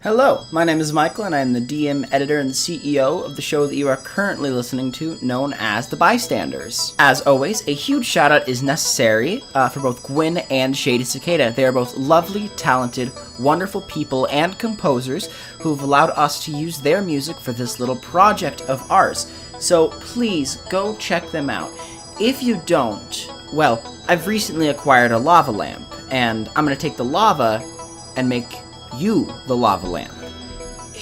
Hello, my name is Michael, and I am the DM, editor, and CEO of the show that you are currently listening to, known as The Bystanders. As always, a huge shout-out is necessary for both Gwinn and Shady Cicada. They are both lovely, talented, wonderful people and composers who've allowed us to use their music for this little project of ours. So please, go check them out. If you don't, well, I've recently acquired a lava lamp, and I'm going to take the lava and make you the lava lamp.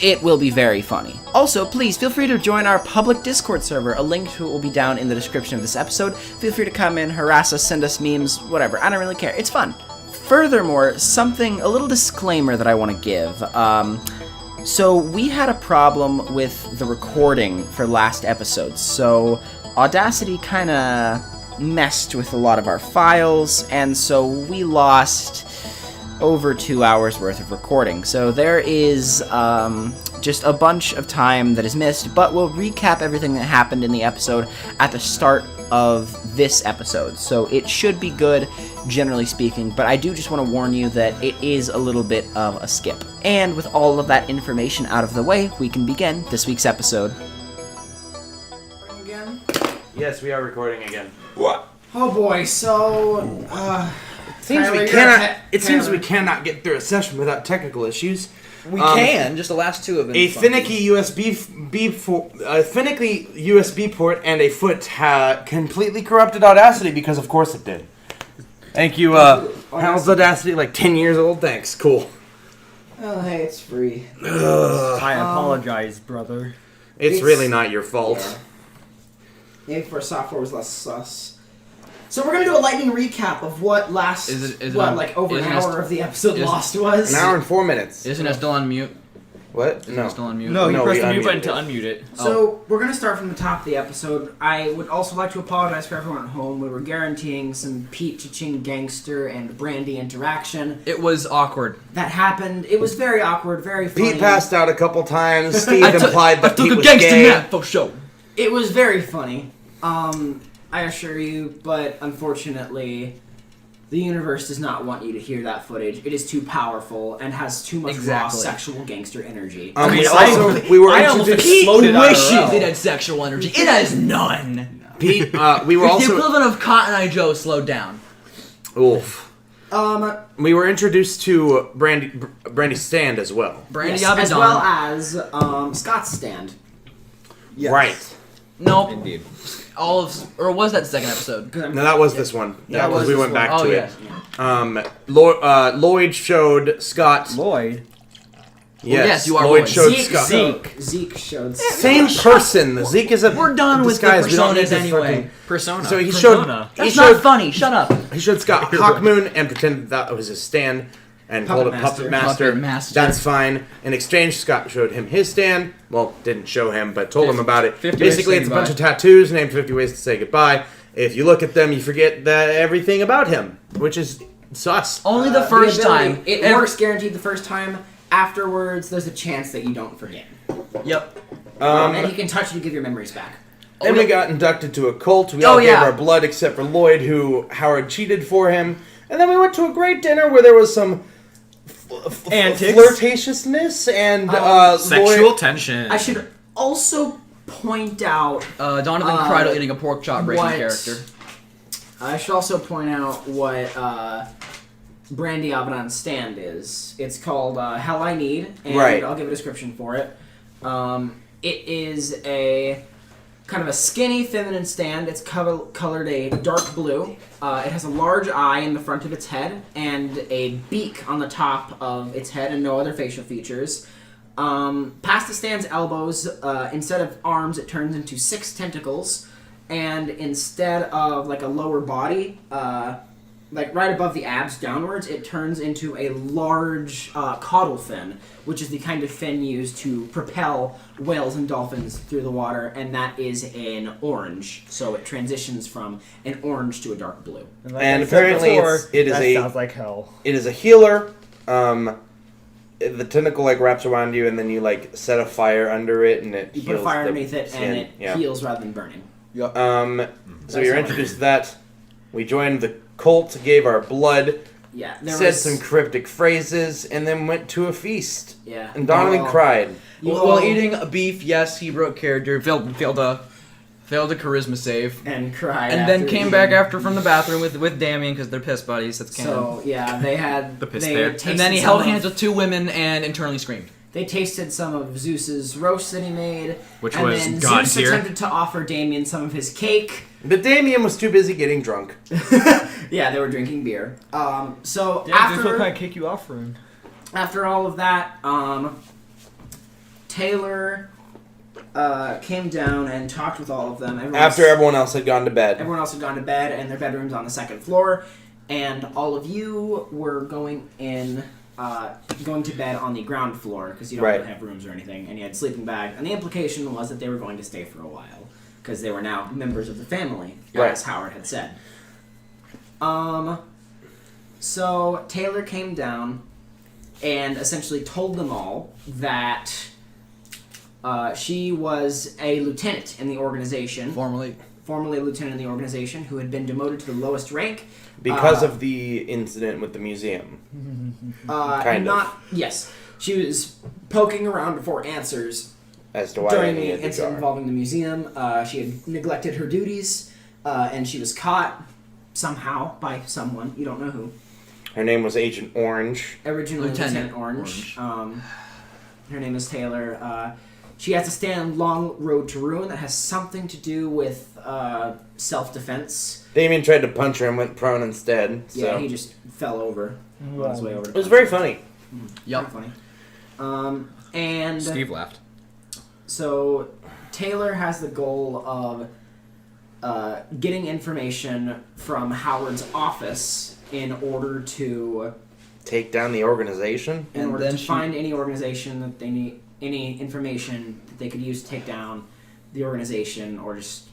It will be very funny. Also, please feel free to join our public Discord server. A link to it will be down in the description of this episode. Feel free to come in, harass us, send us memes, whatever. I don't really care. It's fun. Furthermore, a little disclaimer that I want to give. So we had a problem with the recording for last episode. So Audacity kind of messed with a lot of our files, and so we lost over 2 hours worth of recording. So there is just a bunch of time that is missed, but we'll recap everything that happened in the episode at the start of this episode. So it should be good, generally speaking, but I do just want to warn you that it is a little bit of a skip. And with all of that information out of the way, we can begin this week's episode. Again? Yes, we are recording again. What? Oh boy, so, It seems we cannot get through a session without technical issues. We can, just the last two have been finicky USB port and a foot completely corrupted Audacity because of course it did. Thank you, how's Audacity? Like 10 years old? Thanks, cool. Oh, hey, it's free. I apologize, brother. It's really not your fault. Yeah. Maybe for software was less sus. So we're gonna do a lightning recap of what over an hour of the episode lost was. An hour and 4 minutes. Isn't it still on mute? What? Isn't it still on mute? No, you pressed we the mute button unmuted to unmute it. So we're gonna start from the top of the episode. I would also like to apologize for everyone at home. We were guaranteeing some Pete, Cha-Ching, Gangster, and Brandy interaction. It was awkward. That happened. It was very awkward, very funny. Pete passed out a couple times. Steve implied that I Pete took a was Gangster gay. Nap for show. It was very funny. I assure you, but unfortunately, the universe does not want you to hear that footage. It is too powerful and has too much raw sexual gangster energy. We were I almost introduced. exploded wishes it had sexual energy. It has none. Pete, we were It's the also. equivalent of Cotton Eye Joe slowed down. Oof. We were introduced to Brandy's stand as well. Brandy Yes, as Abaddon. well as Scott's stand. Yes. Right. Nope. Indeed. Or was that the second episode? No, that was this one. Yeah, because we went back Oh, to yes. it. Llyoyd showed Scott. Llyoyd. Yes, you are Llyoyd Llyoyd. showed Scott. Zeke showed Same person. Zeke is a. We're done with the disguise. We don't need personas to anyway. fucking- Persona. So he Persona. showed. That's not funny. Shut up. He showed Scott Hawkmoon and pretended that was his stand and called it Puppet Master. Puppet Master. That's fine. In exchange, Scott showed him his stand. Well, didn't show him, but told him about it. 50 ways to Basically, say it's a bunch goodbye. of tattoos named 50 Ways to Say Goodbye. If you look at them, you forget everything about him, which is sus. Only the first time. It works guaranteed the first time. Afterwards, there's a chance that you don't forget. Yep. And he can touch you to give your memories back. Then we got inducted to a cult. We all gave yeah. our blood except for Llyoyd, who Howard cheated for him. And then we went to a great dinner where there was some Antics. flirtatiousness and Sexual Llyoyd. tension. I should also point out. Donovan cried while eating a pork chop breaking what- character. I should also point out what Brandy Abaddon's stand is. It's called Hell I Need, and Right. I'll give a description for it. It is a kind of a skinny, feminine stand. It's colored a dark blue. It has a large eye in the front of its head and a beak on the top of its head and no other facial features. Past the stand's elbows, instead of arms, it turns into 6 tentacles. And instead of like a lower body, like right above the abs downwards, it turns into a large caudal fin, which is the kind of fin used to propel whales and dolphins through the water, and that is an orange. So it transitions from an orange to a dark blue. like And I said apparently before, it is that a- sounds like hell. It is a healer. The tentacle like wraps around you, and then you like set a fire under it, and it You heals put fire the underneath it, skin. and it Yeah. heals rather than burning. So That's we were all. introduced to that. We joined the cult, gave our blood. Yeah. said some cryptic phrases, and then went to a feast. Yeah. And Donovan cried. While eating beef, yes, he broke character, failed a charisma save, and cried. and then came back after from the bathroom with Damian because they're piss buddies. That's canon. So yeah, they had The piss they bear. tasted And then he some held of- hands with 2 women and internally screamed. They tasted some of Zeus's roast that he made, Which and was then God Zeus tier. attempted to offer Damian some of his cake. But Damian was too busy getting drunk. Yeah, they were drinking beer. So Damn, after what kind of cake you offering? after all of that, Taylor came down and talked with all of them. After everyone else had gone to bed. Everyone else had gone to bed, and their bedroom's on the 2nd floor, and all of you were going to bed on the ground floor because you don't Right. really have rooms or anything, and you had sleeping bags. And the implication was that they were going to stay for a while because they were now members of the family, Right. as Howard had said. So Taylor came down and essentially told them all that she was a lieutenant in the organization, Formerly. formerly a lieutenant in the organization, who had been demoted to the lowest rank. Because of the incident with the museum. Kind of. Yes. She was poking around for answers As to why during they the needed the incident jar. involving the museum. She had neglected her duties, and she was caught somehow by someone. You don't know who. Her name was Agent Orange. Originally Lieutenant Orange. Her name is Taylor. She has to stand Long Road to Ruin that has something to do with self-defense. Damian tried to punch her and went prone instead. So. Yeah, he just fell over on his way over. It was very funny. Yep. Funny. And Steve laughed. so Taylor has the goal of getting information from Howard's office in order to Take down the organization. And then find any organization that they need, any information that they could use to take down the organization or just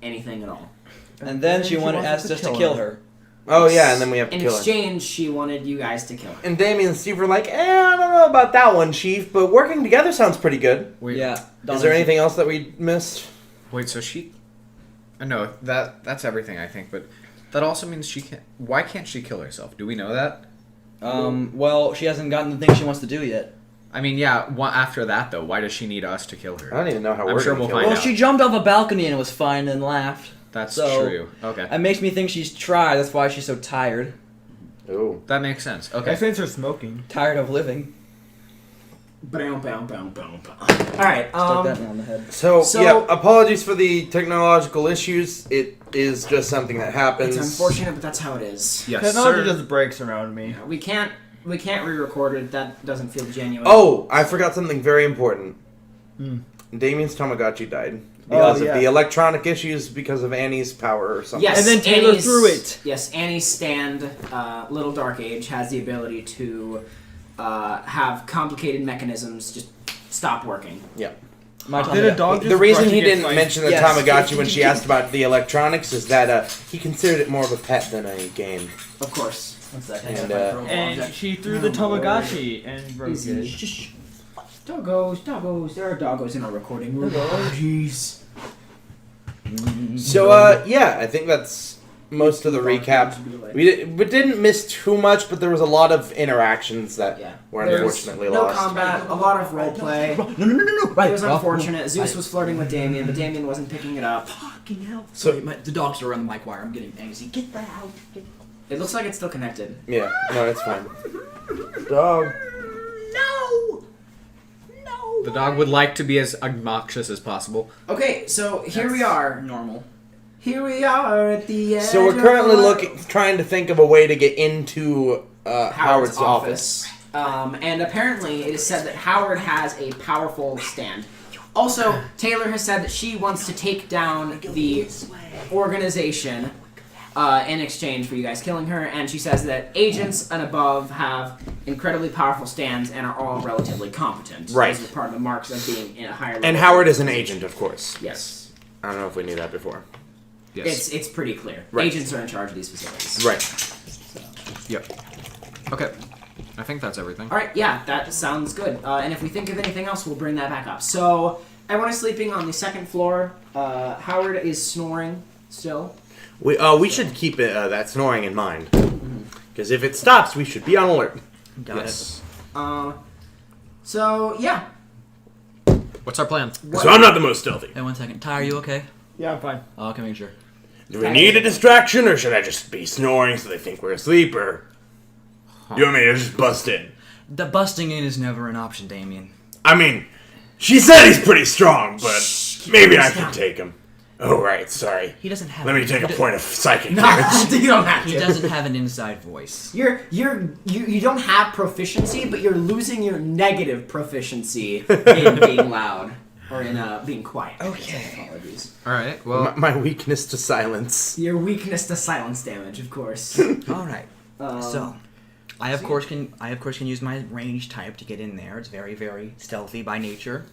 anything at all. And then she asked us to kill her. Oh yeah, and then we have to In kill her. exchange, she wanted you guys to kill her. And Damian and Steve were like, I don't know about that one, Chief, but working together sounds pretty good. Wait, Yeah. Is there anything else that we missed? Wait, so she... No, that's everything, I think, but that also means she can't... Why can't she kill herself? Do we know that? Well, she hasn't gotten the thing she wants to do yet. I mean, yeah, after that, though, why does she need us to kill her? I don't even know how I'm we're sure gonna we'll kill find her. Well, she jumped off a balcony and it was fine and laughed. That's So- true. Okay. It makes me think she's tried. That's why she's so tired. Ooh. That makes sense. I Okay. think they're smoking. Tired of living. Boom, boom, boom, boom, boom. All right. Stuck that one on the head. So, So- yeah, apologies for the technological issues. It is just something that happens. It's unfortunate, but that's how it is. Yes, Technology sir. just breaks around me. We can't re-record it. That doesn't feel genuine. Oh, I forgot something very important. Hmm. Damian's Tamagotchi died. Because of the electronic issues because of Annie's power or something. Yes, And then Taylor Annie's- threw it. Yes, Annie's stand, Little Dark Age, has the ability to have complicated mechanisms just stop working. Yeah. Did a dog just The reason brush he against didn't my- mention the Yes. Tamagotchi when she asked about the electronics is that he considered it more of a pet than a game. Of course. One second. And, And she threw the Tamagotchi and broke Easy. it. Shh. Doggos. There are doggos in our recording room. Oh, jeez. So, yeah, I think that's most of the recap. We didn't miss too much, but there was a lot of interactions that Yeah. were There's unfortunately no lost. combat, a lot of roleplay. No. Right. It was unfortunate. Zeus was flirting with Damian, but Damian wasn't picking it up. Fucking hell. So- Sorry, the dogs are on the mic wire. I'm getting anxious. Get that out. It looks like it's still connected. Yeah, no, it's fine. Dog. No. The dog would like to be as obnoxious as possible. Okay, so here we are. Normal. Here we are at the edge. So we're currently of trying to think of a way to get into Howard's office. And apparently it is said that Howard has a powerful stand. Also, Taylor has said that she wants to take down the organization in exchange for you guys killing her, and she says that agents and above have incredibly powerful stands and are all relatively competent. Right. Those are part of the marks of being in a higher level. And Howard is an agent, of course. Yes. I don't know if we knew that before. Yes. It's pretty clear. Right. Agents are in charge of these facilities. Right. Yep. Okay. I think that's everything. All right, yeah, that sounds good. And if we think of anything else, we'll bring that back up. So, everyone is sleeping on the second floor. Howard is snoring still. We should keep that snoring in mind. Because if it stops, we should be on alert. Got Yes. So yeah. What's our plan? So I'm not the most stealthy. it. Hey, 1 second. Ty, are you okay? Yeah, I'm fine. Oh, okay, make sure. Do we need a distraction, or should I just be snoring so they think we're asleep, or... Do you want me to just bust in? The busting in is never an option, Damian. I mean, she said he's pretty strong, but maybe I can take him. Oh, right, sorry. He doesn't have... Let me take a point of psychic No, damage. you don't have to. He doesn't have an inside voice. You don't have proficiency, but you're losing your negative proficiency in being loud or in being quiet. Okay. Apologies. All right. Well, My weakness to silence. Your weakness to silence damage, of course. All right. So, I of course can use my range type to get in there. It's very, very stealthy by nature.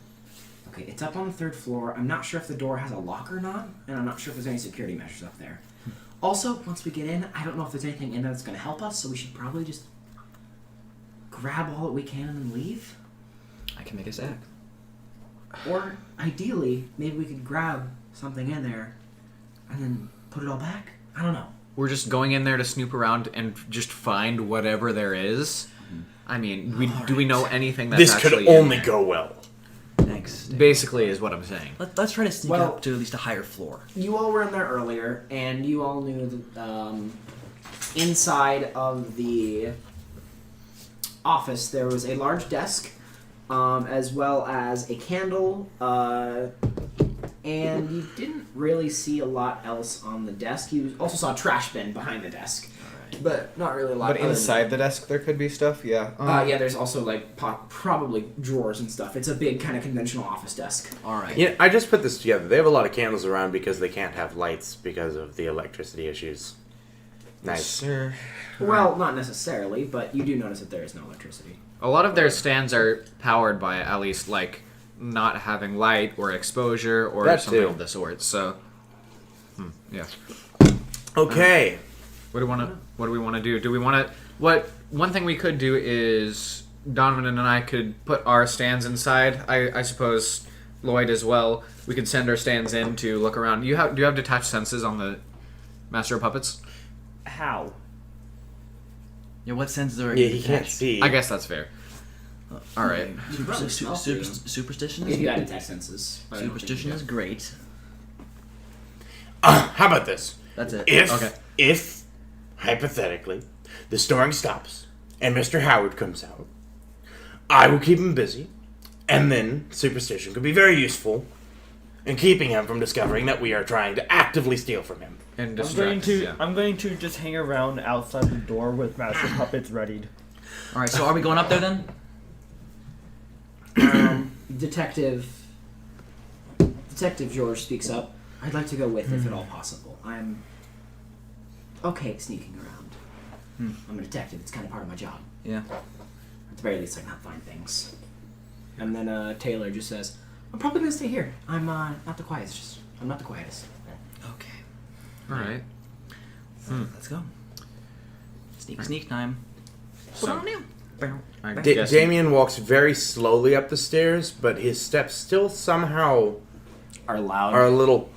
Okay, it's up on the 3rd floor. I'm not sure if the door has a lock or not, and I'm not sure if there's any security measures up there. Also, once we get in, I don't know if there's anything in there that's going to help us, so we should probably just grab all that we can and then leave. I can make a sack. Or, ideally, maybe we could grab something in there and then put it all back. I don't know. we're just going in there to snoop around and just find whatever there is. I mean, do we know anything that's This actually could only in there? go well. Thanks. Basically, is what I'm saying. Let's try to sneak Well- up to at least a higher floor. You all were in there earlier, and you all knew that inside of the office there was a large desk, as well as a candle, and you didn't really see a lot else on the desk. You also saw a trash bin behind the desk, but not really a lot. But other than inside that. the desk, there could be stuff. Yeah. Yeah, there's also like probably drawers and stuff. It's a big kind of conventional office desk. All right. Yeah, I just put this together. They have a lot of candles around because they can't have lights because of the electricity issues. Nice. Sir. Well, not necessarily, but you do notice that there is no electricity. A lot of their stands are powered by at least like not having light or exposure or That something too. of the sort. So, yeah. Okay. What do we want to do? Do we want to? One thing we could do is Donovan and I could put our stands inside. I suppose Llyoyd as well. We could send our stands in to look around. Do you have detached senses on the Master of Puppets? How? Yeah, what senses are Yeah, he can't see. I guess that's fair. All right. Superstition If you is had detect senses. I don't think superstition you is do. great. How about this? That's it. If hypothetically the storing stops and Mr. Howard comes out, I will keep him busy, and then superstition could be very useful in keeping him from discovering that we are trying to actively steal from him. And I'm going to just hang around outside the door with Master Puppets readied. All right. So are we going up there then? Detective George speaks up. I'd like to go with if at all possible. I'm okay at sneaking around. I'm a detective. It's kind of part of my job. Yeah. At the very least, I can help find things. And then Taylor just says, "I'm probably gonna stay here. I'm not the quietest. I'm not the quietest." Okay. All right. Let's go. Sneak time. So, I Da- guess Damian walks very slowly up the stairs, but his steps still somehow Are loud. are a little.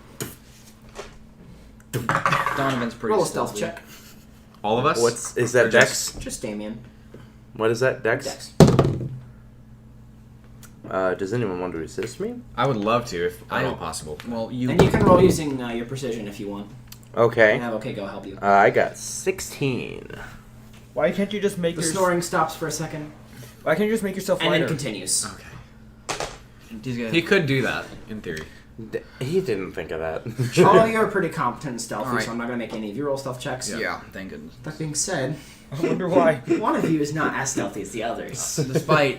Donovan's pretty. Roll a stealth stealthy. check. all of us. Is that Or Dex? Just Damian. What is that, Dex? Dex. Does anyone want to assist me? I would love to, if at I- all possible. Well, you. And you can roll using your precision if you want. Okay. And have OK go help you. I got 16. Why can't you just make The your snoring stops for a second Why can't you just make yourself and lighter? then continues. Okay. These guys. He could do that in theory. He didn't think of that. All of you are pretty competent and stealthy, All right. so I'm not going to make any of you roll stealth checks. Yeah. Thank goodness. That being said, I wonder why. one of you is not as stealthy as the others.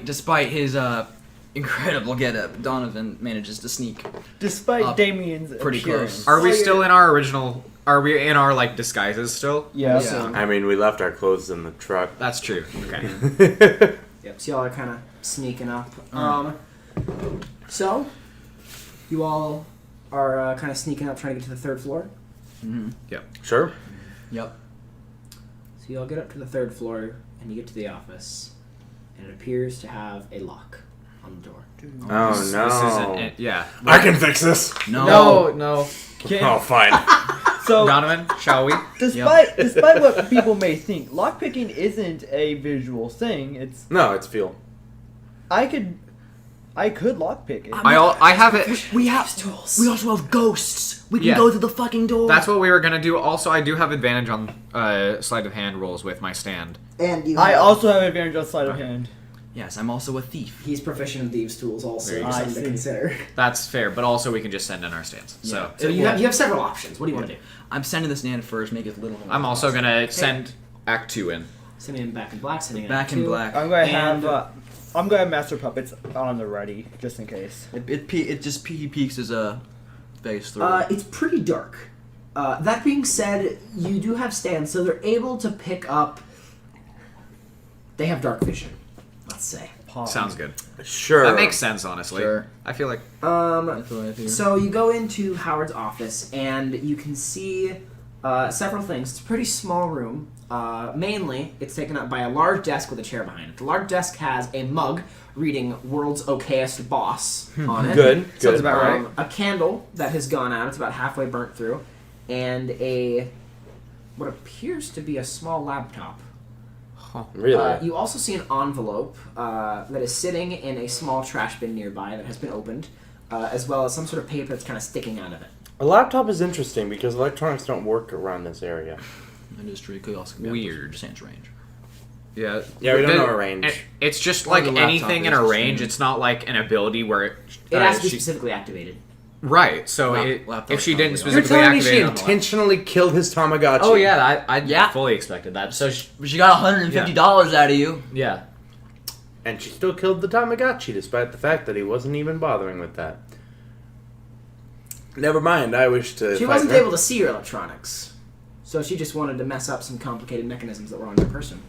Despite his incredible getup, Donovan manages to sneak. Despite Damian's pretty appearance. close. Are we still in our original? Are we in our like disguises still? Yeah. Yeah. I mean, we left our clothes in the truck. That's true. Okay. Yep, so y'all are kind of sneaking up. So, you all are kind of sneaking up trying to get to the 3rd floor. Sure. Yep. So you all get up to the 3rd floor, and you get to the office, and it appears to have a lock on the door. Oh, This no. isn't it. Yeah. I can fix this. No. No. Oh, fine. So, Donovan, shall we? despite what people may think, lockpicking isn't a visual thing. It's No, it's feel. I could lockpick it. I have it. We also have ghosts. We can Yeah. go through the fucking door. That's what we were gonna do. Also, I do have advantage on sleight of hand rolls with my stand. And you. I also have advantage on sleight of hand. Yes, I'm also a thief. He's proficient in thieves' tools, also. There you go. Something to I see. consider. That's fair, but also we can just send in our stands. So So you have several options. What do you want to do? I'm sending the stand first, make it little. I'm also gonna send Act 2 in. Sending in Back in Black. Sending in Back Act in 2. Black. I'm gonna And- have Master Puppets on the ready just in case. It just peeks as a face through. It's pretty dark. That being said, you do have stands, so they're able to pick up. They have dark vision, let's say. Sounds good. Sure. That makes sense, honestly. Sure. I feel like That's what I figured. So you go into Howard's office, and you can see several things. It's a pretty small room. Mainly, it's taken up by a large desk with a chair behind it. The large desk has a mug reading "World's Okayest Boss" on it. Good. Sounds about right. A candle that has gone out. It's about halfway burnt through, and what appears to be a small laptop. Really? You also see an envelope that is sitting in a small trash bin nearby that has been opened, as well as some sort of paper that's kind of sticking out of it. A laptop is interesting because electronics don't work around this area. Industry could also be Weird. Distance range. yeah. Yeah, we don't The- know a range. It's just Or like the laptop anything in is a the range. same. It's not like an ability where It has to be she- specifically activated. right. So Laptop if she is didn't probably You're specifically telling me activate she it on the laptop- intentionally killed his Tamagotchi? Oh yeah, I Yeah. fully expected that. So She got $150 out of you. yeah. And she still killed the Tamagotchi despite the fact that he wasn't even bothering with that. Never mind, I wish to She fight wasn't her. able to see your electronics, so she just wanted to mess up some complicated mechanisms that were on your person.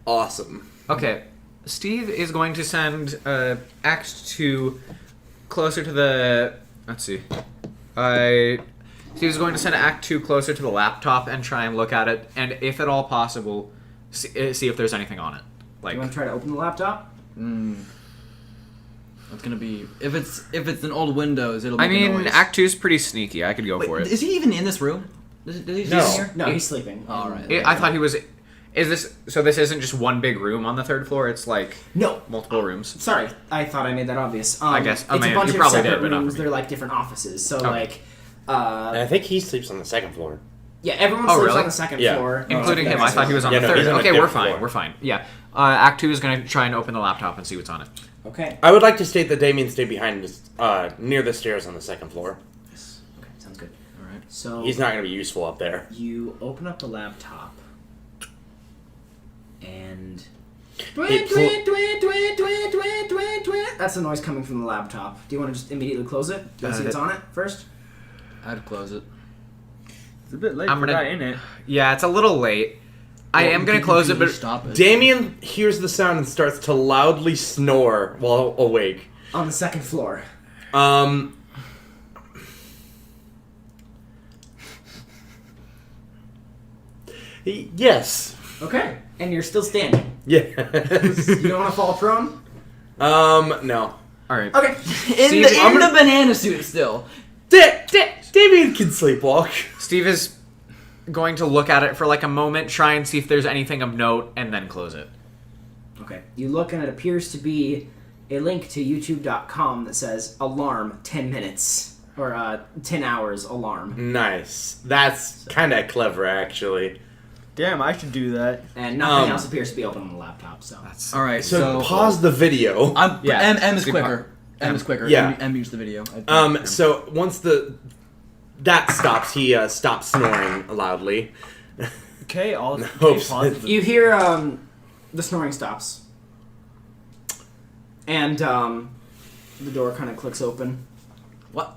Awesome. Okay, Steve is going to send Act 2 closer to the. Let's see. Steve is going to send Act 2 closer to the laptop and try and look at it, and if at all possible, see if there's anything on it. Like, You want to try to open the laptop? It's gonna be if it's an old Windows, it'll I make a mean, noise. Act 2 is pretty sneaky. I could go Wait, for it. is he even in this room? Does he No. sit here? No, he's sleeping. All right. I thought he was. Is this so? This isn't just one big room on the third floor. It's like No. multiple rooms. Sorry, I thought I made that obvious. I guess- I it's mean, a bunch you of probably separate did, but not rooms. for me. They're like different offices. So Okay. like, And I think he sleeps on the second floor. yeah, everyone Oh, sleeps really? on the second Yeah. floor, Including him. I thought he was on Yeah, the no, third. he's on a Okay, we're different fine. floor. We're fine. Yeah. Act 2 is going to try and open the laptop and see what's on it. Okay. I would like to state that Damian stayed behind us, near the stairs on the second floor. Okay, sounds good. All right. So He's not going to be useful up there. you open up the laptop, and that's the noise coming from the laptop. Do you want to just immediately close it? Do you want to see what's on it first? I'd close it. It's a bit late I'm for gonna- that, ain't it? Yeah, it's a little late. I am going to close it, but stop it. Damian hears the sound and starts to loudly snore while awake. On the second floor. Yes. Okay. And you're still standing. Yes. You don't want to fall prone? No. all right. Okay. In Steve, the I'm banana suit still. Damian can sleepwalk. Steve is going to look at it for like a moment, try and see if there's anything of note, and then close it. Okay. You look and it appears to be a link to youtube.com that says alarm 10 minutes. Or 10 hours alarm. Nice. That's kind of clever, actually. Damn, I should do that. And nothing else appears to be open on the laptop, so. That's All right. So pause the video. Yeah. M is Steve, quicker. M is quicker. Yeah. M used the video. I think. So once that stops, he stops snoring loudly. Okay, I'll Oops. pause. You hear the snoring stops. And the door kind of clicks open. What?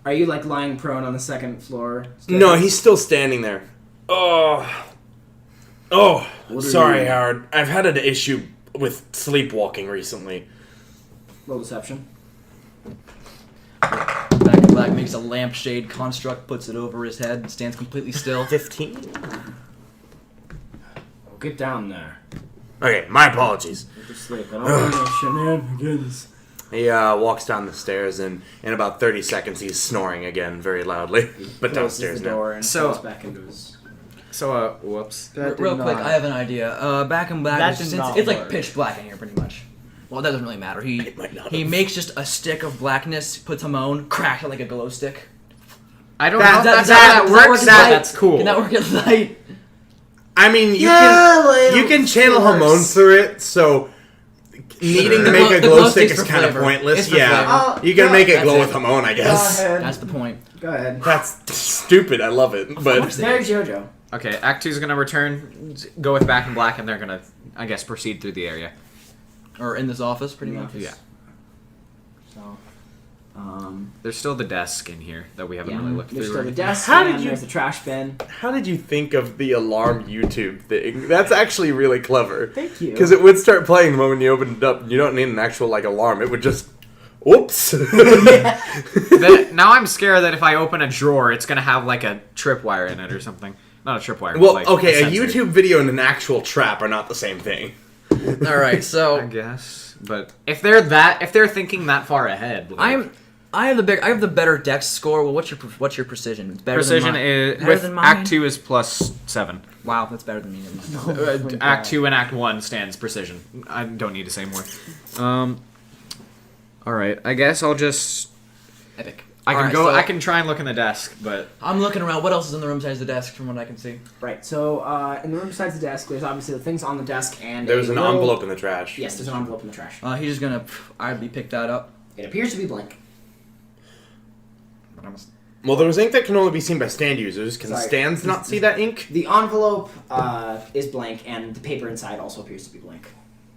Are you like lying prone on the second floor? No, he's still standing there. Oh, sorry, Howard. I've had an issue with sleepwalking recently. Roll deception. Back in Black makes a lampshade construct, puts it over his head, and stands completely still. 15? Oh, get down there. Okay, my apologies. Go to sleep. I don't want any shenanigans. He walks down the stairs, and in about 30 seconds, he's snoring again very loudly, but Closes downstairs the now. door and So- goes back into his... So, whoops. That Real did quick, not- I have an idea. Back in black, That it's, did not it's like work. pitch black in here, pretty much. Well, that doesn't really matter. He It might not he have. makes just a stick of blackness, puts them on, cracks it like a glow stick. I don't That- know if Does that does works. work at That, light? that's cool. Can that work at light? I mean, Yeah, you can channel works. hormones through it, so needing to make a The glow glow stick stick's is for kind of flavor. pointless. It's for Yeah, flavor. you can make it That's glow it. with hormone, I Go guess. ahead. That's the point. Go ahead. That's stupid. I love it, but It's very JoJo. Okay, Act 2 is going to return, go with Back in Black, and they're going to, I guess, proceed through the area. Or in this office, pretty much. Yeah. So, There's still the desk in here that we haven't really looked there's through. still the desk, How did and you- there's the trash bin. how did you think of the alarm YouTube thing? That's actually really clever. Thank you. Because it would start playing the moment you opened it up. You don't need an actual like alarm. It would just, oops. Now I'm scared that if I open a drawer, it's going to have, like, a tripwire in it or something. Not a tripwire, Well, but, like, okay, a sensor. YouTube video and an actual trap are not the same thing. All right, I so guess. But if they're thinking that far ahead... Like, I have the better dex score. Well, what's your precision? It's better Precision than mine. is... Better With than mine? Act 2 is +7. Wow, that's better than me. Never mind. Act 2 and Act 1 stands precision. I don't need to say more. Alright, I guess I'll just... Epic. I can Alright, go. so I can try and look in the desk, but I'm looking around. What else is in the room besides the desk, from what I can see? Right. So in the room besides the desk, there's obviously the things on the desk and There's a an little- envelope in the trash. Yes, there's an envelope in the trash. He's just gonna idly pick that up. It appears to be blank. But I'm Well, there was ink that can only be seen by stand users. Can Sorry. stands not see that ink? The envelope is blank, and the paper inside also appears to be blank.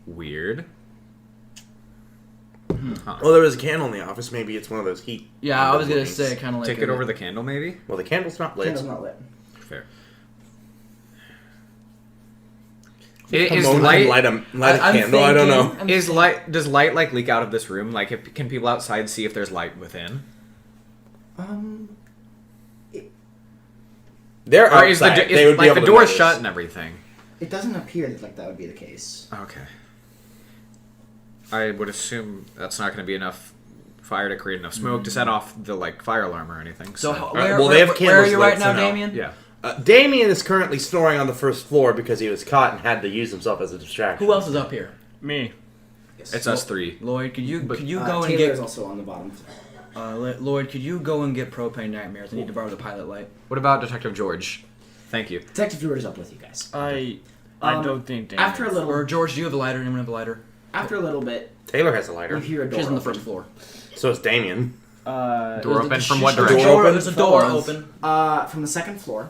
weird. Well, there was a candle in the office. Maybe it's one of those heat. Yeah, I was gonna inks. say kind of like Take it over the candle, maybe. Well, the candle's not lit. Candle's not lit. Fair. Is Ramon light? can light a I'm candle. I don't know. thinking- Is light? Does light like leak out of this room? Like, can people outside see if there's light within? They're Or is the outside. is, They would be like able the to door's notice. shut and everything? It doesn't appear that that would be the case. Okay. I would assume that's not going to be enough fire to create enough smoke to set off the like fire alarm or anything. So, So, well, they have where are candles you lit, right now, so no. Damian? yeah. Damian is currently snoring on the first floor because he was caught and had to use himself as a distraction. Who else is up here? Me. Yes. It's us three. Lloyd, could you go and Taylor get is also on the bottom. Lloyd? Could you go and get propane nightmares? I need to borrow the pilot light. What about Detective George? Thank you. Detective George is up with you guys. I don't think Dan After a is. little, Or George, do you have a lighter? Anyone have a lighter? after a little bit, Taylor has a you lighter. hear a door. She's on the open. first floor. So is Damian. Door open from what There's a direction? door- open? There's a door Phones. open. From the second floor,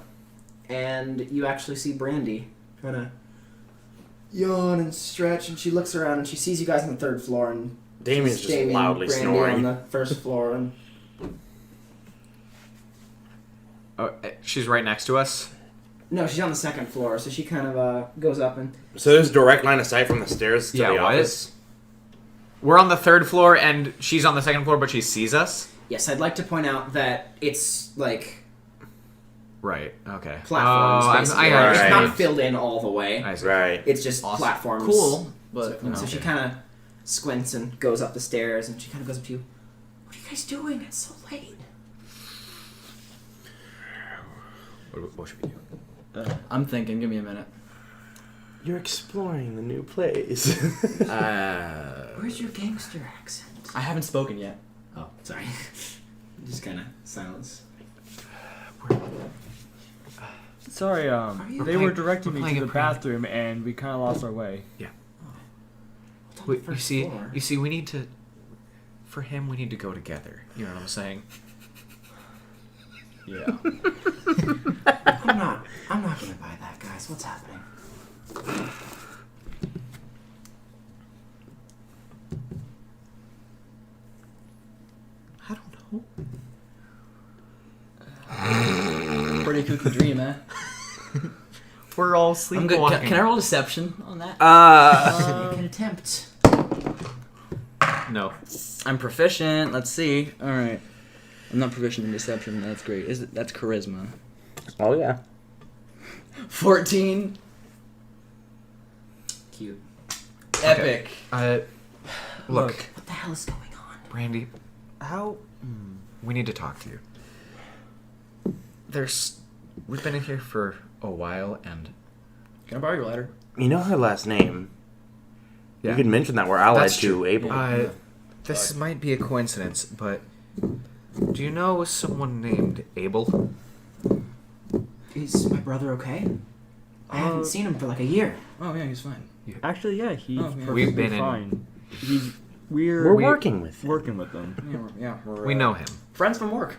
and you actually see Brandy kind of yawn and stretch, and she looks around and she sees you guys on the third floor, and Damian's just Damian, loudly Brandy snoring. on the first floor, and Oh, she's right next to us. no, she's on the second floor, so she kind of goes up and So there's direct line of sight from the stairs to Yeah, the what? office. We're on the third floor, and she's on the second floor, but she sees us. yes, I'd like to point out that it's like Right. Okay. platforms. Oh, basically. I It's Right. not filled in all the way. I see. Right. It's just Awesome. platforms. Cool, but So, so she kind of squints and goes up the stairs, and she kind of goes up to you. What are you guys doing? It's so late. What should we do? I'm thinking. Give me a minute. You're exploring the new place. Where's your gangster accent? I haven't spoken yet. Oh, sorry. Just kind of silence. Sorry, you they playing- were directing we're me playing to a the prank. bathroom and we kind of lost our way. It's on Wait, the you first see, floor. you see, we need to. For him, we need to go together. You know what I'm saying? Yeah. I'm not gonna buy that, guys. What's happening? I don't know. Pretty kooky dream, eh? We're all I'm sleepwalking. good. Can I roll deception on that? Make an attempt. No. I'm proficient. Let's see. All right. I'm not proficient in deception. That's great. That's charisma. Oh yeah. 14. Cute. Epic. Look. What the hell is going on? Brandy, How? we need to talk to you. We've been in here for a while, and Can I borrow your ladder? You know her last name. Yeah. You could mention that we're allied That's to true. Abel. This might be a coincidence, but do you know someone named Abel? Is my brother okay? I haven't seen him for like a year. Oh yeah, he's fine. Actually, yeah, he's perfectly We've been in- fine. We're We're working with him. working with them. We're, We know him. friends from work.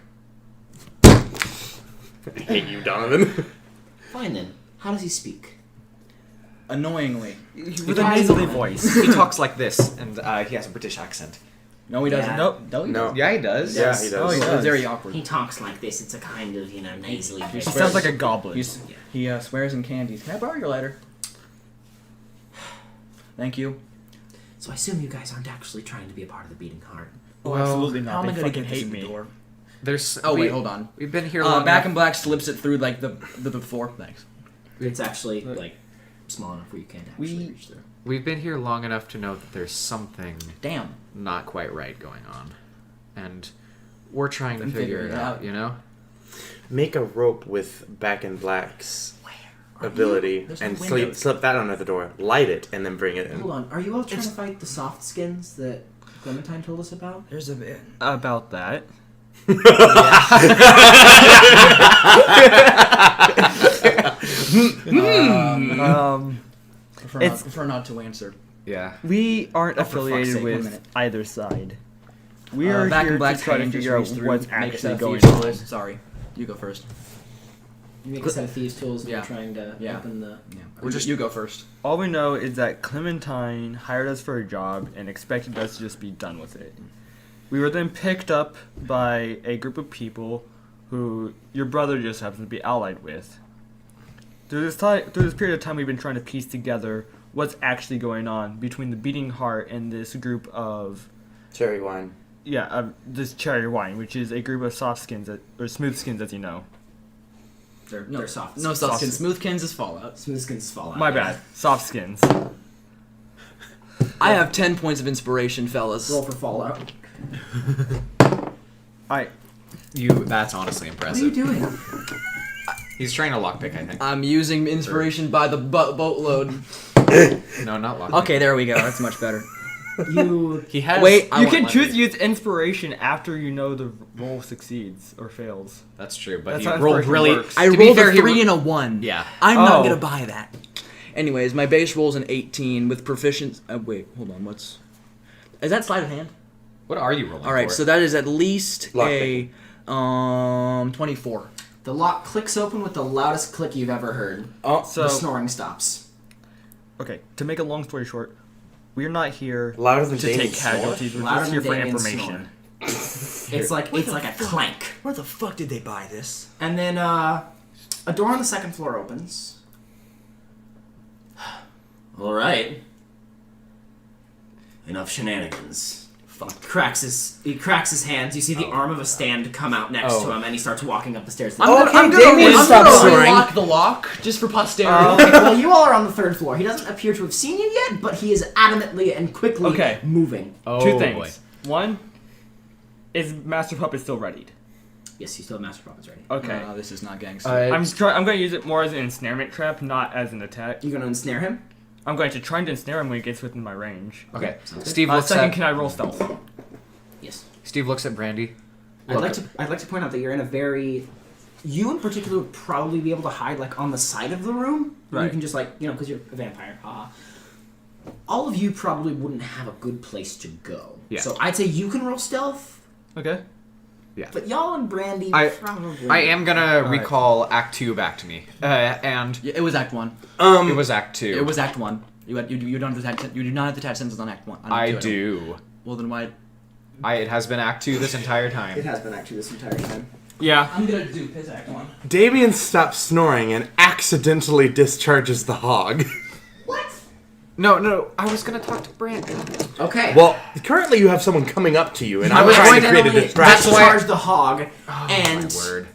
I hate you, Donovan. Fine then. How does he speak? Annoyingly. With a nasally voice. He talks like this, and he has a British accent. No, he doesn't. Yeah. Nope. No, he No. doesn't. Yeah, he does. Yeah, he does. Oh, he It's does. very awkward. He talks like this. It's a kind of, nasally He voice. sounds like a goblin. He swears in candies. Can I borrow your ladder? Thank you. So I assume you guys aren't actually trying to be a part of the Beating Heart. Oh, absolutely How not. am I They gonna fucking get this hate in the me. door? There's. Oh wait, hold on. We've been here long Back enough. in Black slips it through like the floor. Thanks. It's actually like small enough where you can't actually reach through. We've been here long enough to know that there's something Damn. not quite right going on, and we're trying to figure it out. You know. Make a rope with Back in Black's ability There's no and windows. slip that under the door. Light it and then bring it in. Hold on. Are you all trying to fight the soft skins that Clementine told us about? There's a bit. About that. Prefer not to answer. Yeah. We aren't Oh, for fuck's affiliated sake, 1 with minute. either side. We are Back here in Black's to try to hand just figure out reached through, what's make a set actually of going thieves on. tools. Sorry, you go first. You make a set of thieves' tools and Yeah. you're trying to Yeah. open the... Yeah, you go first. All we know is that Clementine hired us for a job and expected us to just be done with it. We were then picked up by a group of people who your brother just happens to be allied with. Through this period of time, we've been trying to piece together what's actually going on between the Beating Heart and this group of Cherry wine. this cherry wine, which is a group of soft skins or smooth skins, as you know. They're soft. No soft skin. Smoothkins is Fallout. Smooth skins fall out. My bad, soft skins. I have 10 points of inspiration, fellas. Roll for Fallout. That's honestly What are impressive. you doing? He's trying to lockpick, I think. I'm using inspiration by the boatload. No, not lockpick. Okay, there we go. That's much better. He has. Wait, You can choose to use inspiration after you know the roll succeeds or fails. That's true, but That's he how rolled inspiration really. works. I to be rolled fair, a he 3 ro- and a 1. Yeah. I'm not Oh. gonna buy that. Anyways, my base roll's an 18 with proficiency. Wait, hold on. What's? Is that sleight of hand? What are you rolling? All right, for? so that is at least Lockpick. a 24. The lock clicks open with the loudest click you've ever heard. Oh, So, The snoring stops. okay, to make a long story short, we're not here louder than to Damian take casualties. We're Louder just here than for Damian's information. It's like a clank. Where the fuck did they buy this? And then a door on the second floor opens. All right. Enough shenanigans. He cracks his hands. You see the arm of a stand come out next to him, and he starts walking up the stairs. Damian, stop snoring. Lock the lock just for posterity. Okay, well, you all are on the third floor. He doesn't appear to have seen you yet, but he is adamantly and quickly Okay. moving. Oh, Two things. boy. One, is Master Puppet still readied? Yes, you still have Master Puppets ready. Okay. This is not gangster. I'm going to use it more as an ensnarement trap, not as an attack. You gonna ensnare him? I'm going to try and ensnare him when he gets within my range. Okay. Sounds good. Steve looks Second, at. can I roll stealth? Yes. Steve looks at Brandy. I'd like to point out that you're in a very. You in particular would probably be able to hide like on the side of the room. You Right. can just because you're a vampire. All of you probably wouldn't have a good place to go. Yeah. So I'd say you can roll stealth, Okay. but y'all and Brandy I am gonna right. recall Act 2 back to me, and Yeah, it was Act 1. it was Act 2. It was Act 1. You don't have you do not have the attach sentence on Act 1. on I Act 2, do. Well then why? It has been Act 2 this entire time. It has been actually this entire time. Yeah. I'm gonna do his Act 1. Damian stops snoring and accidentally discharges the hog. What? No, I was gonna talk to Brandy. Okay. Well, currently you have someone coming up to you, and I I'm was trying to going create a to distraction. charge the hog, Oh, and my word.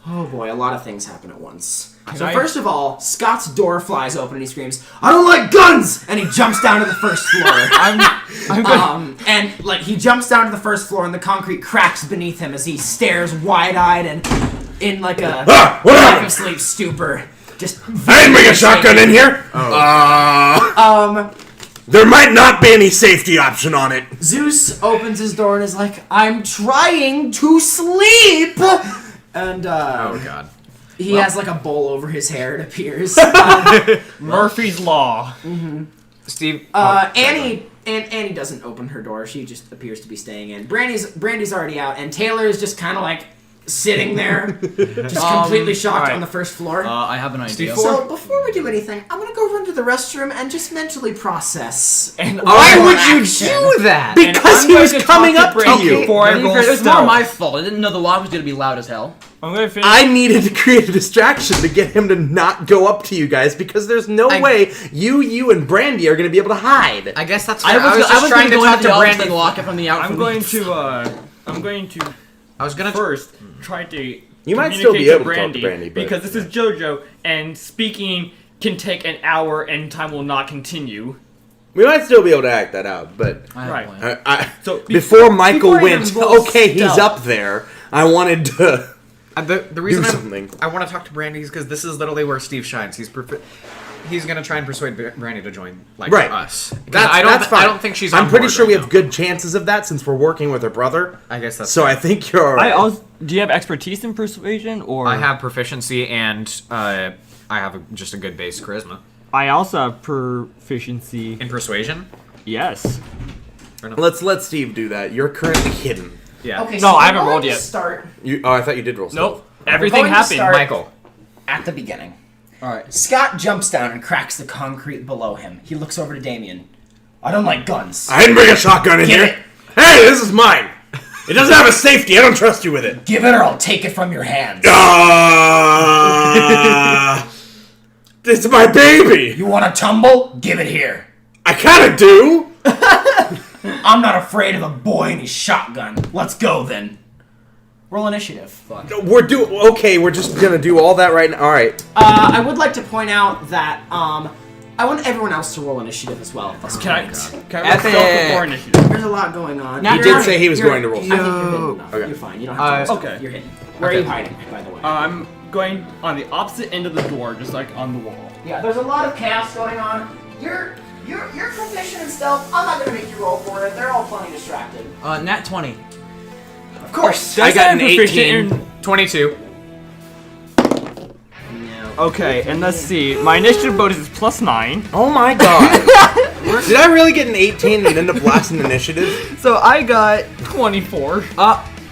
Oh boy, a lot of things happen at once. So I- first of all, Scott's door flies open and he screams, "I don't like guns!" And he jumps down to the first floor. I'm going. And like he jumps down to the first floor and the concrete cracks beneath him as he stares wide-eyed and in like a What lack happened? of sleep stupor. Just I didn't bring a shotgun in here. There might not be any safety option on it. Zeus opens his door and is like, "I'm trying to sleep!" And Oh god. he has like a bowl over his hair, it appears. Murphy's Law. Steve. Annie doesn't open her door. She just appears to be staying in. Brandy's already out, and Taylor is just kind of like sitting there, just completely shocked alright. on the first floor. I have an idea. So before we do anything, I'm gonna go run to the restroom and just mentally process. And Why I- would you do that? Because I'm he going was to coming talk up to to Brandy you. before I go It's stealth. more my fault. I didn't know the lock was gonna be loud as hell. I'm going to finish. I needed to create a distraction to get him to not go up to you guys because there's no way you and Brandy are going to be able to hide. I guess that's. I Fair. was just trying to go talk into to the office Brandy. and lock it from the outside. I'm going to I was gonna. first try to You might still be communicate able to talk to Brandy, but- because this is JoJo, and speaking can take an hour, and time will not continue. We might still be able to act that out, but I have a Right. plan. So before Michael before I even went, roll okay, he's stealth. up there. I wanted to The reason do something. I want to talk to Brandy is because this is literally where Steve shines. He's gonna try and persuade Brandy to join, like Right. us. 'Cause That's fine. I don't think she's. I'm on pretty board sure we right have now. good chances of that since we're working with her brother. I guess that's. So fair. I think you're. I also, do you have expertise in persuasion, or I have proficiency and I have just a good base charisma I also have proficiency. in persuasion. Yes. Let's Steve do that. You're currently hidden. Yeah. Okay, No, so I we're haven't going rolled to yet. Start I thought you did roll. Nope. We're Everything going to happened. start- Michael. at the beginning. All right. Scott jumps down and cracks the concrete below him. He looks over to Damian. "I don't like guns. I didn't bring a shotgun in Give here. it. Hey, this is mine. It doesn't have a safety. I don't trust you with it. Give it or I'll take it from your hands. It's my baby. You want to tumble? Give it here. I kind of do. I'm not afraid of a boy and his shotgun. Let's go then. Roll initiative. Fuck. We're just gonna do all that right now. All right. I would like to point out that I want everyone else to roll initiative as well. At this Can I point. roll stealth before initiative? There's a lot going on. He did say he was going to roll. I think you're hidden enough. Okay. You're fine. You don't have to roll okay. stealth. You're hidden. Where are you hiding, by the way? I'm going on the opposite end of the door, just like on the wall. Yeah, there's a lot of chaos going on. You're proficient in stealth. I'm not gonna make you roll for it. They're all plenty distracted. Nat 20. Of course. I got an proficient 18. in- 22. No. Okay, and let's see. My initiative bonus is +9. Oh my god. Did I really get an 18 and end up last in initiative? So I got 24.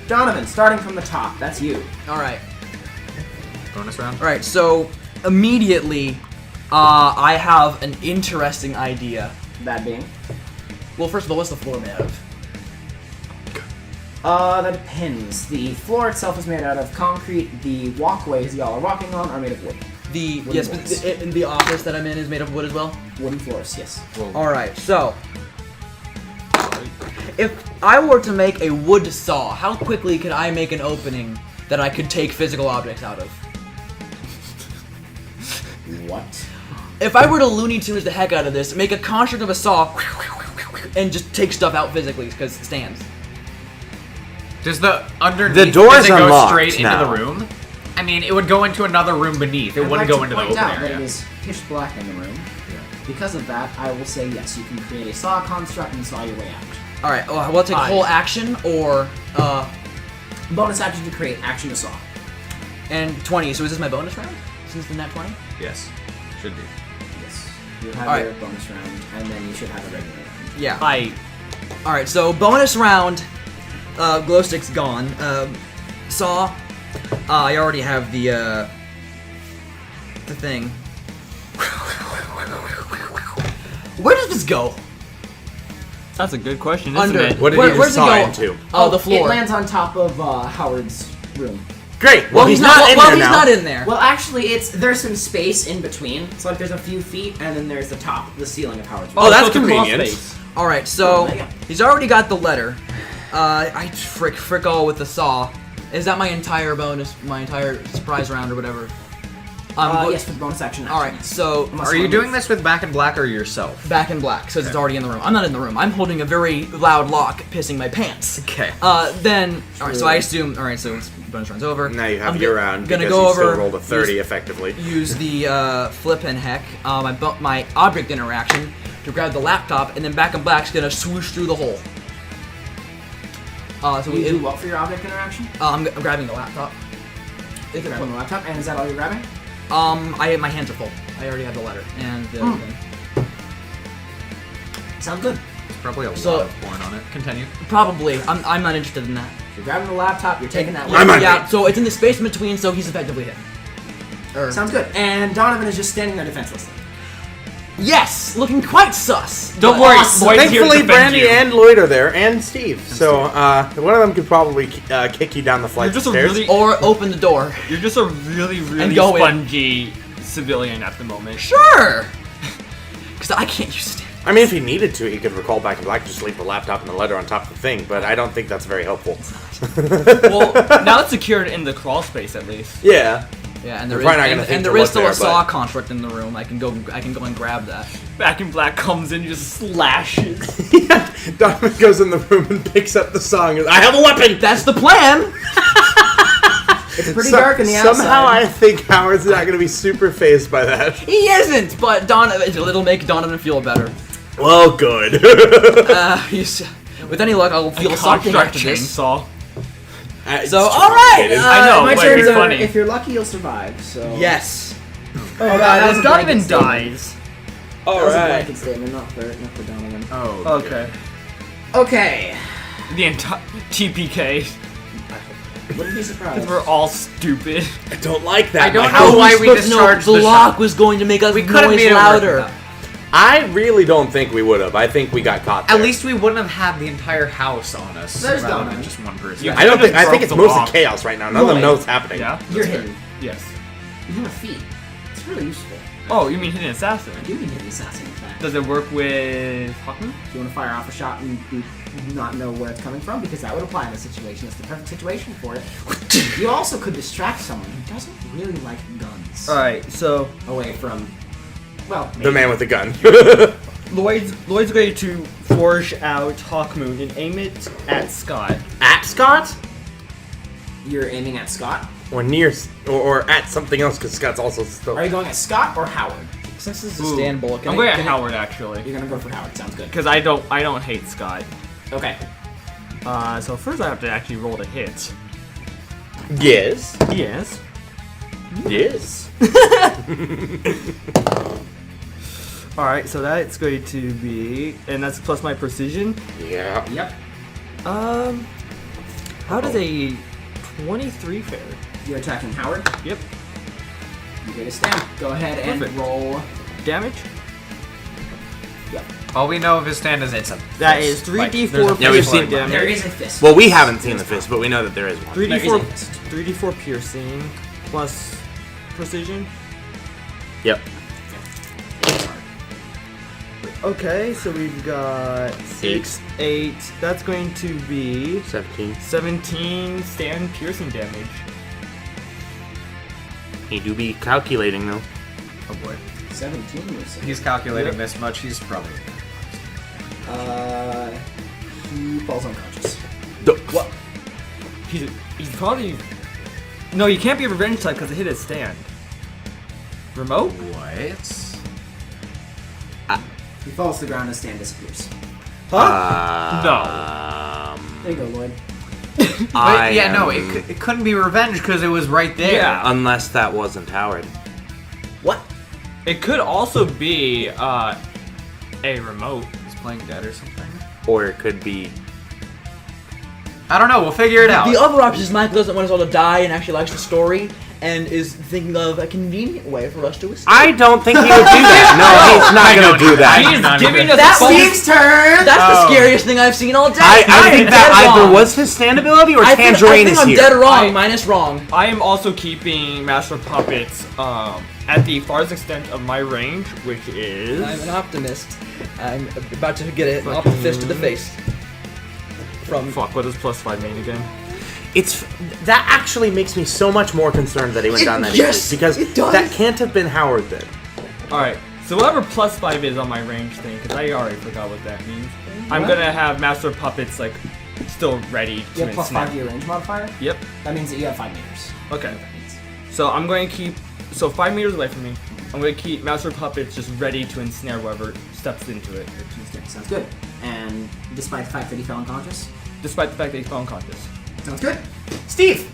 Donovan, starting from the top. That's you. All right. Bonus round. All right. So immediately, I have an interesting idea. That being. Well, first of all, what's the floor made out of? That depends. The floor itself is made out of concrete. The walkways y'all are walking on are made of wood. The Wooden yes, boards. but in the office that I'm in is made of wood as well. Wooden floors, yes. All right. So, if I were to make a wood saw, how quickly could I make an opening that I could take physical objects out of? What? If I were to Looney Tunes the heck out of this, make a construct of a saw, and just take stuff out physically because it stands. Does the underneath The door's does it go unlocked straight now. into the room? I mean, it would go into another room beneath. It I'd wouldn't like go to into the point open out that area. it is pitch black in the room. Because of that, I will say yes. You can create a saw construct and saw your way out. All right. Oh, will I take a whole action or Bonus action to create action to saw. and 20? So is this my bonus round? Since the net 20? Yes, should be. Yes. You have Alright. your bonus round, and then you should have a regular round. Yeah. I All right. So bonus round. Glow stick's gone. Saw. I already have the thing. Where does this go? That's a good question, isn't Under. it? What did Where- you where's just it saw go? into? Oh, the floor. It lands on top of Howard's room. Great. Well, he's not. in Well, there he's now. not in there. Well, actually, there's some space in between. It's like there's a few feet, and then there's the top, the ceiling of Howard's room. Oh, that's So it's a crawl convenient. space. All right. So Oh, yeah. he's already got the letter. I frick all with the saw, Is that my entire bonus, my entire surprise round or whatever? Yes, for the bonus action. All right, so Are you doing this with Back in Black or yourself? Back in Black, so it's already in the room. I'm not in the room. I'm holding a very loud lock, pissing my pants. Okay. Then, all right, so I assume, all right, so bonus round's over. Now you have I'm your round gonna because go you over, still rolled a 30 effectively. Use the flip and heck, my object interaction to grab the laptop, and then Back in Black's gonna swoosh through the hole. So You do what for your object interaction? I'm grabbing the laptop. You're grabbing the laptop, and is that all you're grabbing? My hands are full. I already have the letter and the thing. Sounds good. There's probably a So- lot of porn on it. Continue. Probably. I'm not interested in that. You're grabbing the laptop, you're taking that I'm laptop. on Yeah, so it's in the space in between, so he's effectively hit. Sounds good. And Donovan is just standing there defenselessly. Yes! Looking quite sus! Don't But worry, awesome. Lloyd's here to Thankfully, defend Brandy you. and Llloyd are there, and Steve. So one of them could probably kick you down the flight You're of just a stairs. really, Or open the door. you're just a really go in. spongy civilian at the moment. Sure! Because I can't use stand. I mean, if he needed to, he could recall Back in Black and just leave the laptop and the letter on top of the thing, but I don't think that's very helpful. Well, now it's secured in the crawl space at least. Yeah. Yeah, and We're there is, probably not gonna think and to there is look still there, a saw but- construct in the room. I can go and grab that. Back in Black comes in and just slashes. Donovan goes in the room and picks up the song and goes, I have a weapon! That's the plan! It's pretty dark in the outside. Somehow I think Howard's not going to be super phased by that. He isn't, but it'll make Donovan feel better. Well, good. With any luck, I'll feel something Construct after this. chainsaw. It's So, too all right, complicated. I know, my but turn it'd be is funny. If you're lucky, you'll survive. So. Yes. Oh god, that was a Donovan blanket statement. dies. That was a Alright. blanket statement, not for Donovan. Oh. Okay. Okay. The entire TPK. Wouldn't be surprised. We're all stupid. I don't like that. I don't Michael. know why we supposed to know discharged the the lock shot. was going to make us We couldn't noise be able to work louder. with that. I really don't think we would have. I think we got caught there. At least we wouldn't have had the entire house on us. There's rather Donovan. than just one person. Yeah. I don't think. I Broke think it's the mostly lock. chaos right now. None of them Llloyd. know what's happening. Yeah? You're That's hidden. Yes. You have a feat. It's really useful. Oh, you mean hidden assassin? I do mean hidden assassin, in fact. Does it work with Hawkmoon? Do you want to fire off a shot and not know where it's coming from? Because that would apply in this situation. It's the perfect situation for it. You also could distract someone who doesn't really like guns. Alright, so Away from, well, The man with the gun. Lloyd's going to forge out Hawkmoon and aim it at Scott. At Scott? you're aiming at Scott. Or near, or at something else, because Scott's also still. Are you going at Scott or Howard? Since this is a Ooh. stand bullet, I'm going at Howard actually, You're gonna go for Howard. Sounds good. because I don't hate Scott. Okay. So first I have to actually roll to hit. Yes. Yes. Yes. Alright, so that's going to be, and that's plus my precision. Yeah. Yep. How does a 23 fare? You're attacking Howard. Yep. You get a stamp. Go ahead and Perfect. roll. Damage? All we know of his stand is it's a That fist. is Like, 3d4 there's a Yeah, we've piercing seen- damage. There is a fist. Well, we haven't seen the fist, but we know that there is one. 3d4, There is a fist. 3d4 piercing plus precision. Yep. Okay, so we've got 6, 8. That's going to be 17. 17 stand piercing damage. He do be calculating though. Oh boy. 17 you said. He's calculating Yep. this much. He's probably. He falls unconscious. What? He's probably. No, you can't be a revenge type because it hit his stand. Remote? What? He falls to the ground and stand disappears. Huh? There you go, Lloyd. But yeah, no, it couldn't be revenge because it was right there. Yeah. Unless that wasn't Howard. What? It could also be a remote. He's playing dead or something. Or it could be. I don't know. We'll figure it out. The other option is Michael doesn't want us all to die and actually likes the story and is thinking of a convenient way for us to escape. I don't think he would do that. No, he's not gonna do that. He's giving us That a seems turn! That's the Oh. scariest thing I've seen all day. I think that dead either wrong. was his stand ability or I think Tangerine is I'm here. dead wrong, I- minus wrong. I am also keeping Master Puppets at the farthest extent of my range, which is. I'm an optimist. I'm about to get an optimist fist to the face. From Fuck, what does +5 mean again? that actually makes me so much more concerned that he went down that easily, because that can't have been Howard then. Alright, so whatever +5 is on my range thing, because I already forgot what that means, I'm gonna have Master of Puppets, like, still ready to You have +5 ensnare. to your range modifier? Yep. That means that you have 5 meters. Okay. So I'm going to keep, 5 meters away from me, I'm going to keep Master of Puppets just ready to ensnare whoever steps into it. Sounds good. And despite the fact that he fell unconscious? Despite the fact that he fell unconscious. Sounds good. Steve!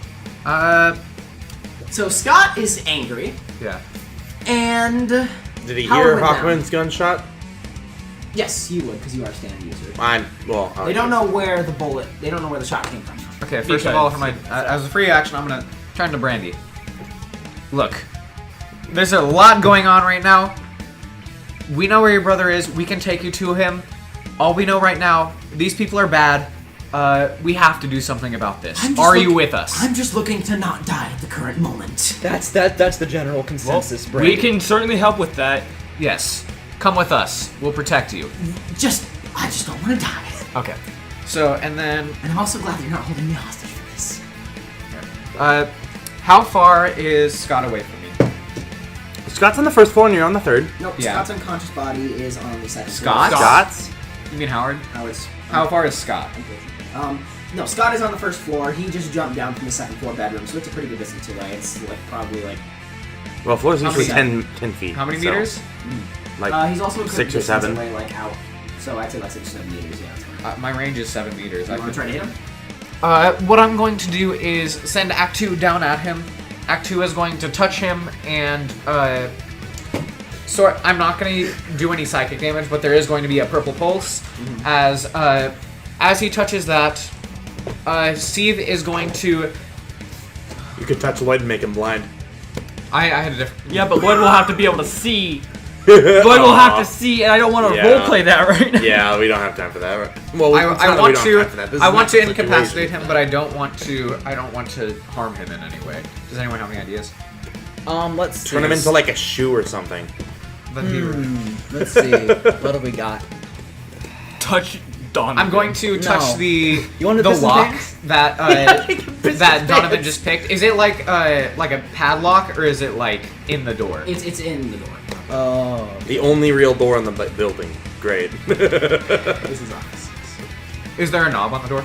So Scott is angry, Yeah. and... Did he Howard hear went down. Hawkman's gunshot? Yes, you would, because you are a standard user. They don't know where the bullet, they don't know where the shot came from. Okay, first of all, for my as a free action, I'm gonna turn to Brandy. Look, there's a lot going on right now. We know where your brother is. We can take you to him. All we know right now, these people are bad. We have to do something about this. Are you with us? I'm just looking to not die at the current moment. That's the general consensus, We Brandon. can certainly help with that. Yes. Come with us. We'll protect you. I just don't want to die. Okay. So, and then, And I'm also glad that you're not holding me hostage for this. how far is Scott away from me? Scott's on the first floor and you're on the third. Nope, Yeah. Scott's unconscious body is on the second Scott? floor. Scott's? You mean Howard? Howard's How far is Scott? no, Scott is on the first floor. He just jumped down from the second floor bedroom, so it's a pretty good distance away. It's like probably like Well, floor's usually How 10 feet. How many so, meters? Like, he's also a good 6 or distance 7. away, like out. So I'd say like 6 or 7 meters. Yeah. That's fine. My range is 7 meters. You want to try to hit him? What I'm going to do is send Act 2 down at him. Act 2 is going to touch him and, so I'm not going to do any psychic damage, but there is going to be a purple pulse. As he touches that, Steve is going to... You could touch Llyoyd and make him blind. I had a different... Yeah, but Llyoyd will have to be able to see. Llyoyd will have to see, and I don't want to Yeah. roleplay that right now. Yeah, we don't have time for that. Right? Well, I want to incapacitate incapacitate him, but I don't want to harm him in any way. Does anyone have any ideas? Let's see. Turn him into like a shoe or something. Let's see. What do we got? Touch Donovan. I'm going to touch No. the want the piston lock pants? that that Donovan just picked. Is it like a padlock or is it like in the door? It's in the door. Oh. The only real door in the building. Great. This is obvious. Is there a knob on the door?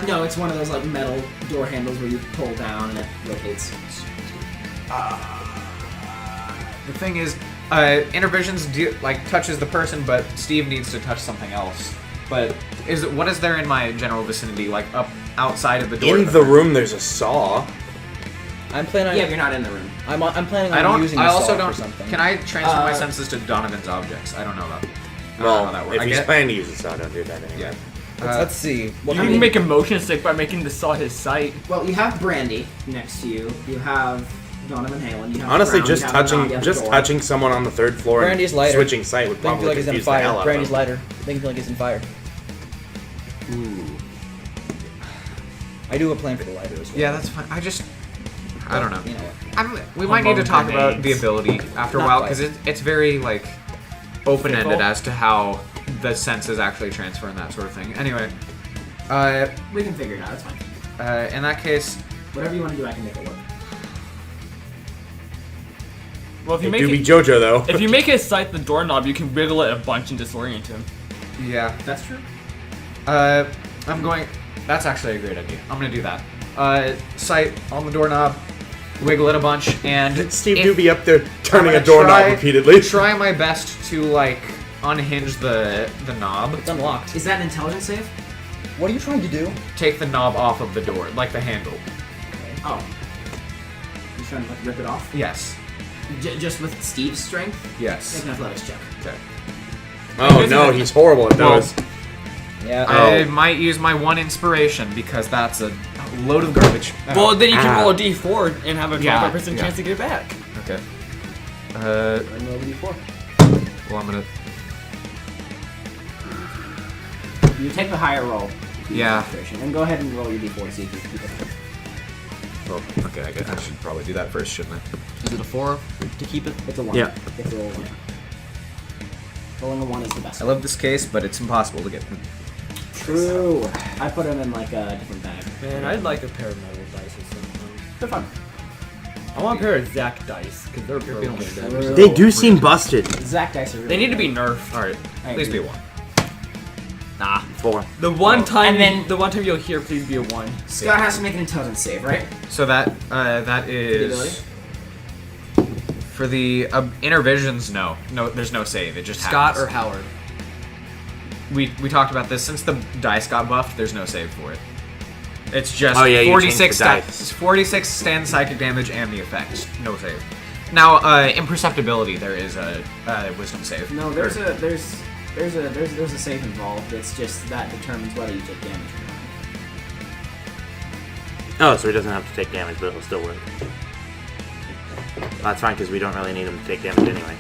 No, it's one of those like metal door handles where you pull down and it rotates. The thing is, Intervisions touches the person, but Steve needs to touch something else. But what is there in my general vicinity, like up outside of the door? In the room, there's a saw. I'm planning on. Yeah, if you're not in the room. I'm planning on I don't. using I the also saw don't. for something. Can I transfer my senses to Donovan's objects? I don't know about. I don't know how that works. If I he's get- planning to use the saw, don't do that anyway. Yeah. Let's see. What You can make him motion sick by making the saw his sight. Well, you have Brandy next to you. You have Donovan Halen. You have Honestly, Brown, just you have the knob, touching you have just the door. touching someone on the third floor Brandy's and lighter. switching sight would They can probably feel like he's confuse on the hell fire. out Brandy's of them. lighter. They can feel like he's on fire. I do have a plan for the lighter as well. Yeah, that's fine. I don't know. You know what? We might need to talk about grenades. the ability after a Not while quite. because it's very like open-ended Fickle. as to how the senses actually transfer and that sort of thing. Anyway, We can figure it out. That's fine. in that case, Whatever you want to do, I can make it work. Well, if you It make do be it, JoJo though. if you make his sight the doorknob, you can wiggle it a bunch and disorient him. yeah, That's true. I'm going. That's actually a great idea. I'm gonna do that. Sight on the doorknob, wiggle it a bunch, and Steve if- do be up there turning I'm a gonna doorknob try- repeatedly. Try my best to like unhinge the knob. It's unlocked. Is that an intelligence save? What are you trying to do? Take the knob off of the door, like the handle. Oh. You're trying to like rip it off? Yes. Just with Steve's strength? Make Yes. an athletics check. Okay. Oh no, he's horrible at Well, those. Yeah. I might use my one inspiration because that's a load of garbage. Well, then you can roll a d4 and have a 25% Yeah. chance to get it back. Okay. And roll the d4. Well, I'm gonna. You take the higher roll. Yeah. And go ahead and roll your d4 to see if you can keep it. Oh, okay. I guess I should probably do that first, shouldn't I? Is it a 4 to keep it? It's a 1. Yeah. You have to roll a 1. Rolling a 1 is the best. I love this case, but it's impossible to get. True. I put him in like a different bag. Man, I'd like a pair of metal dice or something. They're fun. I want a pair of Zack dice because they're feeling broken. like They do seem busted. Zach dice are really They need to be good. nerfed. All right, I please be agree. one. Nah. 4. The one time, And then- the one time you'll hear, please be a 1. Scott has to make an intelligence save, right? So that is for the inner visions. No, there's no save. It just Scott happens. or Howard? We talked about this since the dice got buffed. There's no save for it. It's just Oh, yeah, you 46 changed the dice. it's 46 stand psychic damage and the effects. No save. Now, imperceptibility. There is a wisdom save. No, there's a save involved. It's just that determines whether you take damage or not. Oh, so he doesn't have to take damage, but it'll still work. That's fine, because we don't really need him to take damage anyway.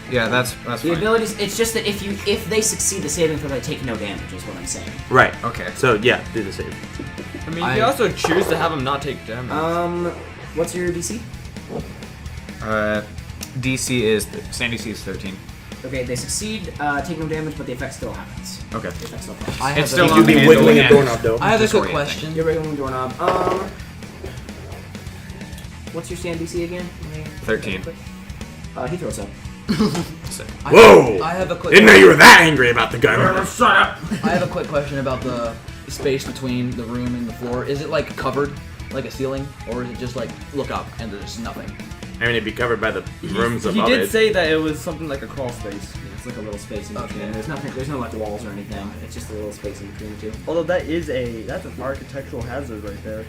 Yeah, that's The fine. abilities. It's just that if they succeed the saving throw, they take no damage. Is what I'm saying. Right. Okay. So, yeah, do the save. I mean, you can also choose to have them not take damage. What's your DC? DC is stand DC is 13. Okay, they succeed, take no damage, but the effect still happens. Okay. The effect still applies. I It's have still a, on the handle wiggling a and- doorknob, though. I have a quick disorienting. question. You're regular doorknob. What's your stand DC again? 13. He throws up. So, Whoa! I have a quick. Didn't know you were that angry about the gun. Shut up! I have a quick question about the space between the room and the floor. Is it like covered, like a ceiling, or is it just like look up and there's nothing? I mean, it'd be covered by the rooms He above did it. say that it was something like a crawl space. It's like a little space in between. Okay. There's nothing. There's no like walls or anything. It's just a little space in between the two. Although that's an architectural hazard right there.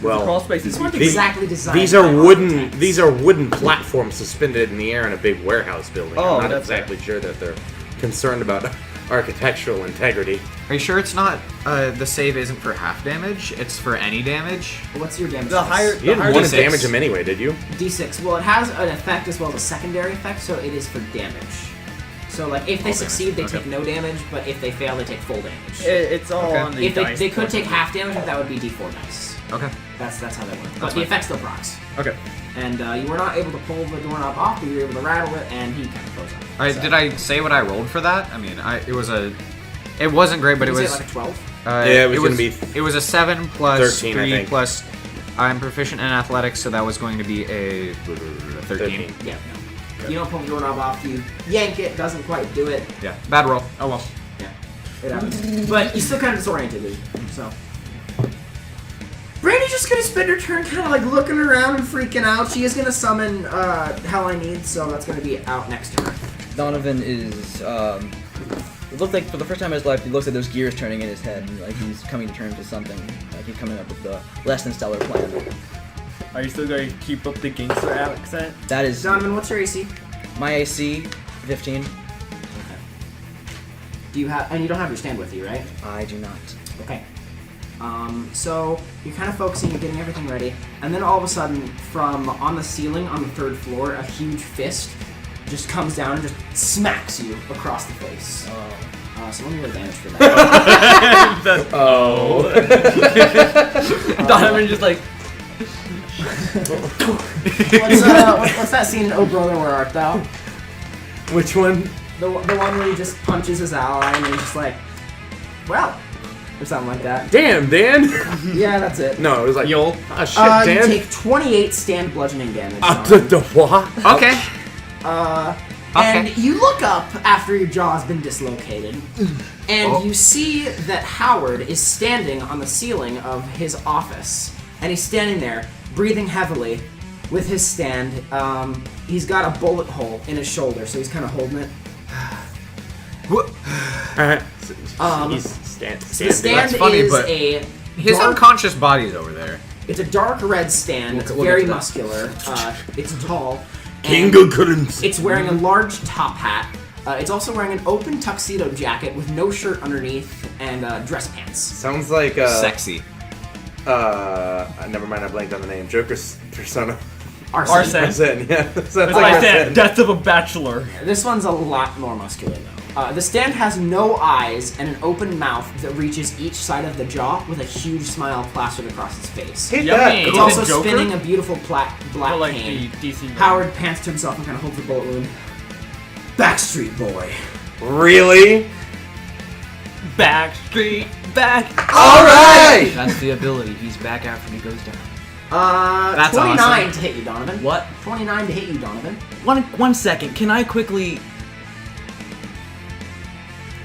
Well, crawl space is These weren't These- exactly designed. These are by wooden. architects. These are wooden platforms suspended in the air in a big warehouse building. Oh, I'm not that's exactly sure that they're concerned about architectural integrity. are you sure it's not? The save isn't for half damage. It's for any damage. What's your damage? the dice? higher. You didn't higher want to D6. damage him anyway, did you? D6. Well, it has an effect as well as a secondary effect, so it is for damage. So, like, if they All succeed, damage, they okay. take no damage, but if they fail, they take full damage. It's all Okay. on the If dice. they could take portion. half damage, but that would be D4 dice. Okay. That's how that works. But That's the fine. effect still procs. Okay. And you were not able to pull the doorknob off, but you were able to rattle it, and he kind of froze up. All right. So- Did I say what I rolled for that? I mean, it wasn't great, but Did it you say was. like a 12? Yeah, it was gonna be It was a 7 plus 13, I 3 think. plus. I'm proficient in athletics, so that was going to be a 13. Yeah, no. You don't pull the doorknob off, you yank it, doesn't quite do it. Yeah. Bad roll. Oh well. Yeah, it happens. But he's still kind of disoriented, dude. So. Brandy's just gonna spend her turn kind of like looking around and freaking out. She is gonna summon Hell I Need, so that's gonna be out next turn. Donovan is. It looked like for the first time in his life, he looks like there's gears turning in his head, and like he's coming to terms with something. Like he's coming up with the less than stellar plan. Are you still going to keep up the gangster accent? That is Donovan, what's your AC? my AC, 15. Do you have, and you don't have your stand with you, right? I do not. Okay. So you're kind of focusing, you're getting everything ready, and then all of a sudden, from on the ceiling on the 3rd floor, a huge fist just comes down and just smacks you across the face. So let me roll damage for that. Donovan just like. What's that scene in Oh Brother, Where Art Thou? Which one? The one where he just punches his ally and he's just like, well, or something like that. Damn, Dan. Yeah, that's it. No, it was like Llyoyd. Ah, shit, You Dan. take 28 stand bludgeoning damage. The what? Okay. And you look up after your jaw has been dislocated, and Oh. you see that Howard is standing on the ceiling of his office, and he's standing there, breathing heavily, with his stand. He's got a bullet hole in his shoulder, so he's kind of holding it. He's stand. The stand That's funny, is but a His dark, unconscious body's over there. It's a dark red stand. It's we'll very get to that. muscular. It's tall. King and of currency. It's wearing a large top hat. It's also wearing an open tuxedo jacket with no shirt underneath and dress pants. Sounds like Sexy. Never mind, I blanked on the name. Joker's persona. Arsene. Arsene. Arsene, yeah. Sounds It's like like that Arsene. death of a bachelor. This one's a lot more muscular though. The stand has no eyes and an open mouth that reaches each side of the jaw with a huge smile plastered across his face. Hit Yummy. that. It's Is also it Joker? spinning a beautiful black Or like cane. the DC. Howard pants to himself and kind of holds the bullet wound. Backstreet Boy. Really? Backstreet, back. All right. That's the ability. He's back after he goes down. That's 29 awesome. to hit you, Donovan. What? 29 to hit you, Donovan. One second. Can I quickly?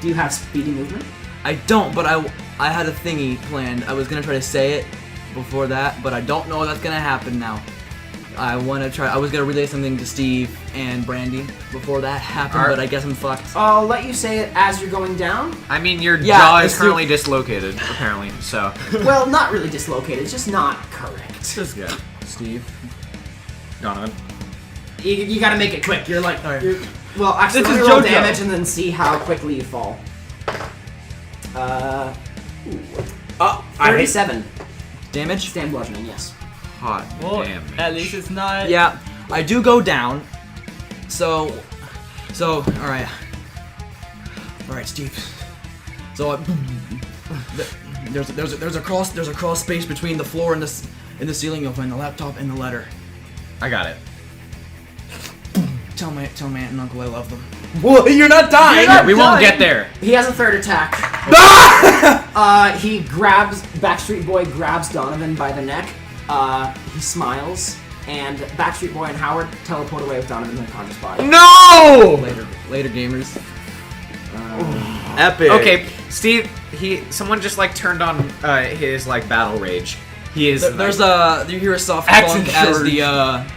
Do you have speedy movement? I don't, but I had a thingy planned. I was gonna try to say it before that, but I don't know if that's gonna happen now. I wanna try. I was gonna relay something to Steve and Brandy before that happened, but I guess I'm fucked. I'll let you say it as you're going down. I mean, your Yeah, jaw is it's currently dislocated, apparently. So, Well, not really dislocated, it's just not correct. yeah. Steve. Donovan. You gotta make it quick. You're like, Alright. well, actually, This let me is roll JoJo. damage and then see how quickly you fall. I hate 37. Damage. Stand bludgeoning, yes. Hot Well, damn. at least it's not. Yeah, I do go down. So, all right, Steve. So there's a crawl space between the floor and the ceiling. You'll find the laptop and the letter. I got it. Tell my aunt and uncle I love them. Well, you're not dying. We won't get there. He has a third attack. He grabs, Backstreet Boy grabs Donovan by the neck. He smiles, and Backstreet Boy and Howard teleport away with Donovan's unconscious body. No! Later, gamers. Epic. Okay, Steve. Someone just like turned on his like battle rage. He is. There's you hear a soft Accent clunk as charge. the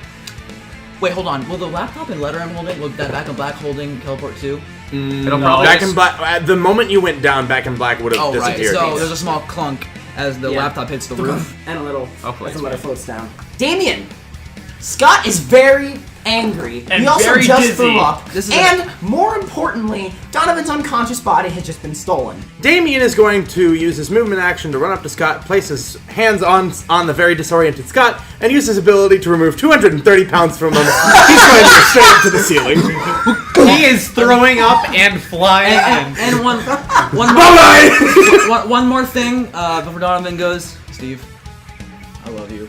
Wait, hold on. Will the laptop and letter I'm holding, will that Back in Black holding teleport too? It'll No. probably Back just- in Black. At the moment you went down, Back in Black would have Oh right. disappeared. So there's a small clunk as the Yeah. laptop hits the roof. And a little, Hopefully as the it's letter floats down. Damian! Scott is very angry. And he also very just dizzy. threw up. This is and, more importantly, Donovan's unconscious body has just been stolen. Damian is going to use his movement action to run up to Scott, place his hands on the very disoriented Scott, and use his ability to remove 230 pounds from him. He's going to go straight up to the ceiling. He is throwing up and flying. And one Bye-bye! one more thing before Donovan goes. Steve, I love you.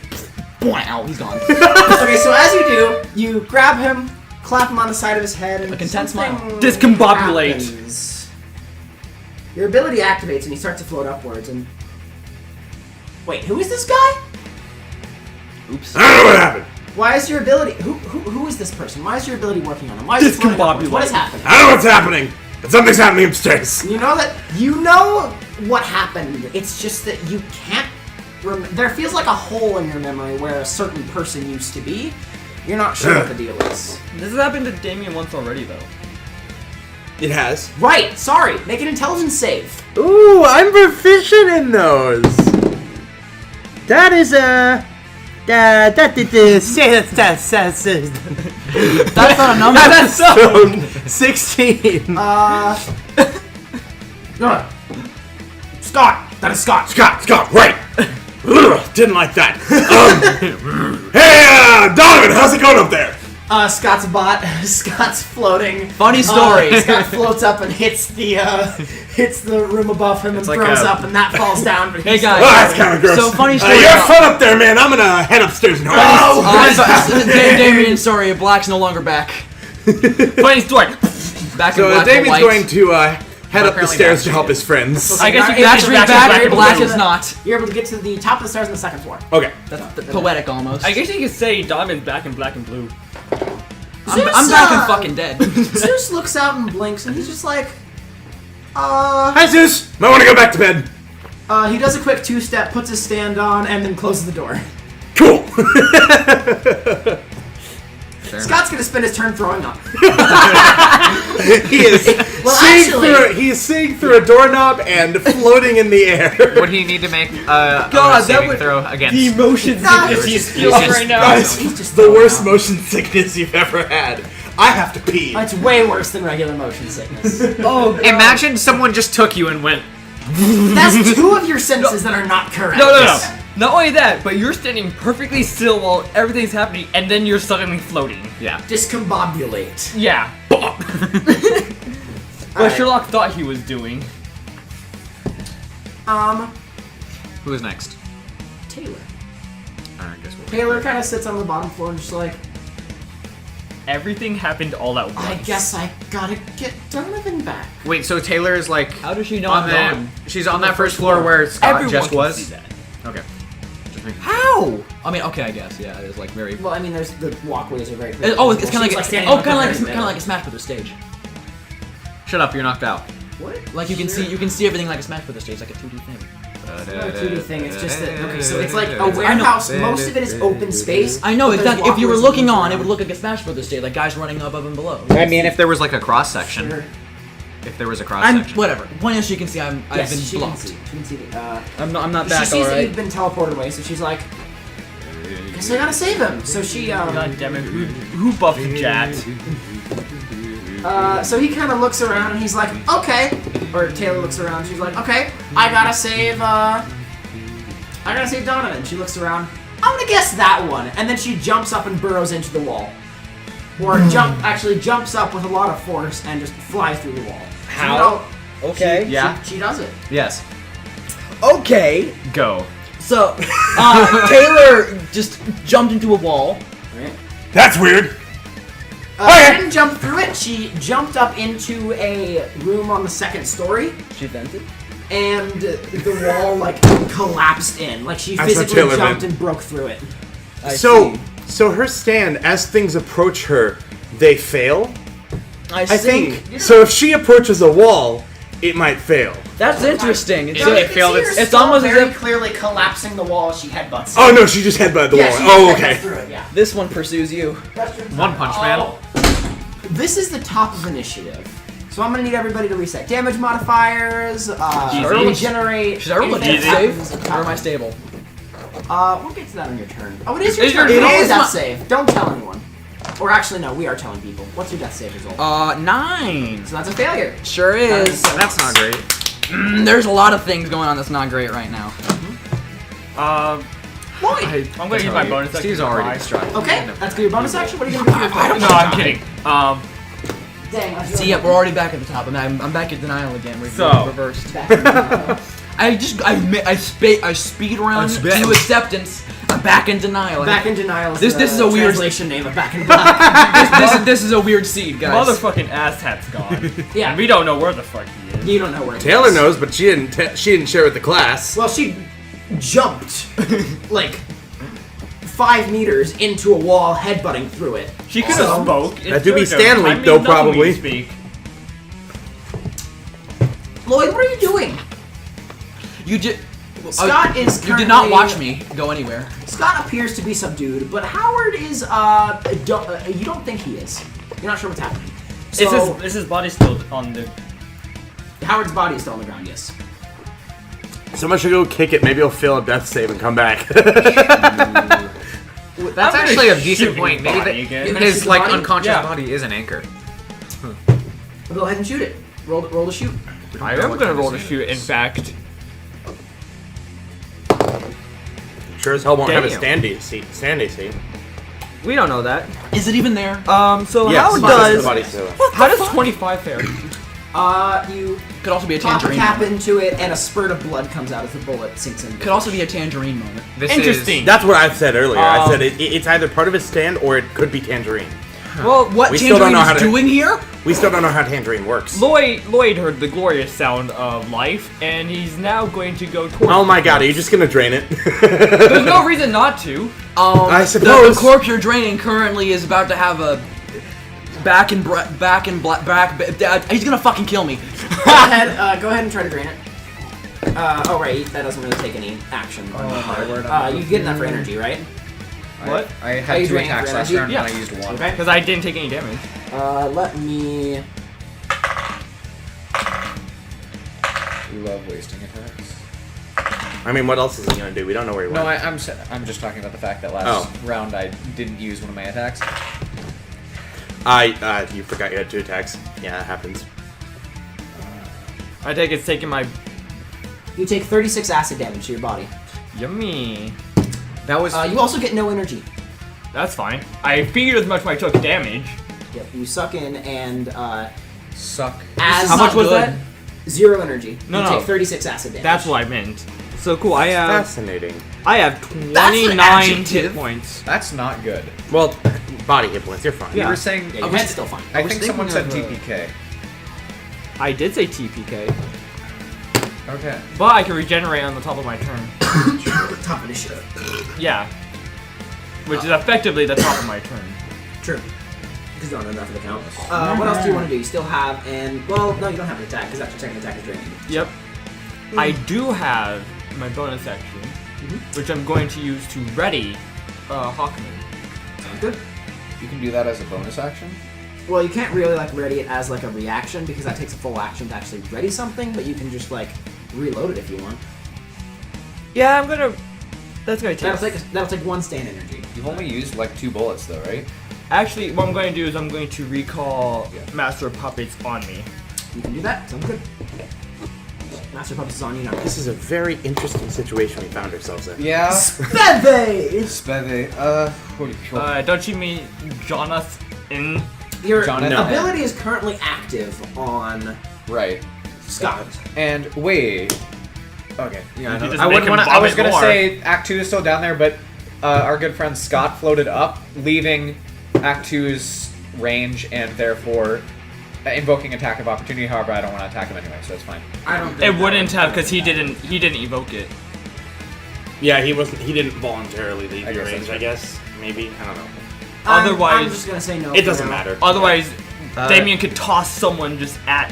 Wow, he's gone. Okay, so as you do, you grab him, clap him on the side of his head, and A content smile. something Discombobulate. happens. Your ability activates, and he starts to float upwards. And wait, who is this guy? Oops. I don't know what happened. Why is your ability? Who is this person? Why is your ability working on him? Why is it floating upwards? What is happening? I don't know what's happening, but something's happening upstairs. You know what happened. It's just that you can't. There feels like a hole in your memory where a certain person used to be. You're not sure what the deal is. This has happened to Damian once already, though. It has. Right. Sorry. Make an intelligence save. Ooh, I'm proficient in those. That is that's That's not a number. so 16. Scott. That is Scott. Scott, right. Ugh, didn't like that. Hey, Donovan, how's it going up there? Scott's floating. Funny story. Scott floats up and hits the room above him and like throws a- up, and that falls down. But Hey he's guys. Oh, that's kind of gross. So funny story. You have fun up there, man. I'm gonna head upstairs and Damian, sorry, Black's no longer back. Funny story. Back in So Black. Damian's White. going to head up the apparently stairs to Backstreet help is. his friends. I guess you Backstreet can Backstreet back, Black to is the- not. You're able to get to the top of the stairs on the second floor. Okay. That's poetic almost. I guess you could say Donovan's back in Black and Blue. I'm back and fucking dead. Zeus looks out and blinks, and he's just like, Hi, Zeus. Might want to go back to bed. he does a quick two-step, puts his stand on, and then closes the door. Cool. Scott's gonna spend his turn throwing up. He is actually- seeing through a doorknob and floating in the air. Would he need to make a that saving would- throw against? The motion Nah, sickness he's he's just- feeling he's right now. Guys, He's just the throwing worst up. motion sickness you've ever had. I have to pee. It's way worse than regular motion sickness. Oh, God. Imagine someone just took you and went. That's two of your senses that are not correct. No. Not only that, but you're standing perfectly still while everything's happening, and then you're suddenly floating. Yeah. Discombobulate. Yeah. What Alright. Sherlock thought he was doing. Who is next? Taylor. I guess we'll. Taylor kind of sits on the bottom floor and just like, Everything happened all at once. I guess I gotta get Donovan back. Wait, so Taylor is like How does she know on I'm the gone? she's on that first floor where Scott Everyone just can was. see that. Okay. How? I mean, okay, I guess. Yeah, it is like very. Well, I mean, there's the walkways are very. It's kind of like a Smash Brothers stage. Shut up, you're knocked out. What? Like you can see everything like a Smash Brothers stage, like a 2D thing. It's not a 2D thing. It's just that. Okay, so it's like a warehouse. Most of it is open space. I know but exactly. there's If you were walkways looking on, it around. would look like a Smash Brothers stage, like guys running above and below. I mean, if there was like a cross section. Sure. If there was a cross I'm section. whatever. Point is, she can see I've Yes, been she blocked. can see. She can see. I'm not She back. sees that you've been teleported away, so she's like, "Guess I gotta save him." So she God damn it! Who buffed Jat? So he kind of looks around and he's like, "Okay." Or Taylor looks around. And she's like, "Okay, I gotta save Donovan." She looks around. I'm gonna guess that one, and then she jumps up and burrows into the wall, or jumps up with a lot of force and just flies through the wall. How? Okay. She does it. Yes. Okay. Go. So, Taylor just jumped into a wall. Right. That's weird. She didn't jump through it. She jumped up into a room on the second story. She vented. And the wall like collapsed in, like she That's what physically Taylor jumped meant. and broke through it. So her stand, as things approach her, they fail. I I see. think. So if she approaches a wall, it might fail. That's interesting. It's, No, you can see her it's almost as very if clearly collapsing the wall as she headbutts. Oh no, she just headbutted the Yeah, wall. she Oh, just headbutts okay. through it, yeah. this one pursues you. One Punch Man. This is the top of initiative. So I'm gonna need everybody to reset damage modifiers, regenerate. Should I roll a anything death that happens save? at Or am I top. stable? We'll get to that on your turn. Oh, it is your Is turn. your- Roll it a is death my- save. Don't tell anyone. Or actually, no, we are telling people. What's your death save result? 9. So that's a failure. Sure is. That's not great. There's a lot of things going on that's not great right now. Why? I'm gonna use my bonus action. Steve's to already try. distracted. Okay, that's good. Your bonus action. What are you gonna do for your No, I'm kidding. Dang, I feel See, yeah, we're already back at the top, and I'm back at denial again. We're So- reversed. back. I speed run to acceptance. I'm back in denial. Back in denial. This is a weird- translation name of Back in Black. this is a weird seed, guys. Motherfucking asshat's gone. Yeah. And we don't know where the fuck he is. You don't know where it Taylor is. knows, but she didn't share with the class. Well, she jumped like 5 meters into a wall, headbutting through it. She could have So- spoke. That do be It's her Stanley, turn. I mean, though, nothing we probably. Speak. Lloyd, what are you doing? You just. Scott is. You did not currently- watch me go anywhere. Scott appears to be subdued, but Howard is. You don't think he is. You're not sure what's happening. So Is his body still on the... Howard's body is still on the ground. Yes. Someone should go kick it. Maybe he'll fail a death save and come back. That's actually a decent shoot point. his Maybe body again. You're gonna shoot his the like body? unconscious Yeah. body is an anchor. Go ahead and shoot it. Roll to shoot. I am gonna roll to shoot, in fact. Sure as hell won't have a Damn. standy seat. We don't know that. Is it even there? So Yes, how the does... body still. How does 25 fare? You Could also be a pop a tangerine. cap Moment. into it, and a spurt of blood comes out as the bullet sinks in. Could also be a tangerine moment. This Interesting. That's what I said earlier. I Um, said it's either part of his stand or it could be tangerine. Well, What We still don't tangerine know how is to- doing here? We still don't know how tangerine works. Lloyd heard the glorious sound of life, and he's now going to go towards... Oh my god, are you just gonna drain it? There's no reason not to. I The suppose. corpse you're draining currently is about to have a he's gonna fucking kill me. Go ahead and try to drain it. Oh right, that doesn't really take any action. You get enough for energy, right? What? I Are had you 2 draining attacks for last energy? round Yeah. and I used 1. Okay. Because I didn't take any damage. Let me. You love wasting attacks. I mean, what else is he gonna do? We don't know where he went. No, I'm just talking about the fact that last round I didn't use one of my attacks. You forgot you had 2 attacks. Yeah, that happens. I take it's taking my... You take 36 acid damage to your body. Yummy. That was You also get no energy. That's fine. I figured as much when I took damage. Yep. You suck in and suck. as How much was good. that? 0 energy. No, you no. take 36 acid damage. That's what I meant. So cool, I have... Fascinating. I have That's an 29 adjective. hit points. That's not good. Well, body hit points. You're fine. You were saying. Yeah, your head's still fine. I was think someone said thinking of, TPK. I did say TPK, Okay. but I can regenerate on the top of my turn. Top initiative. Yeah. Which is effectively the top of my turn. True. Because you don't know enough of the count. What else do you want to do? You still have well, no, you don't have an attack because your second attack is draining. Yep. I do have my bonus action, which I'm going to use to ready Hawkman. Sounds good. You can do that as a bonus action? Well, you can't really ready it as a reaction because that takes a full action to actually ready something, but you can just reload it if you want. Yeah, I'm gonna. That's gonna take. That'll take 1 stand energy. You've only used 2 bullets though, right? Actually, what I'm going to do is I'm going to recall Master of Puppets on me. You can do that. Sounds good. Master of Puppets is on you now. This is a very interesting situation we found ourselves in. Yeah. Speve! Speve. Don't you mean Jonathan? Your Jonathan. ability is currently active on Right. Scott. And wait. Okay. Yeah, You I know. just I make wouldn't him want. I was vomit gonna more. say Act 2 is still down there, but our good friend Scott floated up, leaving Act 2's range, and therefore invoking attack of opportunity. However, I don't want to attack him anyway, so it's fine. I don't think It that wouldn't would- have because he didn't evoke it. Yeah, he didn't voluntarily leave I your guess range, that's I right. guess. Maybe. I don't know. Otherwise- I'm just gonna say no. It for doesn't now. matter. Otherwise, Uh, Damian could toss someone just at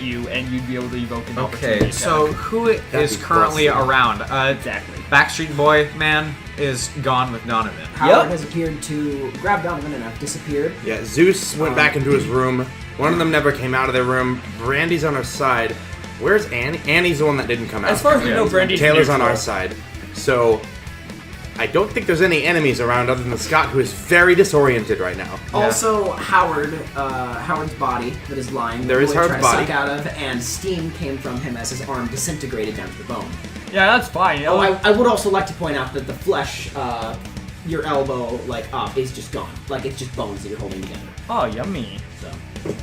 you, and you'd be able to evoke an opportunity Okay, attack. so who is be currently busted. around? Exactly. Backstreet Boy man is gone with Donovan. Howard has appeared to grab Donovan and have disappeared. Yeah, Zeus went back into his room. One of them never came out of their room. Brandy's on our side. Where's Annie? Annie's the one that didn't come out. As far as we know, Brandy's Taylor's on neutral. our side. So, I don't think there's any enemies around other than Scott, who is very disoriented right now. Also, Howard's body that is lying. There is Llloyd Howard's tried to body. suck out of, and steam came from him as his arm disintegrated down to the bone. Yeah, that's fine. Oh, I would also like to point out that the flesh, your elbow, up, is just gone. It's just bones that you're holding together. Oh, yummy. So,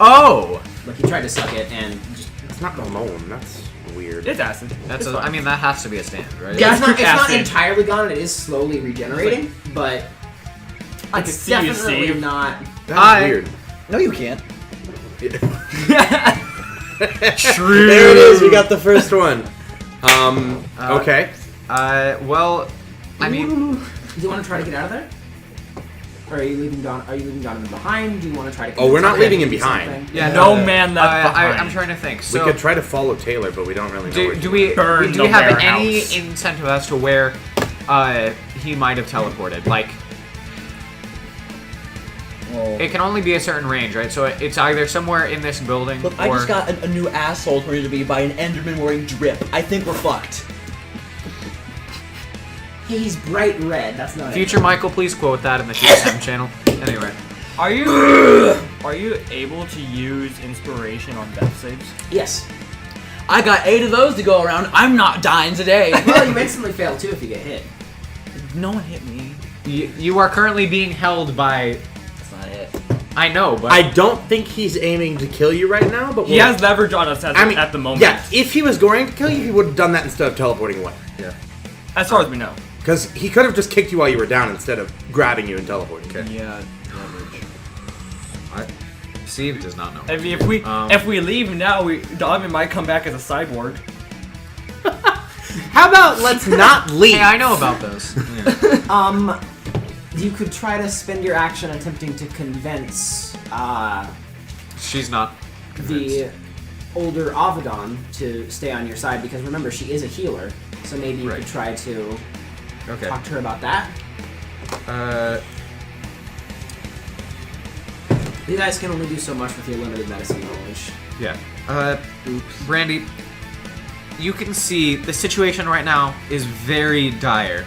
Oh, you tried to suck it and just. It's not Ramon. That's weird. It's acid. that's. It's I fine. mean, that has to be a stand, right? Yeah, it's not acid. entirely gone. It is slowly regenerating, but I can it's see you, definitely Steve. not. That's weird. No, you can't. True. There it is. We got the first one. Okay. Well, I mean, Do you want to try to get out of there? Or are you leaving Donovan behind? Do you want to try to? Oh, we're not convince leaving him to do behind. something? yeah, No man left behind. I'm trying to think. So, We could try to follow Taylor, but we don't really know. do we Burn do the we have warehouse. any incentive as to where he might have teleported? It can only be a certain range, right? So it's either somewhere in this building Look, or I just got a new asshole turned to be by an Enderman wearing drip. I think we're fucked. He's bright red. That's not future Michael. Please quote that in the TSM channel. Anyway, Are you able to use inspiration on death saves? Yes. I got 8 of those to go around. I'm not dying today. Well, you instantly fail too if you get hit. No one hit me. you are currently being held by. That's not it. I know, but I don't think he's aiming to kill you right now, but He has leverage on us at the moment. Yeah, if he was going to kill you, he would have done that instead of teleporting away. yeah. As far as we know. Because he could have just kicked you while you were down instead of grabbing you and teleporting. Okay. Yeah, leverage. Steve does not know. If we leave now, Donovan might come back as a cyborg. How about let's not leave? Hey, I know about those. Yeah. You could try to spend your action attempting to convince She's not the older Avedon to stay on your side because remember she is a healer, so maybe you Right. could try to okay. talk to her about that. You guys can only do so much with your limited medicine knowledge. Yeah. Brandy, you can see the situation right now is very dire.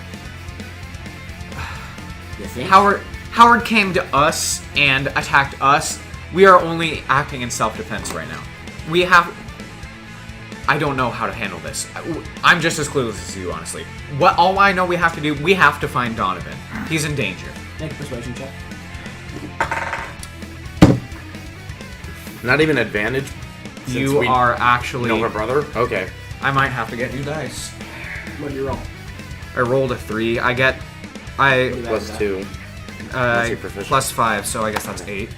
You think? Howard came to us and attacked us. We are only acting in self-defense right now. I don't know how to handle this. I'm just as clueless as you, honestly. All I know we have to do, we have to find Donovan. He's in danger. Make a persuasion check. Not even advantage. since You we are actually. know her brother. Okay. I might have to get new dice. What do you roll? I rolled a 3. What do you Plus add to 2. Unless you're proficient. Plus 5, so I guess that's 8.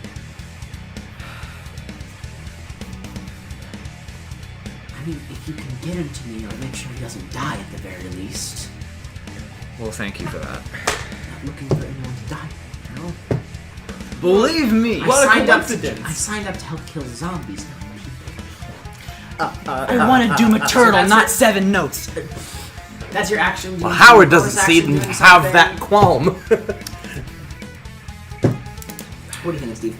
I mean, if you can get him to me, I'll make sure he doesn't die at the very least. Well, thank you for that. Not looking for anyone to die, you know? Believe me. I signed up to help kill zombies, not people. I want to doom a turtle, not 7 notes. That's your action. Well, Howard doesn't seem to have that qualm. What do you think, Steve?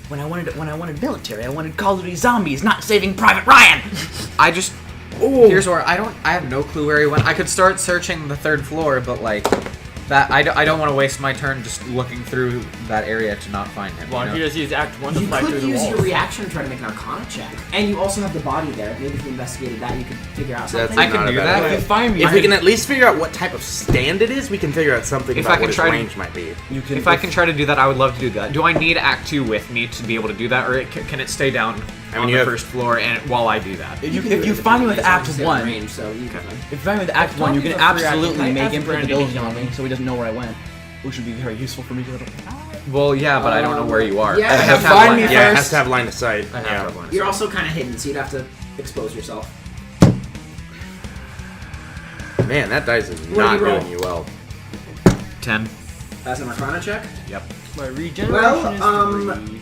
When I wanted military, I wanted Call of Duty Zombies, not Saving Private Ryan. I just... Here's where I have no clue where he went. I could start searching the 3rd floor, but like... That I don't want to waste my turn just looking through that area to not find him. Well, you if know? you just use Act 1 to You fly through could the use walls. your reaction to try to make an Arcana check, and you also have the body there. Maybe if you investigated that, you could figure out something. I can do that. If you find me, If we can at least figure out what type of stand it is, we can figure out something If about I can what its try to- range might be. If I can try to do that, I would love to do that. Do I need Act 2 with me to be able to do that, or can it stay down on you the have- 1st floor and while I do that? If you find me with Act 1, range, so you can. if you find me with Act 1, you can Talking about free absolutely action, make I him asked put the Brandon ability to on heal me, so he doesn't know where I went, which would be very useful for me to. Well, yeah, but I don't know where you are. yeah, I have to find have me line- Yeah, it has first. to have line of sight. I have to Yeah. have line of You're sight. also kind of hidden, so you'd have to expose yourself. Man, that dice is What do not you roll? doing you well. 10. That's an Arcana check. Yep. My regeneration Well, is 3.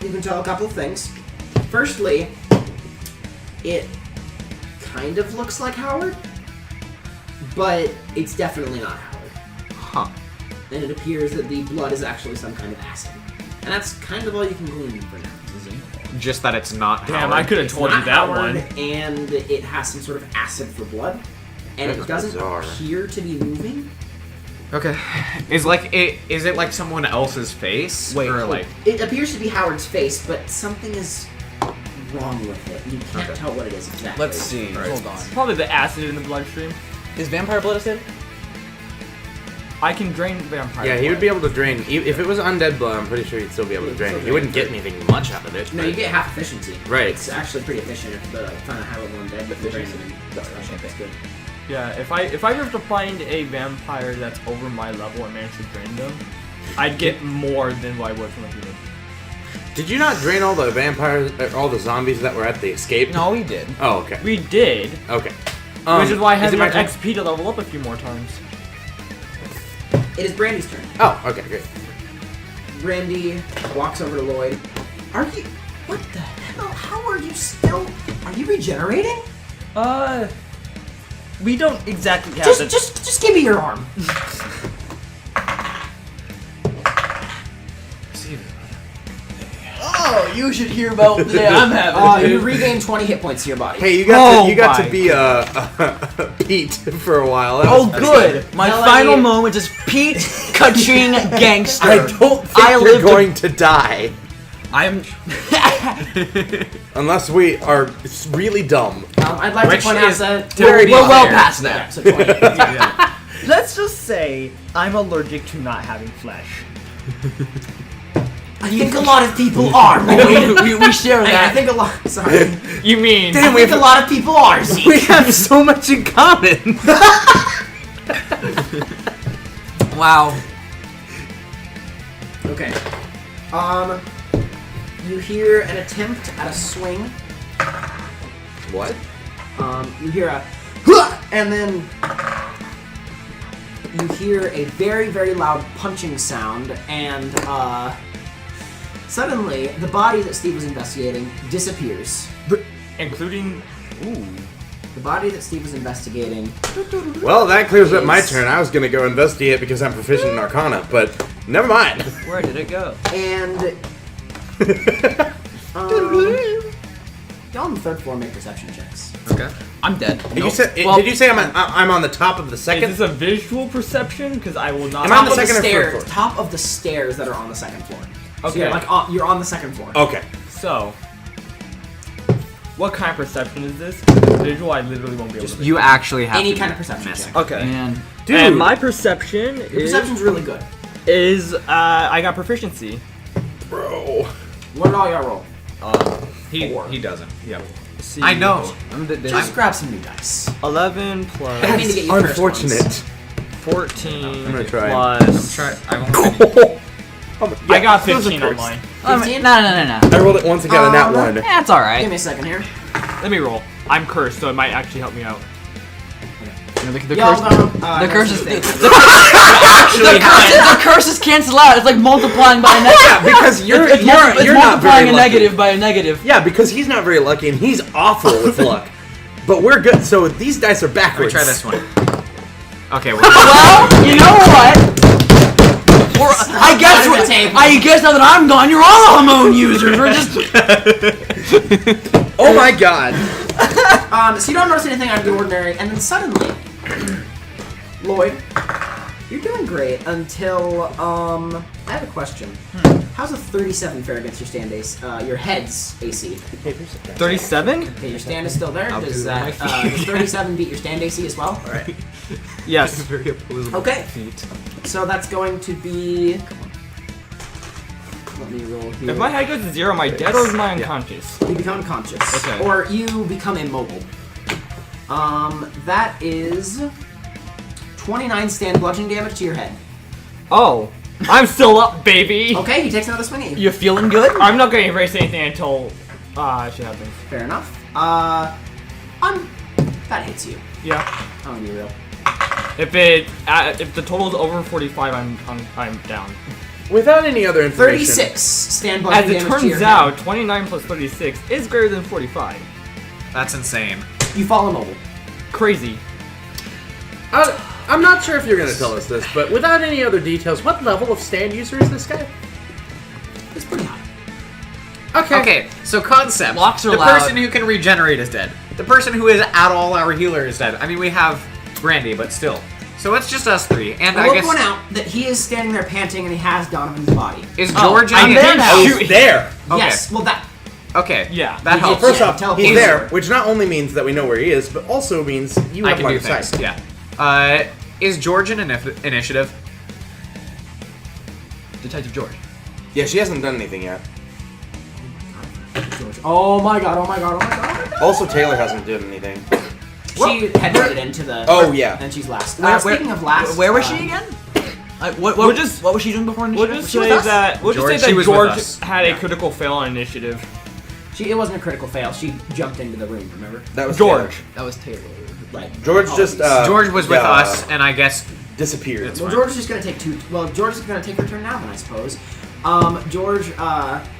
You can tell a couple of things. Firstly, it kind of looks like Howard, but it's definitely not Howard. Huh. And it appears that the blood is actually some kind of acid. And that's kind of all you can glean for now. Just that it's not Damn, Howard. I could have It's told you not that Howard, one. and it has some sort of acid for blood. And it That's doesn't bizarre. appear to be moving. Okay. Is it like someone else's face? Wait, or like It appears to be Howard's face, but something is wrong with it. You can't Okay. tell what it is exactly. Let's see. Hold on. Probably the acid in the bloodstream. Is vampire blood acid? I can drain vampire Yeah, he would blood. be able to drain. If it was undead blood, I'm pretty sure he'd still be able to drain it. He wouldn't get anything much out of it. No, but- you get half efficiency. Right. It's actually pretty efficient if the trying to have one dead, but the drain them. That's good. Yeah, if I were to find a vampire that's over my level and manage to drain them, I'd get more than what I would from a human. Did you not drain all the vampires, all the zombies that were at the escape? No, we did. Oh, okay. We did, Okay. which is why I had it my enough turn? XP to level up a few more times. It is Brandy's turn. Oh, okay, great. Brandy walks over to Llyoyd. Are you? What the hell? How are you still? Are you regenerating? We don't exactly have Just give me your arm. Oh, you should hear about the day I'm having. You regain 20 hit points to your body. Hey, you got Oh to be Pete for a while. That Oh, was pretty good. My Melanie- final moment is Pete Kaching Gangster. I don't think I you're lived going to die I'm. unless we are really dumb. I'd like Which to point out is that very We're well fair. past Yeah, that. so 20. Let's just say I'm allergic to not having flesh. I think a lot of people are. we share I that. think a lot. Sorry. You mean? Damn, I think a lot of people are. Zeke. We have so much in common. Wow. Okay. You hear an attempt at a swing. What? You hear a "Huh!" and then you hear a very, very loud punching sound, and suddenly the body that Steve was investigating disappears. Including. Ooh. The body that Steve was investigating. Well, that clears up my Yes. turn. I was gonna go investigate because I'm proficient in Arcana, but never mind. Where did it go? And y'all on the 3rd floor make perception checks. Okay. I'm dead. You said, did you say I'm on the top of the second? Is this a visual perception? Because I will not. Am I on the Top of second or stairs, first floor? top of the stairs that are on the 2nd floor. So Okay. you're on the 2nd floor. Okay. So, what kind of perception is this? Visual, I literally won't be able to. You actually have Any to kind be of perception missing. check. Okay. Man. Dude. And my perception Your is perception's really good. I got proficiency. Bro. What did all y'all roll? He doesn't. Yep. See, I know. Just grab some new dice. 11 I didn't mean to plus. get you first Unfortunate. ones. 14 I'm gonna try. plus... I won't. I got Those are 15 on cursed. mine. 15? No. I rolled it once and got a nat 1. That's alright. Give me a second here. Let me roll. I'm cursed, so it might actually help me out. The Y'all curse, don't, the curse is the the curse is cancelled out. It's like multiplying by a negative. Yeah, because you're It's not multiplying very a lucky. negative by a negative. Yeah, because he's not very lucky and he's awful with luck. But we're good. So these dice are Let me backwards. try this one. Okay, well, Well, you know what? Under the table. I guess now that I'm gone, you're all hormone users. We're just. Oh my god. So you don't notice anything out of the ordinary, and then suddenly, Llyoyd, you're doing great until I have a question. How's a 37 fare against your stand AC? Your head's AC. 37? Okay, your stand is still there. I'll Does do that that. does 37 beat your stand AC as well? All right. Yes. very opposable. Okay. So that's going to be. Let me roll here. If my head goes to 0, am I dead or am I unconscious? You become unconscious. Okay. Or you become immobile. That is 29 stand bludgeoning damage to your head. Oh. I'm still up, baby! Okay, he takes another swing at you. You feeling good? I'm not going to erase anything until shit happens. Fair enough. That hits you. Yeah. I'm gonna be real. If the total is over 45, I'm down. Without any other information. 36 stand As bludgeoning it damage to your turns head. out, 29 plus 36 is greater than 45. That's insane. You fall immobile. Crazy. I'm not sure if you're going to tell us this, but without any other details, what level of stand user is this guy? It's pretty high. Okay, so concept. Locks are the loud. person who can regenerate is dead. The person who is at all our healer is dead. I mean, we have Brandy, but still. So it's just us three. And I I will guess point out that he is standing there panting and he has Donovan's body. is George I'm in there it? now. He's there. Okay. Yes, well that. Okay. Yeah. That You helps. did- First Yeah, off, teleport. he's there, Easier. which not only means that we know where he is, but also means you I have can line do of things. sight. Yeah. Is George in initiative? Detective George. Yeah, she hasn't done anything yet. Oh my god! Oh my god! Oh my god! Oh my god! Also, Taylor hasn't done anything. She headbutted into the. Oh, yeah. And she's last. Where- Speaking of last, Where was she again? What We'll just- what was she doing before We'll initiative? just She was say us? that George, she was with George us. had Yeah. a critical fail on initiative. It wasn't a critical fail. She jumped into the room. Remember? That was George. That was Taylor. Right. George just George was with yeah, us, and I guess disappeared. It's Well, fine. George is just gonna take two. Well, George is gonna take her turn now, then I suppose. George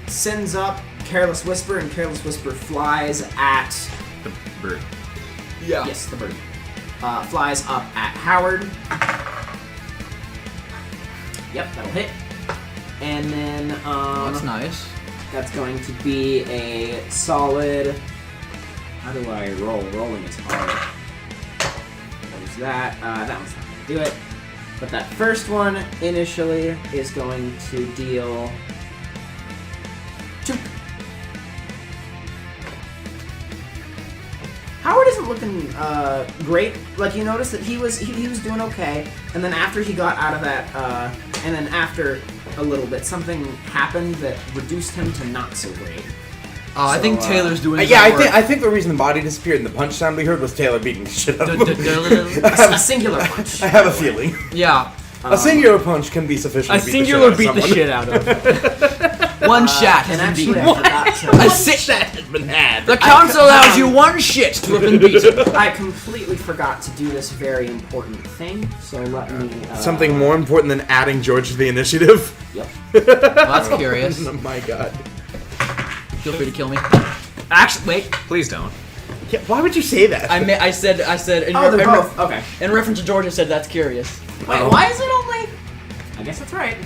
sends up Careless Whisper, and Careless Whisper flies at. the bird. Yeah. Yes, the bird. Flies up at Howard. Yep, that'll hit. And then That's nice. that's going to be a solid. How do I roll? Rolling is hard. There's that. That one's not going to do it. But that first one initially is going to deal 2. Howard isn't looking great. Like, you notice that he was doing okay, and then after he got out of that, and then after a little bit, something happened that reduced him to not so great. I think So, Taylor's doing. Yeah, some I think the reason the body disappeared and the punch sound we heard was Taylor beating the shit out of him. work. A singular punch. I have a feeling. Yeah. A singular punch can be sufficient A to beat singular the beat the shit shit out of. One shot has And been actually, beaten. I forgot to. A six. has been had. The council allows you one shit to have been beaten. I completely forgot to do this very important thing, so let me. Something more important than adding George to the initiative? Yep. Well, that's curious. Oh my god. Feel free to kill me. Actually, wait. Please don't. Yeah, why would you say that? I said. In, Oh, they're in, both. Okay. in reference to George, I said that's curious. Wait, why is it only? I guess that's right.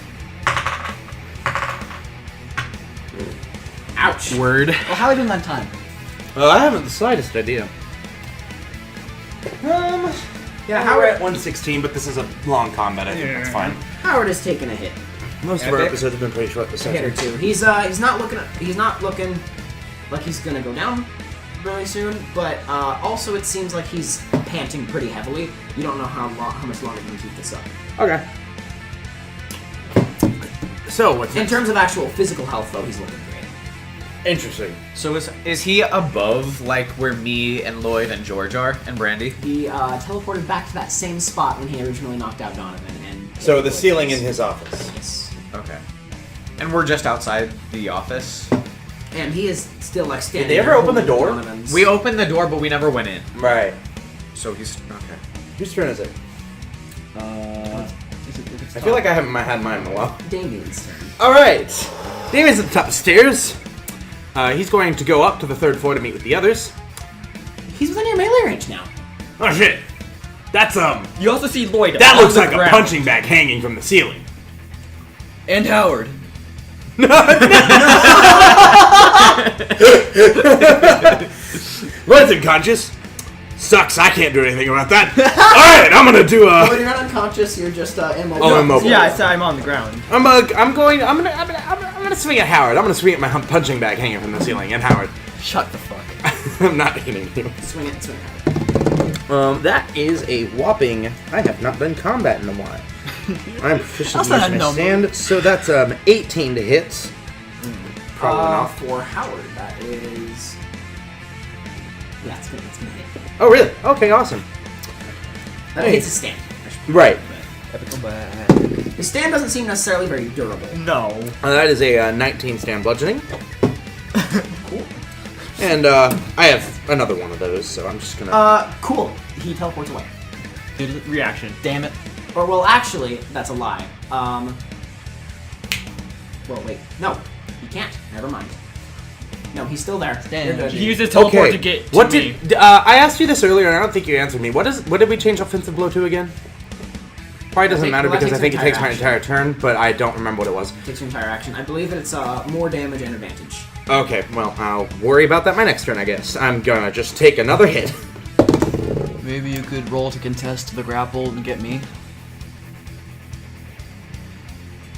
Ouch. Word. Well, how are we doing that time? Well, I haven't the slightest idea. Yeah, We're Howard. at 116, but this is a long combat. I think that's fine. Howard has taken a hit. Most of our episodes have been pretty short this A hit or session. two. He's not looking like he's gonna go down really soon, but also it seems like he's panting pretty heavily. You don't know how much longer he can keep this up. Okay. So, what's In next? terms of actual physical health, though, he's looking great. Interesting. So is he above like where me and Llyoyd and George are and Brandy? He teleported back to that same spot when he originally knocked out Donovan. And So the ceiling in his office. Yes. Okay. And we're just outside the office. And he is still like standing. Did they ever there open the holding door? Donovan's- We opened the door, but we never went in. Right. So he's okay. Whose turn is it? I feel like I haven't had mine in a while. Damian's turn. All right. Damian's at the top of the stairs. He's going to go up to the 3rd floor to meet with the others. He's within your melee range now. Oh shit! That's You also see Llyoyd. that on looks the like a ground. punching bag hanging from the ceiling. And Howard. Lloyd's unconscious. Sucks. I can't do anything about that. All right, I'm gonna do Oh, you're not unconscious. You're just immobile. Oh, immobile. Yeah, I said I'm on the ground. I'm gonna swing at Howard. I'm gonna swing at my punching bag hanging from the ceiling at Howard. Shut the fuck. I'm not hitting you. Swing it. Swing it. That is a whopping. I have not done combat in a while. I'm proficient That's not using a my number. stand, so that's 18 to hit. Probably not. For Howard, that is. Yeah, it's gonna hit. Oh, really? Okay, awesome. That hits his stand. Right. His stand doesn't seem necessarily very durable. No. That is a 19 stand bludgeoning. Cool. And I have another one of those, so I'm just gonna. Cool. He teleports away. Reaction. Damn it. Or well, actually, that's a lie. Well, wait. No, he can't. Never mind. No, he's still there. Damn. You're good. He used his teleport Okay. to get to What me. did I asked you this earlier, and I don't think you answered me. What did we change offensive blow to again? Probably doesn't matter Well, that because I think it takes takes my an entire turn, but I don't remember what it was. Takes your entire action. I believe that it's more damage and advantage. Okay, well, I'll worry about that my next turn, I guess. I'm gonna just take another hit. Maybe you could roll to contest the grapple and get me.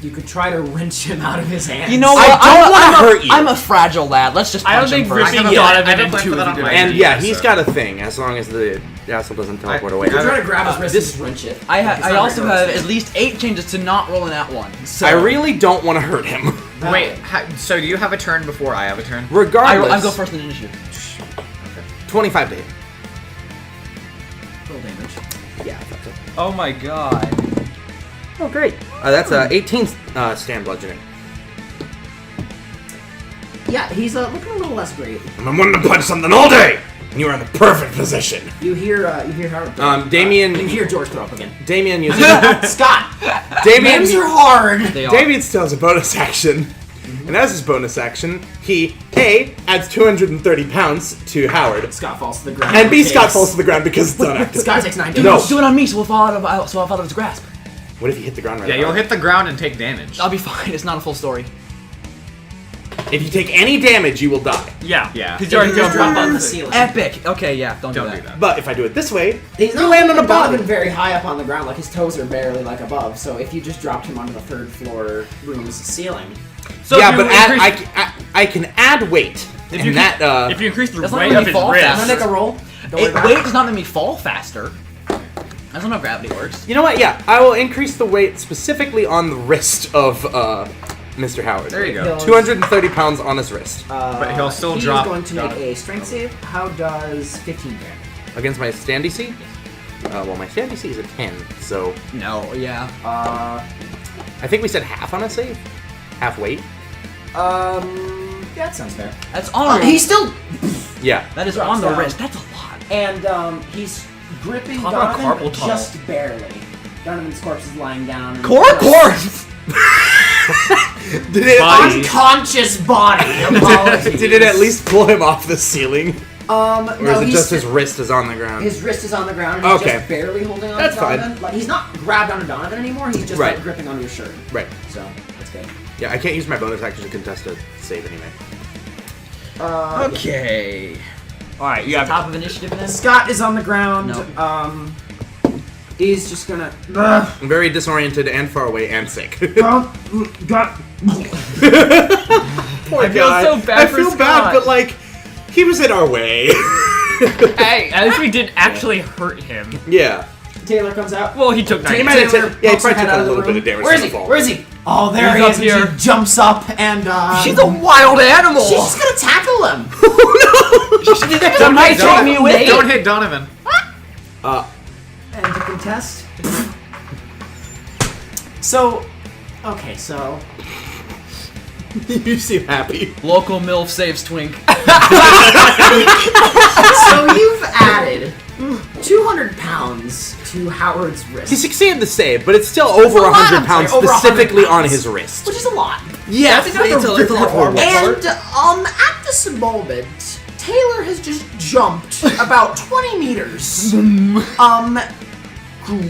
You could try to wrench him out of his hands. You know I what? don't wanna hurt you. I'm a fragile lad. Let's just I don't punch him think first. ripping I Donovan haven't in planned two for is that a on good my idea. And idea, yeah, he's so- got a thing, as long as the asshole doesn't teleport away. You could try to grab his wrist and just wrench it. I It's not also very have close. at least 8 changes to not rolling at one. So I really don't want to hurt him. Wait, so do you have a turn before I have a turn? Regardless, I go first in initiative. 25 to hit. Roll damage. Yeah, I thought so. Oh my god. Oh, great. That's 18 stand bludgeoning. Yeah, he's looking a little less great. I've been wanting to punch something all day, and you are in the perfect position. You hear Howard. Damien- You hear George throw up again. Damian uses. Scott. Damian, Names are hard. They are. Damian still has a bonus action. And as his bonus action, he A, adds 230 pounds to Howard, Scott falls to the ground. and B, Scott falls to the ground because it's unactive. Scott takes 9 Do, No. do it on me, so we'll fall out of his grasp. What if you hit the ground right Yeah, now? you'll hit the ground and take damage. I'll be fine. It's not a full story. If you take any damage, you will die. Yeah. Yeah. Because you already Just dropped drop on the the ceiling. Epic. Okay, yeah. Don't Don't do do that. that. But if I do it this way, He's you not land on a Donovan body. very high up on the ground. Like his toes are barely like above. So if you just dropped him onto the 3rd floor room's ceiling, So Yeah, if you but increase, I can add weight. if And you that, if you increase the That's not weight really of his fall I'm fast. gonna wrist. make a roll. Don't worry about Weight it. does not make me fall faster. That's not how gravity works. you know what? Yeah, I will increase the weight specifically on the wrist of Mr. Howard. There you go. He'll- 230 pounds on his wrist. But he'll still He's drop going to make Donovan. a strength save. How does 15 fare? Against my stand DC? Well, my stand DC is a 10, so No, yeah. I think we said half on a save? Half weight? Yeah, that sounds fair. That's on. He's still, Yeah. that is drops on the down. writ. That's a lot. and he's gripping Talk about Donovan carpal tunnel. just barely. Donovan's corpse is lying down. And Corpse. Did it, Body. Unconscious body. Apologies. did it at least pull him off the ceiling? Or Or is it just his wrist is on the ground? His wrist is on the ground. And he's Okay. just barely holding on That's to fine. Donovan. Like he's not grabbed onto Donovan anymore. He's just Right. like gripping onto his shirt. Right. So that's good. Yeah, I can't use my bonus action to contest a save anyway. Okay. Alright, you have Top of initiative then. Scott is on the ground. No. He's just gonna. I'm very disoriented and far away and sick. Got. Poor I feel guy. so bad I for feel Scott. bad, but like, he was in our way. Hey, at least we did actually hurt him. Yeah. Taylor comes out. Well, he took 9 He might have Taylor taken, yeah, he pokes her probably head took out a of the little bit room. of damage Where is from he? the fall. Where is he? Oh, there he He's is. up And here. she jumps up and She's a wild animal. she's just gonna tackle him. Somebody take me with you. Don't hit Donovan. And to contest. So, okay, so You seem happy. Local MILF saves Twink. so you've added 200 pounds to Howard's wrist. He succeeded the save, but it's still over a lot, 100 I'm pounds sorry, over 100 specifically on pounds. his wrist. Which is a lot. Yeah, it's a lot more. And at this moment, Taylor has just jumped about 20 meters.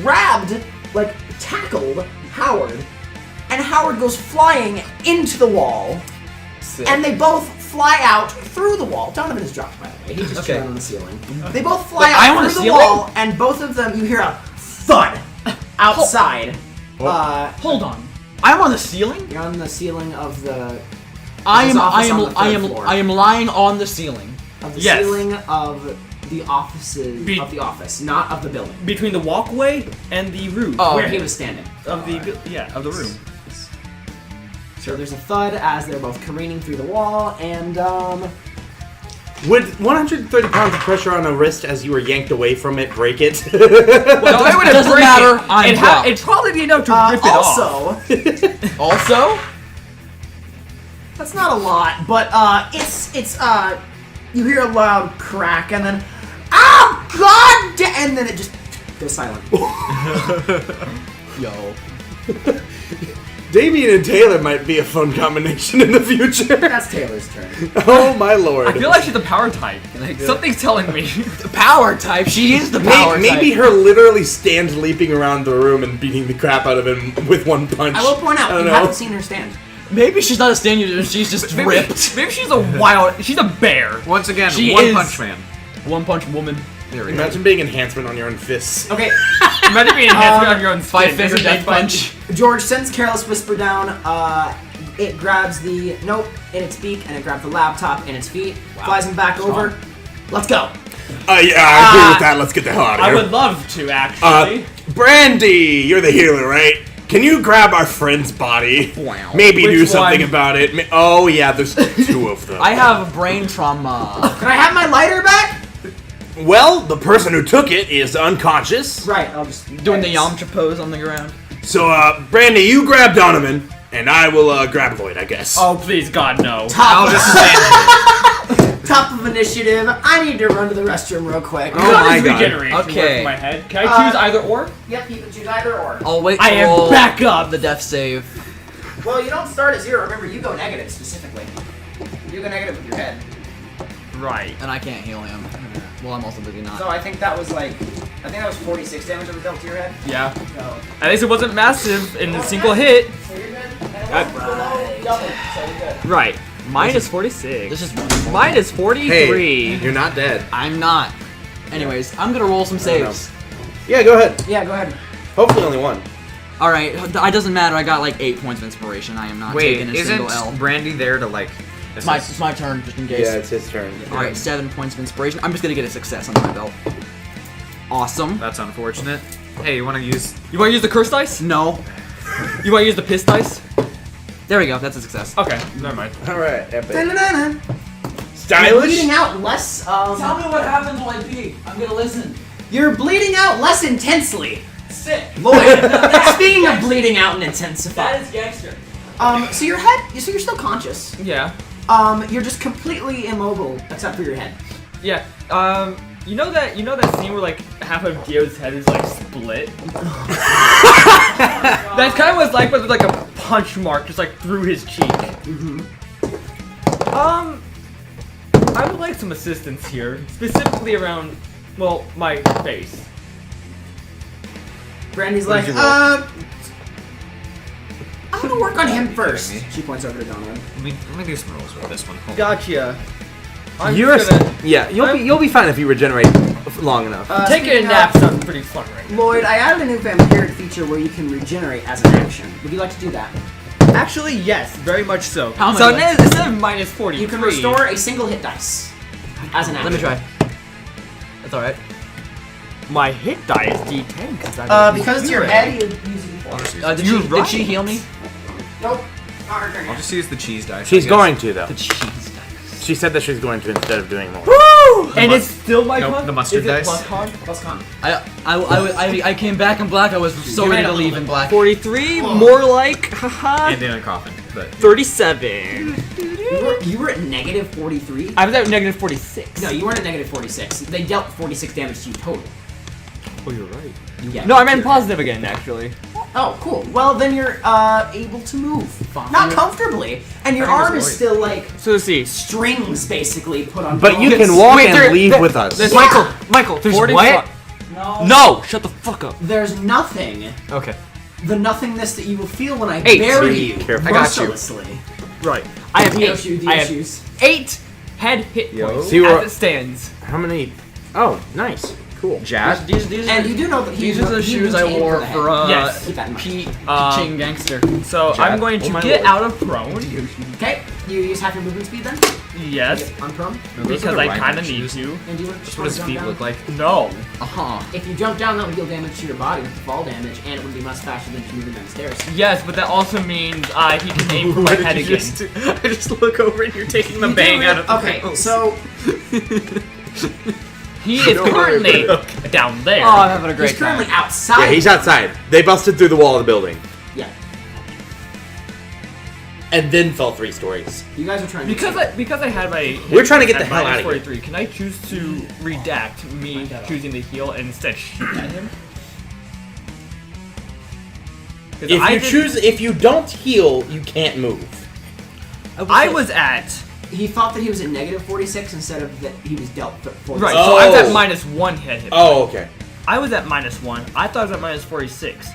Grabbed, like tackled Howard, and Howard goes flying into the wall. Sick. And they both fly out through the wall. Donovan is dropped, by the way. He's just Okay. chilling on the ceiling. They both fly I am on out the through the ceiling? wall, and both of them, you hear a thud outside. Hold on. I'm on the ceiling? You're on the ceiling of the I his am office on the third floor. I am lying on the ceiling. Yes. ceiling of the offices of the office, not of the building. Between the walkway and the roof. Oh, Where okay. he was standing. Of the of the room. So there's a thud as they're both careening through the wall, and Would 130 pounds of pressure on a wrist as you were yanked away from it break it? Well, the way would it doesn't break matter, It, I'm dropped. it'd probably be enough to rip it off. also Also? that's not a lot, but it's you hear a loud crack, and then and then it just goes silent. Yo. Damian and Taylor might be a fun combination in the future. That's Taylor's turn. Oh my lord. I feel like she's a power type. Like something's telling me. The power type. She is the power type. Maybe her literally stands leaping around the room and beating the crap out of him with one punch. I will point out I don't you know. haven't seen her stand. Maybe she's not a stand user. She's just ripped. Maybe she's a wild. She's a bear. Once again, She One is- Punch Man. One punch woman. There we go. Imagine being enhancement on your own fists. Okay, Imagine being enhanced on your own Five skin. finger death punch. George sends Careless Whisper down. It grabs the note in its beak and it grabs the laptop in its feet. Flies him back over. Let's go. Yeah, I agree with that. Let's get the hell out of I here. would love to actually. Brandy, you're the healer, right? Can you grab our friend's body? Wow. Maybe do Which something one? about it. Oh yeah, there's two of them. I have brain trauma. Can I have my lighter back? Well, the person who took it is unconscious. Right, I'll just Doing the Yamcha pose on the ground. So, Brandy, you grab Donovan, and I will grab Llyoyd, I guess. Oh please, God no. Top, I'll just stand top of initiative. I need to run to the restroom real quick. Oh my God. Regeneration Okay. work in my head. Can I choose either or? Yep, you can choose either or. I'll wait I to am roll back up. the death save. Well, you don't start at 0. Remember, you go negative specifically. You go negative with your head. Right. And I can't heal him. Well, I'm also busy not. So I think that was 46 damage that was dealt to your head. Yeah. So, At least it wasn't massive in a single hit. so you're good. And it was below double, so you're good. Right. Minus 46. This is Minus 43. Hey, you're not dead. I'm not. Anyways, I'm gonna roll some saves. Yeah, go ahead. Yeah, go ahead. Hopefully only one. Alright, it doesn't matter. I got like 8 points of inspiration. I am not Wait, taking a isn't single L. Brandy there to like? It's my turn, just in case. Yeah, it's his turn. Alright, 7 points of inspiration. I'm just gonna get a success under my belt. Awesome. That's unfortunate. Hey, you want to use? You want to use the curse dice? No. You want to use the piss dice? There we go. That's a success. Okay, never mind. Alright, epic. Da-na-na-na. You're Stylish? bleeding out less. me what happens when I pee. I'm gonna listen. You're bleeding out less intensely. Sick. Llyoyd. Speaking of bleeding out and intensify. is gangster. So your head. So you're still conscious. Yeah. You're just completely immobile except for your head. Yeah. You know that scene where like half of Dio's head is like split? That's kind of what it's like, but with like a punch mark just like through his cheek. I would like some assistance here, specifically around, well, my face. Brandy's What like, did you roll? I'm gonna work on him first. She points over to Donovan. Let me do some rolls with this one. Hold on. Gotcha. I'm You're just gonna yeah, you'll be fine if you regenerate long enough. taking a Speaking nap of, sounds pretty fun right now. Llyoyd, I added a new vampiric feature where you can regenerate as an action. Would you like to do that? Actually, yes, very much so. How So many? instead of minus 43, You can restore a single hit dice as an action. Let me try. That's alright. my hit die is D10 because Because it's your head, you use it before. Did she heal me? Nope. I'll just use the cheese dice. She's I guess. going to, though. The cheese dice. She said that she's going to instead of doing more. Woo! And it's still my Nope, con? the mustard Is it dice. plus con? Plus con. I came back in black. I was so You're ready right to a leave little in bit. black. 43, more like, haha, And in a coffin, but 37. You were at negative 43? I was at negative 46. No, you weren't at negative 46. They dealt 46 damage to you total. Oh, you're right. Yeah, No, I meant positive again, actually. Oh, cool. Well, then you're able to move. Not comfortably. And your I think arm it's is still like So let's see. strings basically put on. But you bones. can walk Wait, and there- leave there- with us. there's- Yeah. Michael, there's 45. what? No, shut the fuck up. There's nothing. Okay. The nothingness that you will feel when I 8. bury Be you careful. I got you. mercilessly. Right. I have 8. Yoshu, I have Yoshu's. 8 head hit points So you were- as it stands. How many? Oh, nice. Cool. Jazz. These And you do know that these are the he shoes I retained wore the head. for Yes. Keep that in mind. Pete Um, Ching Gangster. So Jack, I'm going oh to my get lord. out of prone. Okay, you use half your movement speed then? Yes, On prone? No, those because are the I right kind of hand need shoes. to. And do you What does feet look like? No. If you jump down, that would deal damage to your body with the fall damage, and it would be much faster than if you moving down the stairs. Yes, but that also means he can aim for my What did head you again. just do? I just look over and you're taking the You bang do out of the Okay, nose. so He is currently down there. Oh, I'm having a great he's currently time. outside. Yeah, he's outside. They busted through the wall of the building Yeah, and then fell 3 stories. you guys are trying to Because I had my We're trying to get at the hell minus out of here. 43, can I choose to redact me choosing to heal and instead shoot at him? 'Cause If you don't heal, you can't move. I was at He thought that he was at negative 46 instead of that he was dealt 46. right, so I was Oh. at minus 1 hit. Oh, okay. I was at minus 1. I thought I was at minus 46.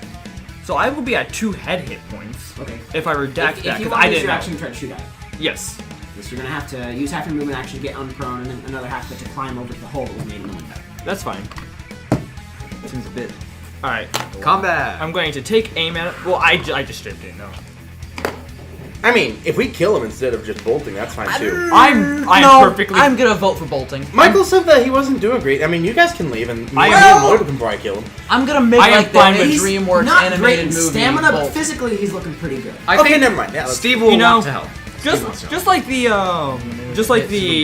So I will be at 2 head hit points Okay. if I redact that If you because want I to use didn't your know. action to try to shoot at it. Yes. So you're gonna have to use half your movement action to get unprone, and then another half to climb over to the hole that was made in the window. That's fine. Seems a bit. All right. Combat. I'm going to take aim at it. Well, I just stripped it. No. I mean, if we kill him instead of just bolting, that's fine too. I'm no, perfectly. I'm gonna vote for bolting. Michael said that he wasn't doing great. I mean, you guys can leave, and me and Well- Lloyd can probably kill him. I'm gonna make I am like fine that with in a He's DreamWorks not great animated in movie. stamina, but Bolt. physically he's looking pretty good. I Okay, think never mind. Yeah, let's- Steve will You know, want to help. just like the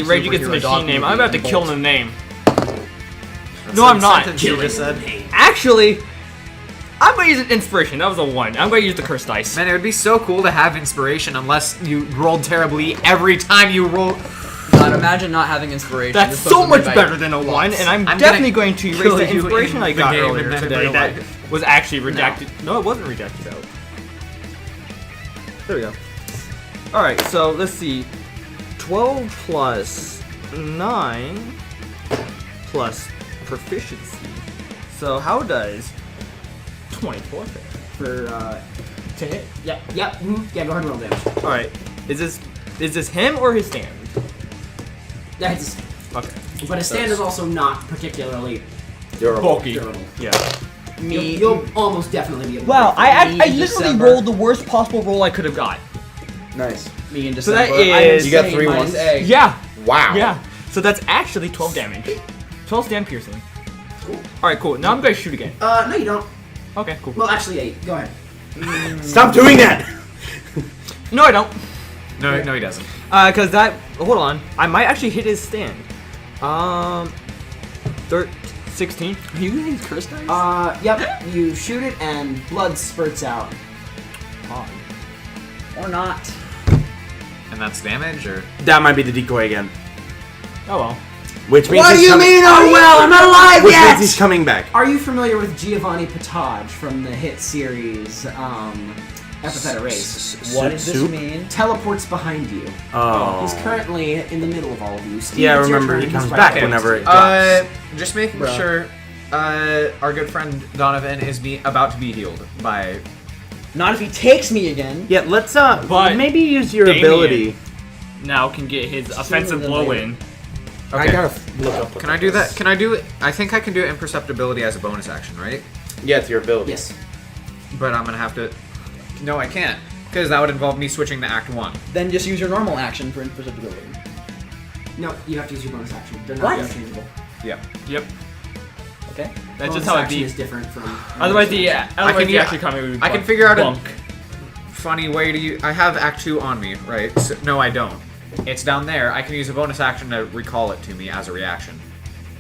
Rage Against the Machine name, I'm about to kill the name. No, I'm not. You just said. Actually, I'm gonna use an inspiration. That was a 1. I'm gonna use the curse dice. Man, it would be so cool to have inspiration unless you rolled terribly every time you roll. God, imagine not having inspiration. That's This so doesn't much make better than a 1, lots. and I'm I'm definitely gonna going to erase kill the you inspiration in I the got game earlier and then in today real that life. was actually redacted. No, it wasn't redacted out. There we go. Alright, so let's see. 12 plus 9 plus proficiency. So how does 24 for to hit? Yep. Yeah, go ahead and roll damage. Alright. Is this him or his stand? That's Okay. but his stand is also not particularly Durable. Bulky. durable. Yeah. You'll almost definitely be able to Wow, break I through. literally December. rolled the worst possible roll I could have got. Nice. Me in So that December. is- You got Insane, 3 minus ones. A. Yeah. Wow. Yeah. So that's actually 12 damage. 12 stand piercing. Alright, cool. Now I'm gonna shoot again. No, you don't. Okay, cool. Well, actually, 8. Go ahead. Stop doing that. No, I don't. No, he doesn't. Cause that. Hold on. I might actually hit his stand. 16. Are you using curse dice? Yep. You shoot it and blood spurts out. Odd. Or not? And that's damage, or That might be the decoy again. Oh well. Which means What do he's you coming- mean, oh well, I'm not alive Which yet! means he's coming back. Are you familiar with Giovanni Potage from the hit series, Epithet Erase? What does this Soup? mean? Teleports behind you. Oh. He's currently in the middle of all of you. Steve, Yeah, I it's your remember turn. he He's comes right back there. whenever it drops. just making Bruh. sure. Our good friend Donovan is about to be healed by. Not if he takes me again. Yeah, let's But maybe use your Damian- ability. Now can get his offensive than blow later. in. I Okay. gotta look up. what Can I do that? is. Can I do it? I think I can do imperceptibility as a bonus action, right? Yeah, it's your ability. Yes. But I'm gonna have to. No, I can't, because that would involve me switching to Act 1. Then just use your normal action for imperceptibility. No, you have to use your bonus action. They're not What? interchangeable. Yep. Yep. Okay. That's Bonus just how it action be. is different from. Otherwise, the I can the get- actually coming would be I can figure out a- bunk. funny way to use... I have Act 2 on me, right? So, no, I don't. It's down there. I can use a bonus action to recall it to me as a reaction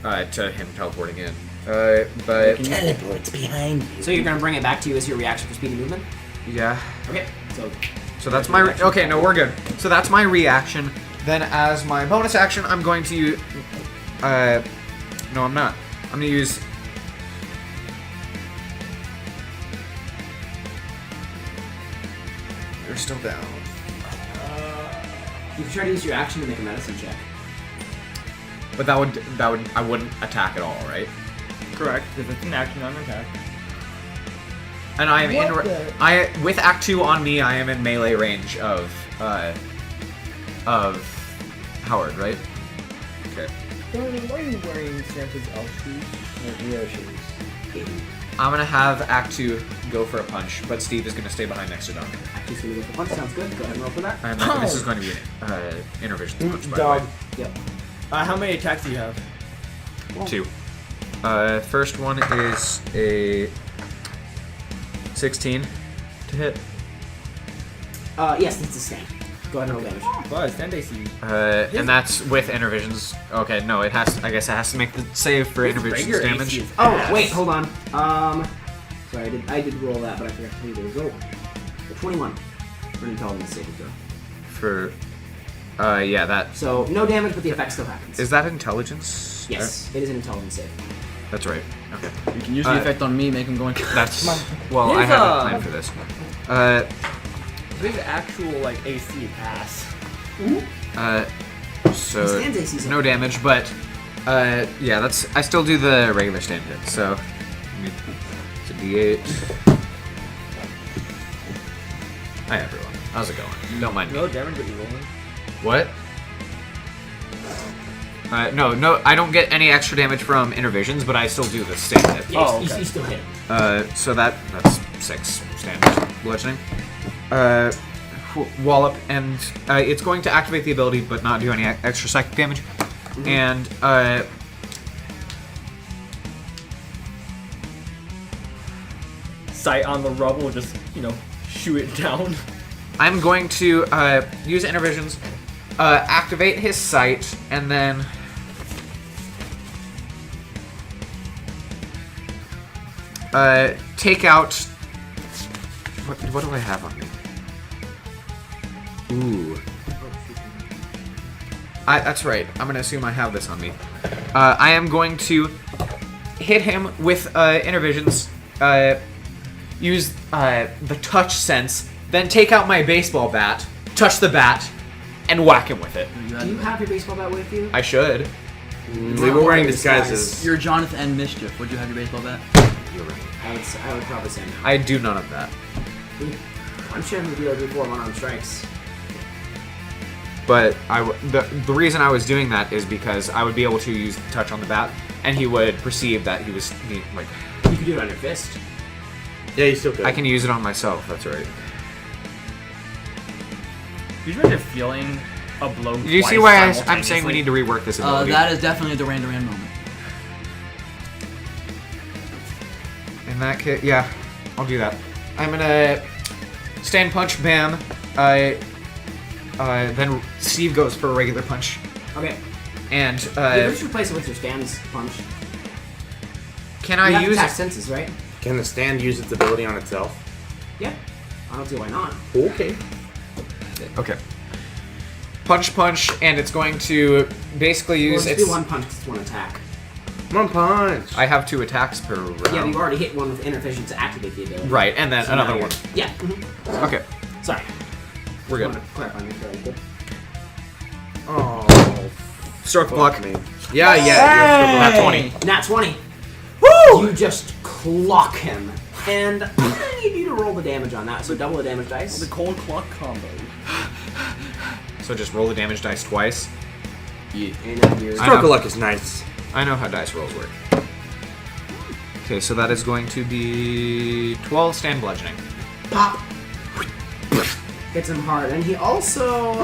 to him teleporting in. But... Teleport's behind you. So you're gonna bring it back to you as your reaction for speedy movement? Yeah. Okay, So that's my... Okay, no, we're good. So that's my reaction. Then as my bonus action, I'm going to use... no, I'm not. I'm going to use... You're still down. you can try to use your action to make a medicine check. But that would... I wouldn't attack at all, right? Correct. If it's an action, I'm attack. And I am with Act 2 on me, I am in melee range of Howard, right? Okay. Donovan, why are you wearing Santa's elf shoes? Neo shoes. I'm gonna have Act 2 go for a punch, but Steve is gonna stay behind next to Donovan. Actually, so we go for punch. Sounds good. Go ahead and roll for that. And this is going to be an intervision punch, by Dog. the way. Yep. How many attacks do you have? 2. First one is a 16 to hit. Yes, it's a stand. Go ahead and roll damage. Buzz, 10 AC. And that's with intervisions. Okay, no, it has. I guess it has to make the save for intervisions regular damage. AC is Oh, wait, hold on. Sorry, I did roll that, but I forgot to tell you the result. The 21 for an intelligence saving throw. For, yeah, that So no damage, but the effect still happens. is that intelligence. Yes, it is an intelligence save. That's right. Okay. You can use the effect on me, make him go in. That's well. I Here's have a a- plan for this. Big actual, like, AC pass. So Stands AC 's no okay. damage, but yeah, that's. I still do the regular stand hit. So it's a D8. Hi everyone. How's it going? Don't mind me. No damage, but you're rolling. What? No, I don't get any extra damage from intervisions, but I still do the stand hit. Yes, Oh, okay. you still hit. So that's 6 standard bludgeoning. Wallop, and it's going to activate the ability, but not do any extra psychic damage. And Sight on the rubble, just, shoot it down. I'm going to use intervisions, activate his sight, and then take out. What do I have on me? Ooh. That's right. I'm gonna assume I have this on me. I am going to hit him with intervisions. Use the touch sense, then take out my baseball bat, touch the bat, and whack him with it. Do you have your baseball bat with you? I should. We were wearing disguises. You're Jonathan and Mischief. Would you have your baseball bat? You're right. I would probably say no. I do none of that. I'm sure he would be able to do 4 one-arm strikes. But the reason I was doing that is because I would be able to use touch on the bat, and he would perceive that he was like. You could do it on your fist. Yeah, you still could. I can use it on myself. That's right. You imagine feeling a blow. Do you see why I'm saying we need to rework this ability? That is definitely the Duran Duran moment. In that case, yeah, I'll do that. I'm gonna stand punch, bam. Then Steve goes for a regular punch, Okay. and Yeah, just replace it with your stand's punch. can You I have use attack it? senses, right? Can the stand use its ability on itself? Yeah. I don't see why not. Okay. Okay. Punch, and it's going to basically Well, use just its. do 1 punch 'cause it's 1 attack. One punch. I have 2 attacks per round. Yeah, you've already hit 1 with intervision to activate the ability. Right, and then So now another you're- one. Yeah. Okay, Sorry. we're Just good. wanted to clarify, make sure I did. Oh. Stroke of luck. Fuck me. Yeah, yeah. Not 20. Nat 20. Woo! You just clock him. And I'm gonna need you to roll the damage on that, so double the damage dice. The cold clock combo. So just roll the damage dice twice. And then your I Stroke know. of luck is nice. I know how dice rolls work. Okay, so that is going to be 12 stand bludgeoning. pop. Hits him hard. And he also,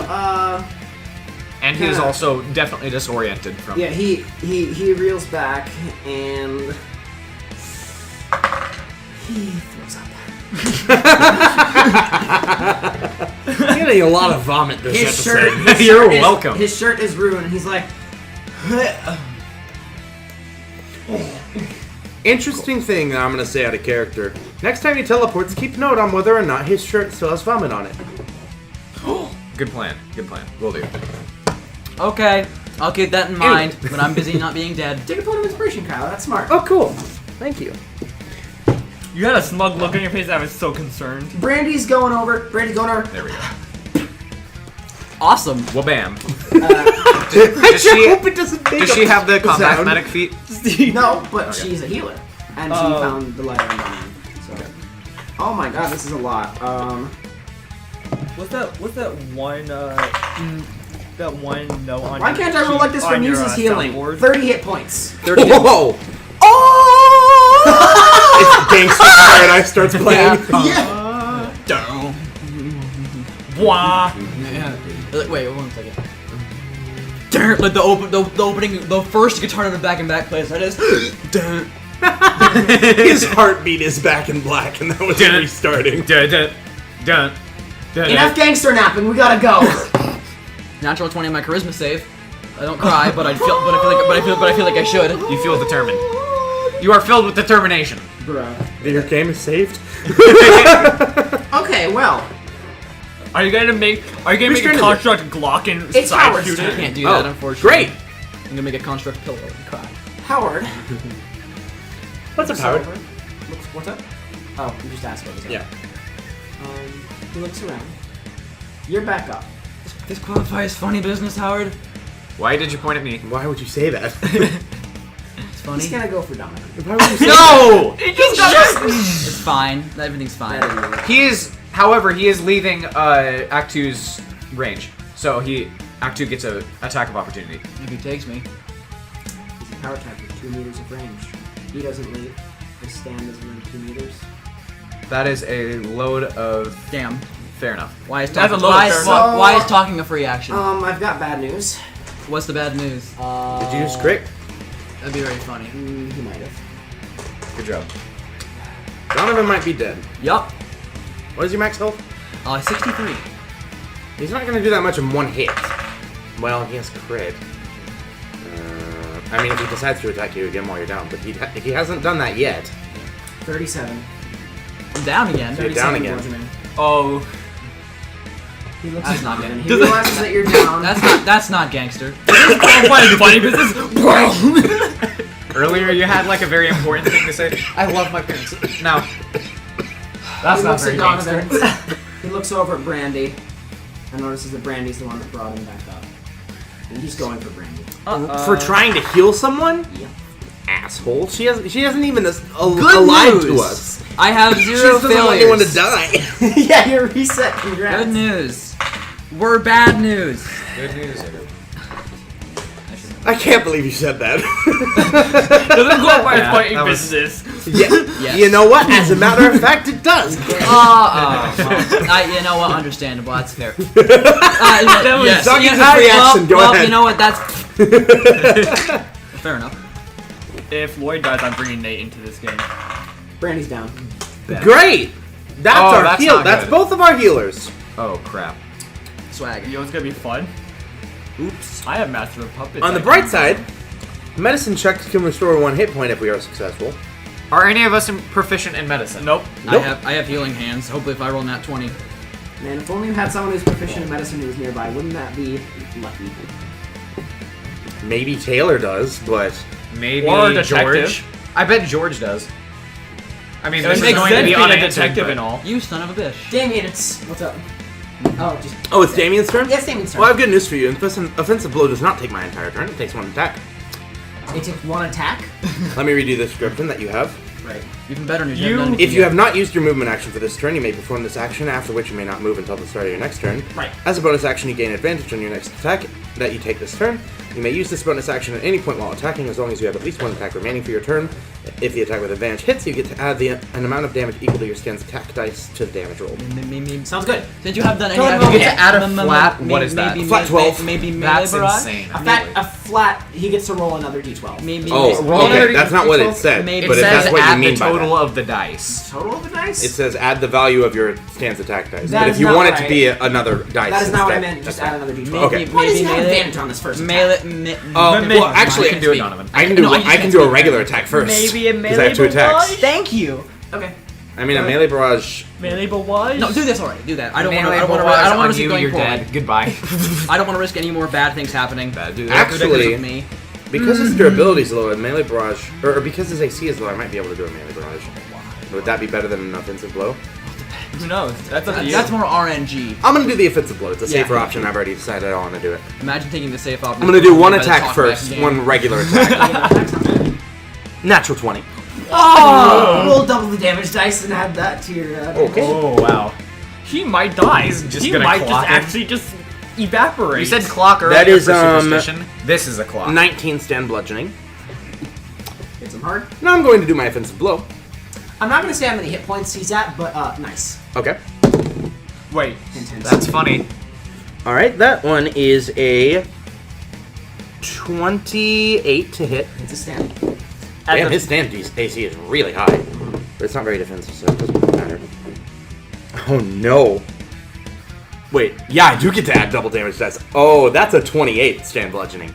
And he is Yeah. also definitely disoriented from. yeah, he reels back and he throws up. Getting a lot of vomit this His episode. shirt. You're welcome. His shirt is ruined. And he's like, Interesting thing that I'm going to say out of character. Next time he teleports, keep note on whether or not his shirt still has vomit on it. Good plan. Good plan. Will do. Okay, I'll keep that in mind when I'm busy not being dead. take a point of inspiration, Kyle. That's smart. Oh, cool. Thank you. You had a smug look on your face. I was so concerned. Brandy's going over. Brandy's going over. There we go. Awesome. Well, bam. I sure hope it doesn't make Does she have the combat sound. medic feat? No, but she's a healer, and she found the letter in mine. So, oh my god, this is a lot. What's that one? That one no on. Why can't I roll like this for Muse's healing? Soundboard? 30 hit points. 30 hit- Whoa! It's Gangster Paradise starts playing. Wah. Yeah. Wait, 1 second. Darn, like the opening, the first guitar in the back and back plays. That is. Darn. His heartbeat is back in black, and that was restarting. Enough gangster napping. We gotta go. Natural 20 on my charisma save. I don't cry, but I feel like I should. You feel determined. You are filled with determination. Bruh. Your game is saved. Okay, well, Are you gonna make a construct Glock and It's side Howard's shoot turn. I it? can't do that, unfortunately. Great. I'm gonna make a construct pillow and cry. Howard. What's up, Howard? What's up? Oh, you just asked what was up. Yeah. He looks around. You're back up. This qualifies funny business, Howard. Why did you point at me? Why would you say that? It's funny. He's gonna go for Donovan. Why would you say No! It's fine. Everything's fine. However, he is leaving Act 2's range. So Act 2 gets an attack of opportunity. If he takes me. He's a power type with 2 meters of range. He doesn't leave. His stand is within 2 meters. That is a load of... Damn. Fair enough. Why is That's talking? a load, fair enough. Why is talking a free action? I've got bad news. What's the bad news? Did you just crit? That'd be very funny. He might have. Good job. Donovan might be dead. Yup. What is your max health? 63. He's not going to do that much in one hit. Well, he has crit. I mean, if he decides to attack you again while you're down, but he hasn't done that yet. 37. I'm down again. So you're down again. bludgeoning. Oh, He looks That's at not Donovan. good. He realizes that you're down. That's not gangster. funny business. Earlier, you had like a very important thing to say. I love my parents. Now, That's He not looks very at gangster. Donovan. He looks over at Brandy and notices that Brandy's the one that brought him back up. And he's going for Brandy. For trying to heal someone? Yep. Asshole. She hasn't even lied to us. I have She 0 just doesn't want anyone to failures. die. Yeah, you're reset. Congrats. Good news. We're bad news. good news. I can't believe you said that. Doesn't qualify as Yeah, fighting that was- business. Yeah. Yes. You know what? As a matter of fact, it does. You know what? Understandable. That's fair. was Yes. Doug's Yeah, reaction. Go ahead. You know what? That's fair enough. If Llyoyd dies, I'm bringing Nate into this game. Brandy's down. Great. That's Oh, our that's heal. not That's good. both of our healers. Oh, crap. Swag. You know what's gonna be fun? Oops. I have Master of Puppets. On the bright side, medicine checks can restore 1 hit point if we are successful. Are any of us proficient in medicine? Nope. Nope. I have healing hands. Hopefully, if I roll nat 20. Man, if only you had someone who's proficient in medicine who was nearby, wouldn't that be lucky? Maybe Taylor does, but Maybe Or a detective. George. I bet George does. I mean, It this is makes going sense to be being a unanswered, detective but- and all. You son of a bitch. Damian, what's up? Oh, just it's Damian's turn. yes, Damian's turn. Well, I have good news for you. Offensive blow does not take my entire turn. It takes 1 attack. It takes 1 attack. Let me read you the description that you have. Right. Even better news. You- haven't done If anything you yet. have not used your movement action for this turn, you may perform this action, after which you may not move until the start of your next turn. Right. As a bonus action, you gain advantage on your next attack that you take this turn. You may use this bonus action at any point while attacking, as long as you have at least 1 attack remaining for your turn. If the attack with advantage hits, you get to add an amount of damage equal to your stand's attack dice to the damage roll. Sounds good. Since you have done any, You get to add a flat. What is that? Flat 12. Maybe melee That's barrage. insane. A flat, he gets to roll another d12. Maybe Oh, Roll okay. another That's not what it d12, said. maybe. But It if says that's what you add mean the by total that. of the dice. Total of the dice? It says add the value of your stand's attack dice. That But is if you not want it what to I- be another dice That is not what I instead, meant. Just that's add fine. another d12. Okay. Why does he have melee- advantage on this first attack? Well, actually, I can do it, Donovan. I can No, I do just I can do a regular attack first. Maybe a because I have two melee attacks. barrage? Thank you. Okay. I mean, a melee barrage. Melee barrage? No, do this already. Do that. I don't want Melee to. barrage I don't want on to risk you, it going you're forward. dead. Goodbye. I don't want to risk any more bad things happening. Do that. Actually, with me. because his durability is low, a melee barrage, or because his AC is low, I might be able to do a melee barrage. Would that be better than an offensive blow? Who knows? That's up to you. That's more RNG. I'm gonna do the offensive blow. It's a Yeah. safer option. I've already decided I want to do it. Imagine taking the safe option. I'm gonna do one By the attack talkback first, game. one regular attack. Natural 20. Oh! Roll double the damage dice and add that to your. Okay. Oh, wow. He might die. He's just he gonna might clock just him. actually just evaporate. You said clock earlier That is, for superstition. This is a clock. 19 stand bludgeoning. Hit some hard. Now I'm going to do my offensive blow. I'm not gonna say how many hit points he's at, but nice. Okay. Wait. Intense. That's funny. All right, that one is a 28 to hit. It's a stand. Damn, his stand AC is really high. But it's not very defensive, so it doesn't matter. Oh no. Wait, yeah, I do get to add double damage dice. Oh, that's a 28 stand bludgeoning.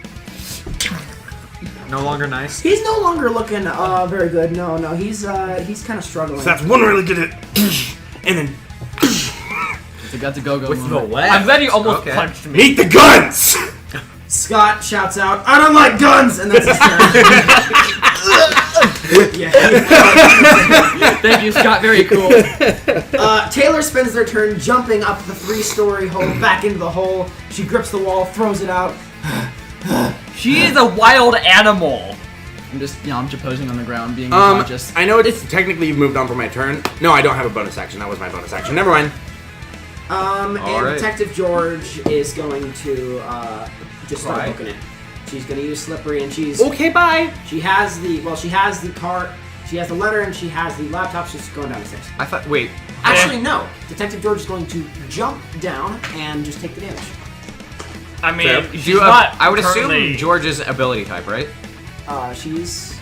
No longer nice. He's no longer looking very good. No, he's kind of struggling. So that's one really good hit. And then It's a got to go With the moment. left. I'm glad he almost Okay. punched me. meet the guns! Scott shouts out, "I don't like guns!" And that's his turn. Yeah. Thank you, Scott. Very cool. Taylor spends their turn jumping up the 3-story hole back into the hole. She grips the wall, throws it out. She is a wild animal. I'm just, I'm just posing on the ground, being unconscious. I know it's technically you've moved on for my turn. No, I don't have a bonus action. That was my bonus action. Never mind. And right. Detective George is going to just start Right. booking it. She's going to use Slippery, and Okay, bye. she has the car, she has the letter, and she has the laptop. She's going down the stairs. I thought. Wait. Actually, no. Detective George is going to jump down and just take the damage. I mean, Fair. she's Do you, not I would currently- assume George's ability type, right? She's.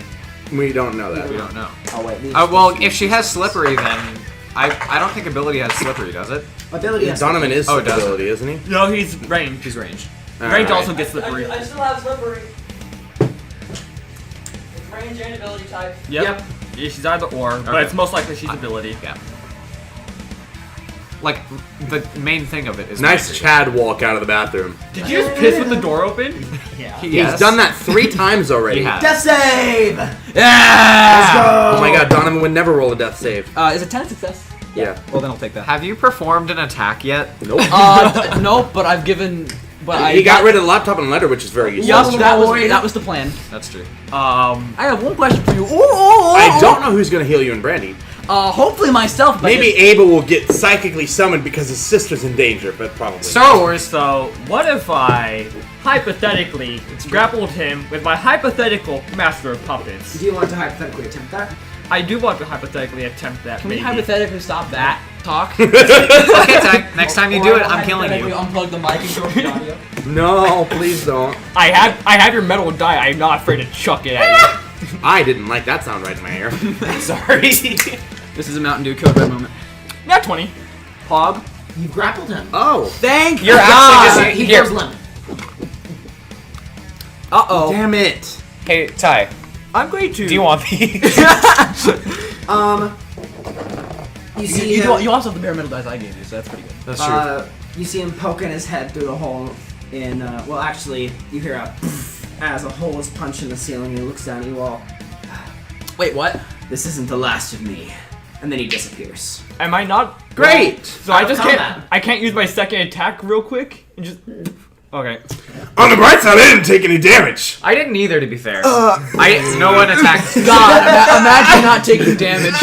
We don't know that. We don't know. Oh wait. Well, if she has slippery, then I don't think ability has slippery, does it? ability, has Donovan is Oh, it doesn't. ability, isn't he? No, he's ranged. She's ranged. Range Alright. also gets slippery. I still have slippery. It's range and ability type. Yep. Yep. Yeah, she's either or, but Okay. it's most likely she's ability. Yeah. Like the main thing of it is Nice magic. Chad walk out of the bathroom. Did you just piss with the door open? Yeah. Yes. He's done that 3 times already. He has. Death save. Yeah! Oh my god, Donovan would never roll a death save. Is it 10 a success? Yeah. Well, then I'll take that. Have you performed an attack yet? Nope. No, but I've given. But he got rid of the laptop and letter, which is very useful. Yup, that was the plan. That's true. I have one question for you. I don't know who's gonna heal you and Brandy. Hopefully myself. But Maybe Abel will get psychically summoned because his sister's in danger, but probably. Star Wars, so what if I hypothetically grappled him with my hypothetical master of puppets? Do you want to hypothetically attempt that? I do want to hypothetically attempt that. Can we maybe. hypothetically stop that talk? Okay, Ty. Next time you do it, I'm killing you. Unplug the mic and throw the audio. No, please don't. I have your metal die. I'm not afraid to chuck it at I didn't like that sound right in my ear. Sorry. This is a Mountain Dew Code Red moment. you. Not 20. Hog, you grappled him. Oh, Thank You're God. actually just He here. goes limp. Uh-oh. damn it. Hey, Ty. I'm going to. Do you want these? You see him. You also have the bare metal dice I gave you, so that's pretty good. That's true. You see him poking his head through the hole in, well, actually, you hear a as a hole is punched in the ceiling, and he looks down at you all. Wait, what? This isn't the last of me. And then he disappears. Am I not? Great. So I just Combat. can't. I can't use my second attack real quick and just. Okay. On the bright side, I didn't take any damage. I didn't either, to be fair. No one attacked. God, imagine not taking damage.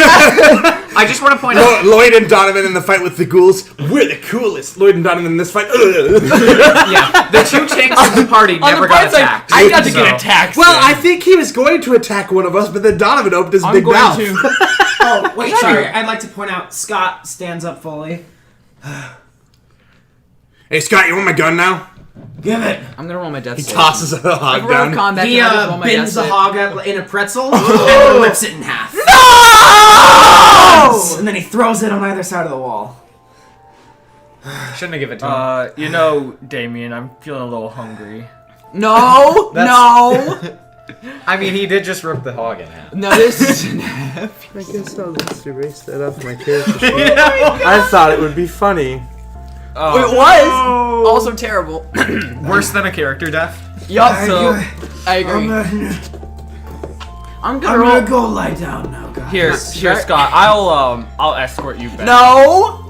I just want to point out. Llyoyd and Donovan in the fight with the ghouls. We're the coolest. Llyoyd and Donovan in this fight. Yeah, the two tanks of the party never got attacked. I got to get attacked. Well, I think he was going to attack one of us, but then Donovan opened his I'm big going mouth. to. Oh, wait, sorry. I'd like to point out, Scott stands up fully. Hey, Scott, you want my gun now? Give it. I'm gonna roll my death He save. tosses a hog If we're out of gun. combat, He can I just roll my death bends the save? hog up in a pretzel and rips it in half. No! And then he throws it on either side of the wall. Shouldn't have given it to him. You know, Damian, I'm feeling a little hungry. No, no, I mean, he did just rip the hog in half. no. This is. I guess I'll just erase that off my character sheet. I thought it would be funny. Oh. It was also terrible. Worse than a character death. Yup. So I agree. I'm gonna go lie down now, guys. Here, Scott. I'll escort you back. No.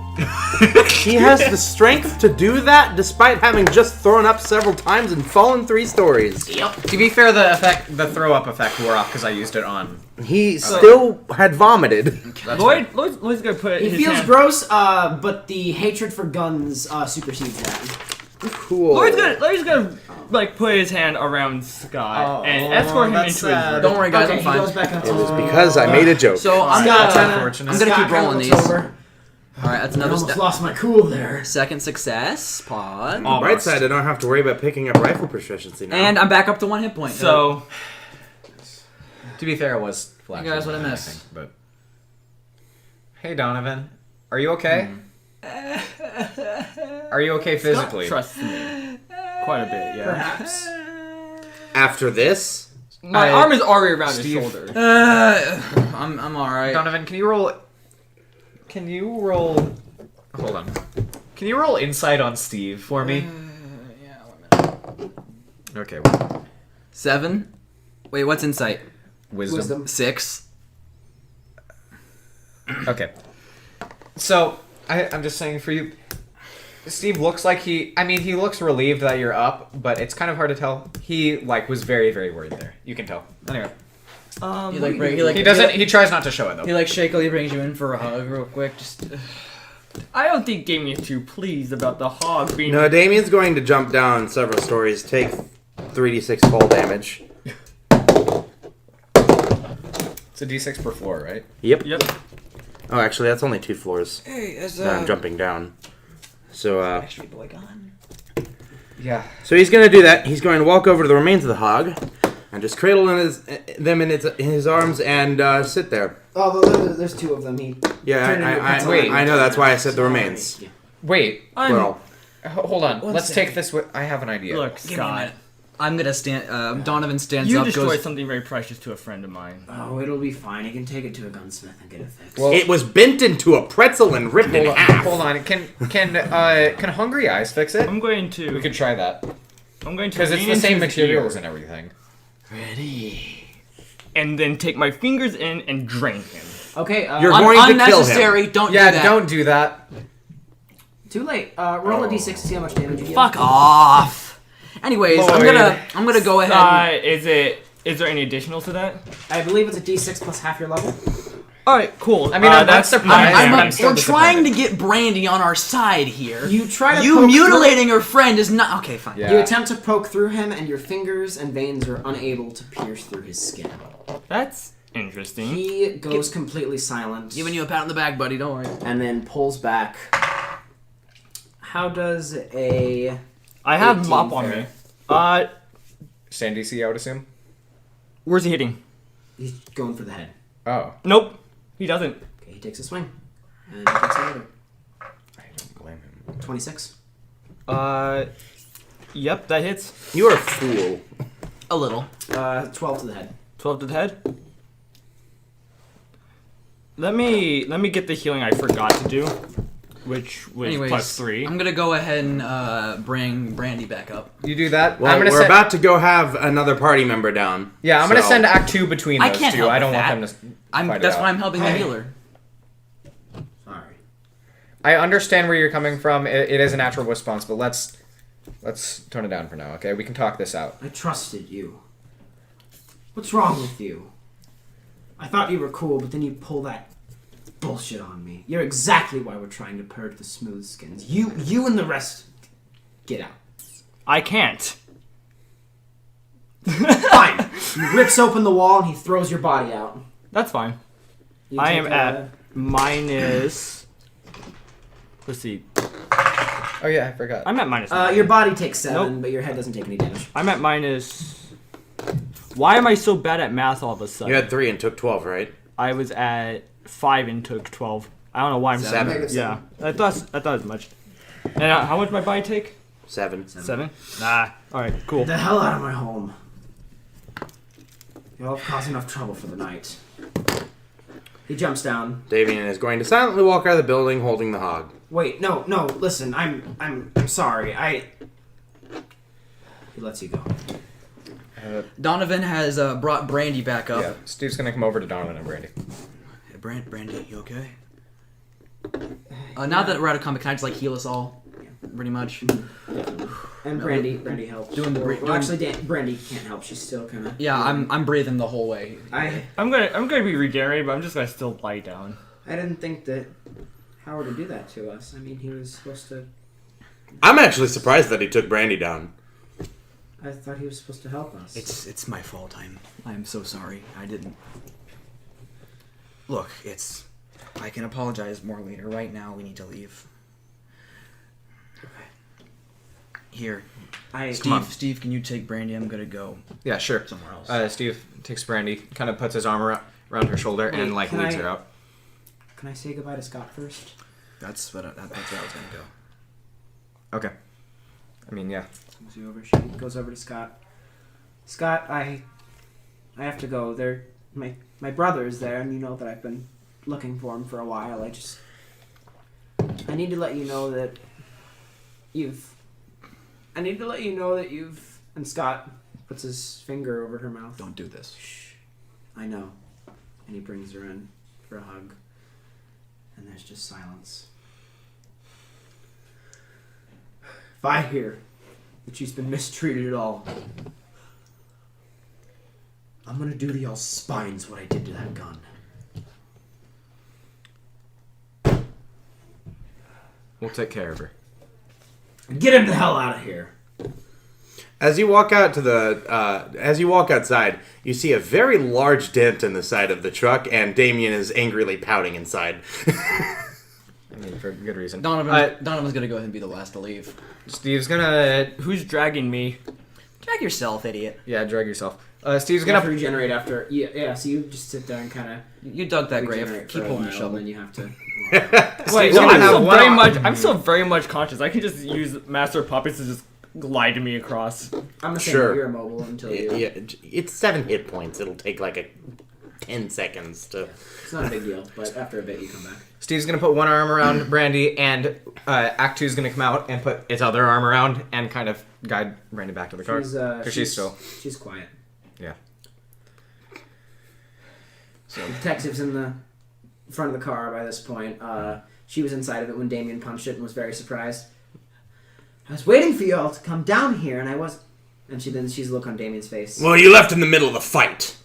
He has the strength to do that despite having just thrown up several times and fallen 3 stories. To be fair, the throw up effect wore off because I used it on. He still had vomited. Lloyd's gonna put He his feels hand. gross, but the hatred for guns supersedes that. Cool. Lloyd's gonna like put his hand around Scott and escort him into his room. Don't worry, guys. Okay, I'm he fine. goes back up It to was because I made a joke. So I'm Scott, gonna. unfortunate. I'm gonna Scott keep rolling kinda these. looks over. All right, that's I another almost step. lost my cool there. Second success. Pod. On the bright side, I don't have to worry about picking up rifle proficiency now. And I'm back up to 1 hit point. So To be fair, it was flash. Hey, guys, what I miss? But hey, Donovan, are you okay? Are you okay physically? trust me, quite a bit. Yeah. Perhaps. after this, My arm is already around his Steve. shoulder. I'm all right. Donovan, can you roll? Hold on. Can you roll insight on Steve for me? Yeah. 1 minute. Okay. 7. Wait, what's insight? Wisdom. 6. Okay. So I'm just saying for you, Steve looks like he looks relieved that you're up, but it's kind of hard to tell. He was very, very worried there. You can tell. Anyway. He tries not to show it though. He shakily brings you in for a hug real quick. Just. I don't think Damian's too pleased about the hog being. no, Damian's going to jump down several stories, take 3d6 fall damage. It's a d6 per floor, right? Yep. Yep. Oh, actually, that's only 2 floors. Hey, as that I'm jumping down. So, Backstreet Boy gone. Yeah. So he's going to do that. He's going to walk over to the remains of the hog and just cradle them in his arms and sit there. Oh, there's 2 of them. He Yeah, turned into a pencil. I know. That's why I said the remains. Yeah. Wait. Well, Hold on. One Let's second. take this. I have an idea. Look, Give me a Scott, minute. I'm gonna stand. Donovan stands you up. destroyed Goes. something very precious to a friend of mine. Oh, it'll be fine. He can take it to a gunsmith and get it fixed. Well, it was bent into a pretzel and ripped in half. hold on. Can Hungry Eyes fix it? I'm going to. We could try that I'm going to. because it's lean the into same his materials ear and everything. Ready. and then take my fingers in and drain him. Okay, You're going to kill him. Unnecessary. Don't do that. Don't do that. too late. Roll a d6 to see how much damage you get. Fuck off. Anyways, Lloyd. I'm gonna go ahead. Is there any additional to that? I believe it's a d6 plus half your level. All right, cool. I mean, I'm not surprised. I'm still we're trying to disappointed. get Brandy on our side here. You try to You poke mutilating her friend is not okay. Fine. Yeah. You attempt to poke through him, and your fingers and veins are unable to pierce through his skin. That's interesting. He goes completely silent. Giving you a pat on the back, buddy. Don't worry. And then pulls back. How does a... I have 18 mop on fare? me. Stand DC, I would assume. Where's he hitting? He's going for the head. Oh. Nope, he doesn't. Okay, he takes a swing. And he takes another. I don't blame him. 26. Yep, that hits. You are a fool. A little. 12 to the head. 12 to the head. Let me get the healing I forgot to do, which was Anyways, +3. I'm gonna go ahead and bring Brandy back up. You do that. Well, I'm gonna we're send, about to go have another party member down. Yeah, I'm gonna so- send Act 2 between I those can't two. help I don't with want that. them to fight That's it why out. I'm helping the healer. Sorry. I understand where you're coming from. It is a natural response, but let's Let's tone it down for now, okay? We can talk this out. I trusted you. What's wrong with you? I thought you were cool, but then you pull that bullshit on me. You're exactly why we're trying to purge the smooth skins. You and the rest, get out. I can't. Fine. He rips open the wall and he throws your body out. That's fine. You I take am at minus. Let's see. Oh yeah, I forgot. I'm at minus. 9. Your body takes 7, Nope. but your head doesn't take any damage. I'm at minus. Why am I so bad at math all of a sudden? You had 3 and took 12, right? I was at 5 and took 12. I don't know why I'm 7. Yeah, I thought as much. And how much my body take? 7. 7. Nah. All right. Cool. Get the hell out of my home. You'll have caused enough trouble for the night. He jumps down. Damian is going to silently walk out of the building holding the hog. Wait, no, listen, I'm sorry. He lets you go. Donovan has brought Brandy back up. Yeah, Steve's gonna come over to Donovan and Brandy. Hey, Brandy, you okay? Now that we're out of combat, can I just like heal us all? Pretty much. And Brandy helps. Actually, Brandy can't help. She's still kind of. Yeah, I'm breathing the whole way. I'm gonna be regenerated, but I'm just gonna still lie down. I didn't think that Howard would do that to us. I mean, he was supposed to. I'm actually surprised that he took Brandy down. I thought he was supposed to help us. It's my fault. I'm so sorry. I didn't. Look, I can apologize more later. Right now, we need to leave. Here, Steve, can you take Brandy? I'm gonna go. Yeah, sure. Somewhere else. Steve takes Brandy, kind of puts his arm around her shoulder, Wait, and like can leads I- her out. Can I say goodbye to Scott first? That's where I was gonna go. Okay. I mean, yeah. She goes over to Scott. Scott, I have to go. My brother is there, and you know that I've been looking for him for a while. I need to let you know that you've. And Scott puts his finger over her mouth. Don't do this. Shh. I know. And he brings her in for a hug. And there's just silence. If I hear that she's been mistreated at all, I'm gonna do to y'all's spines what I did to that gun. We'll take care of her. Get him the hell out of here. As you walk out as you walk outside, you see a very large dent in the side of the truck, and Damian is angrily pouting inside. I mean, for good reason. Donovan's gonna go ahead and be the last to leave. Steve's gonna... Who's dragging me? Drag yourself, idiot. Yeah, drag yourself. Steve's You have to gonna... regenerate after. Yeah, so you just sit there and kind of. You dug that grave. Keep holding your shovel. And then you have to. Wait, Steve's gonna have one I'm still very much conscious. I can just use Master of Puppets to just glide me across. I'm gonna say Sure. you're immobile until you. Yeah, it's 7 hit points. It'll take like 10 seconds to... It's not a big deal, but after a bit you come back. Steve's gonna put one arm around Brandy, and Act 2's gonna come out and put its other arm around and kind of guide Brandy back to the car. She's quiet. Yeah. So the detective's in the front of the car by this point. She was inside of it when Damian punched it and was very surprised. I was waiting for you all to come down here, and I was. And she's look on Damian's face. Well, you left in the middle of the fight.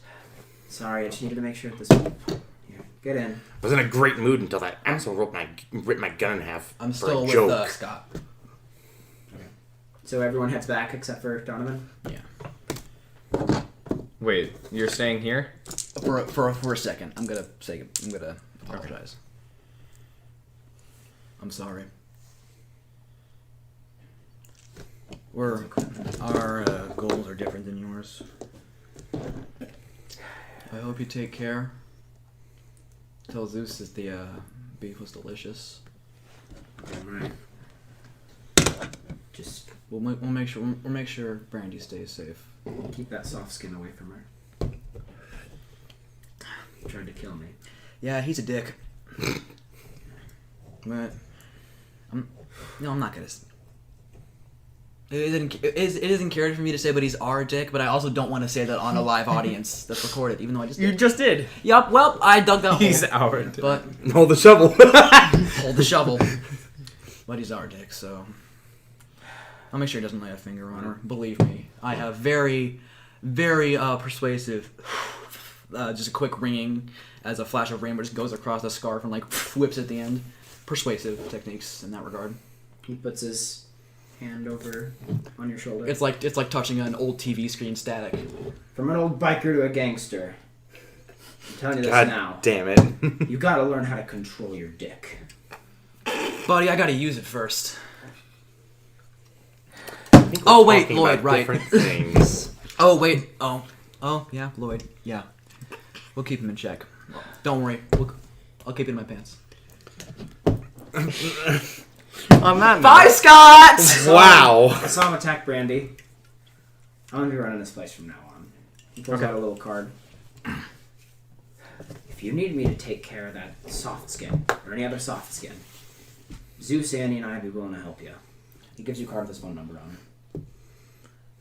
Sorry, I just needed to make sure this. Here, get in. I was in a great mood until that asshole ripped my gun in half. I'm for still a with joke. Scott. So everyone heads back except for Donovan. Yeah. Wait, you're staying here? For a second, I'm gonna apologize. I'm sorry. Our goals are different than yours. I hope you take care. Tell Zeus that the beef was delicious. Alright. Just We'll make sure Brandy stays safe. keep that soft skin away from her. He tried to kill me. Yeah, he's a dick. But I'm not gonna. It isn't character for me to say, but he's our dick. But I also don't want to say that on a live audience that's recorded, even though I just You did. just did. Yup. Well, I dug that He's hole. our dick. But Hold the shovel. hold the shovel. But he's our dick, so. I'll make sure he doesn't lay a finger on her. Believe me, I have very, very persuasive. Just a quick ringing as a flash of rainbow just goes across the scarf and like whips at the end. Persuasive techniques in that regard. He puts his hand over on your shoulder. It's like touching an old TV screen static. From an old biker to a gangster. I'm telling you this God now. damn it. You gotta learn how to control your dick. Buddy, I gotta use it first. We're Oh, wait, talking Llyoyd, about right. different things. Oh, wait. Oh, yeah, Llyoyd. Yeah. We'll keep him in check. Don't worry. I'll keep it in my pants. On that Bye, note- Scott! Wow. I saw him attack Brandy. I'm gonna be running this place from now on. He pulls out a little card. If you need me to take care of that soft skin, or any other soft skin, Zeus, Annie, and I'd be willing to help you. He gives you a card with his phone number on it.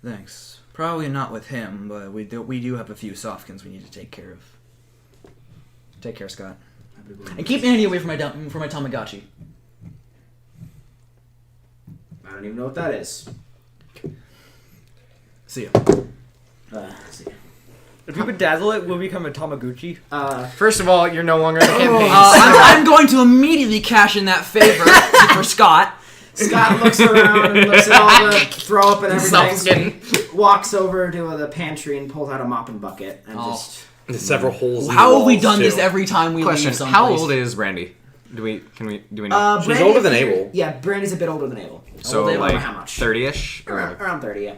Thanks. Probably not with him, but we do have a few softskins we need to take care of. Take care, Scott. I'd be willing And to- keep Andy away from my Tamagotchi. I don't even know what that is. See ya. Let's see. If you bedazzle it, we'll become a Tamaguchi. First of all, you're no longer in the campaign. I'm going to immediately cash in that favor for Scott. Scott looks around and looks at all the throw up and everything. Soft Walks over to the pantry and pulls out a mop and bucket and Oh. just. There's several holes. in How the have we walls, done this too. every time we Question: leave someplace? how old is Brandy? Do we know? She's Brandy, older than Abel. Yeah, Brandy's a bit older than Abel. So I don't know like how much. 30ish. Around 30, yeah.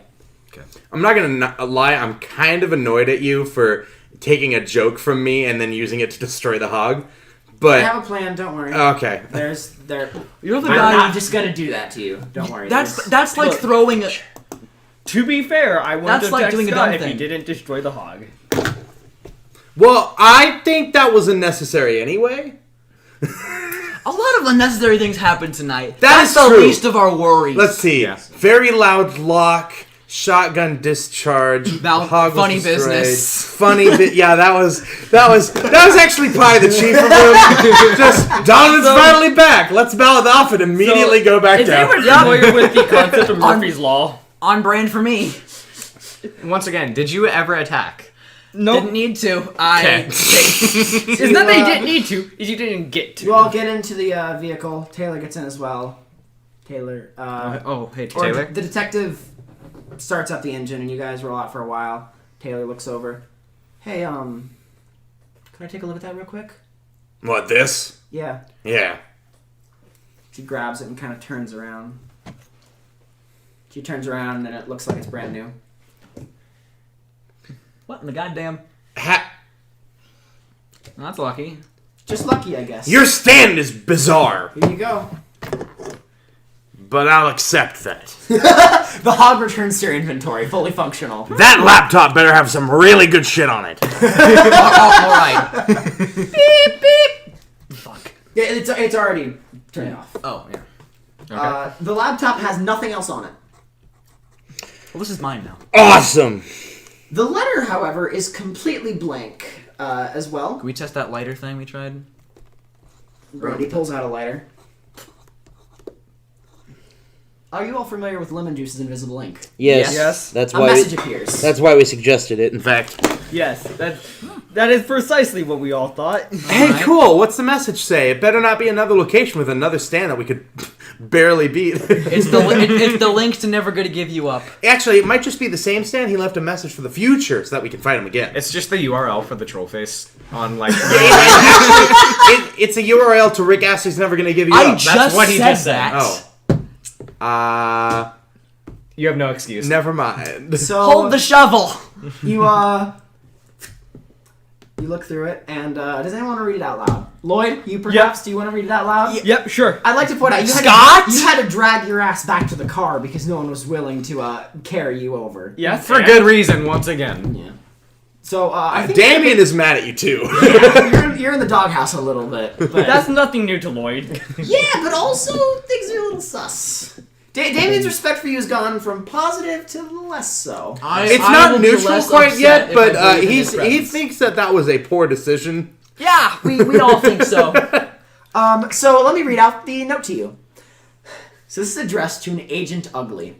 I'm not gonna lie. I'm kind of annoyed at you for taking a joke from me and then using it to destroy the hog. I But have a plan. Don't worry. okay. You're the I'm guy. not just gonna do that to you. Don't worry. That's like Look. throwing a. To be fair, I wouldn't That's have like texted doing a Scott dumb if he thing. didn't destroy the hog. Well, I think that was unnecessary anyway. A lot of unnecessary things happened tonight. That That's is the true. least of our worries. Let's see. Yes. Very loud lock, shotgun discharge, Now, hog was funny destroyed. business. Funny yeah, that was actually probably the chief of room. Just Donovan's finally back. Let's bow it off and immediately go back Is down. anyone familiar with the concept of Murphy's Law? On brand for me. Once again, did you ever attack? Nope. Didn't need to. Okay. It's not that you didn't need to, is you didn't get to. You all get into the vehicle. Taylor gets in as well. Taylor. Hey, Or Taylor? the detective starts up the engine, and you guys roll out for a while. Taylor looks over. Hey, can I take a look at that real quick? What, this? Yeah. Yeah. She grabs it and kind of turns around. She turns around, and it looks like it's brand new. What in the goddamn? That's lucky. Just lucky, I guess. Your stand is bizarre, Here you go. but I'll accept that. The hog returns to your inventory, fully functional. That laptop better have some really good shit on it. All right. Beep beep. Fuck. Yeah, it's already turned off. Oh yeah. The laptop has nothing else on it. Well, this is mine now. Awesome. The letter, however, is completely blank as well. Can we test that lighter thing we tried? Brandy pulls out a lighter. Are you all familiar with lemon juice's invisible ink? Yes. Yes. That's A why. message appears. That's why we suggested it. In fact. Yes, that is precisely what we all thought. Hey, Alright. cool. What's the message say? It better not be another location with another stand that we could barely beat. It's the link to Never Gonna Give You Up. Actually, it might just be the same stand. He left a message for the future so that we can fight him again. It's just the URL for the troll face on like. It's a URL to Rick Astley's Never Gonna Give You I Up. just what he said just said. that. Oh. You have no excuse. Never mind. So Hold the shovel. you you look through it, and does anyone want to read it out loud? Lloyd, you perhaps? Do you want to read it out loud? Yep, sure. I'd like to point out Scott? you had to drag your ass back to the car because no one was willing to carry you over. Yes. For good reason, once again. Yeah. So I think Damian is mad at you too. you're in the doghouse a little bit. But That's nothing new to Llyoyd. yeah, but also things are a little sus. Damian's respect for you has gone from positive to less so. It's I not will be neutral less quite upset yet, if but I believe in his he presence. thinks that was a poor decision. Yeah, we all think so. So let me read out the note to you. So this is addressed to an Agent Ugly.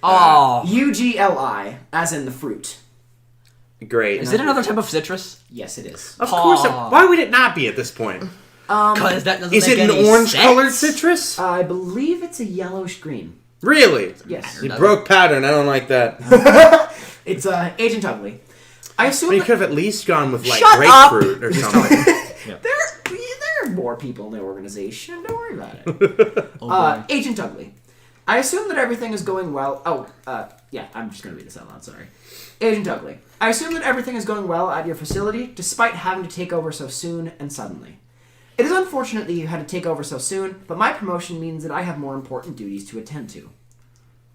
Oh. UGLI, as in the fruit. Great. Is it another type of citrus? Yes, it is. Of course. Why would it not be at this point? Because that doesn't Is make it an any orange-colored sense. citrus? I believe it's a yellowish green. Really? Yes. You broke pattern. I don't like that. It's Agent Ugly. I assume But you that could have at least gone with like Shut up! grapefruit or something. there are more people in the organization. Don't worry about it. Agent Ugly. I assume that everything is going well. Yeah, I'm just going to read this out loud, sorry. Agent Ugly. I assume that everything is going well at your facility, despite having to take over so soon and suddenly. It is unfortunate that you had to take over so soon, but my promotion means that I have more important duties to attend to.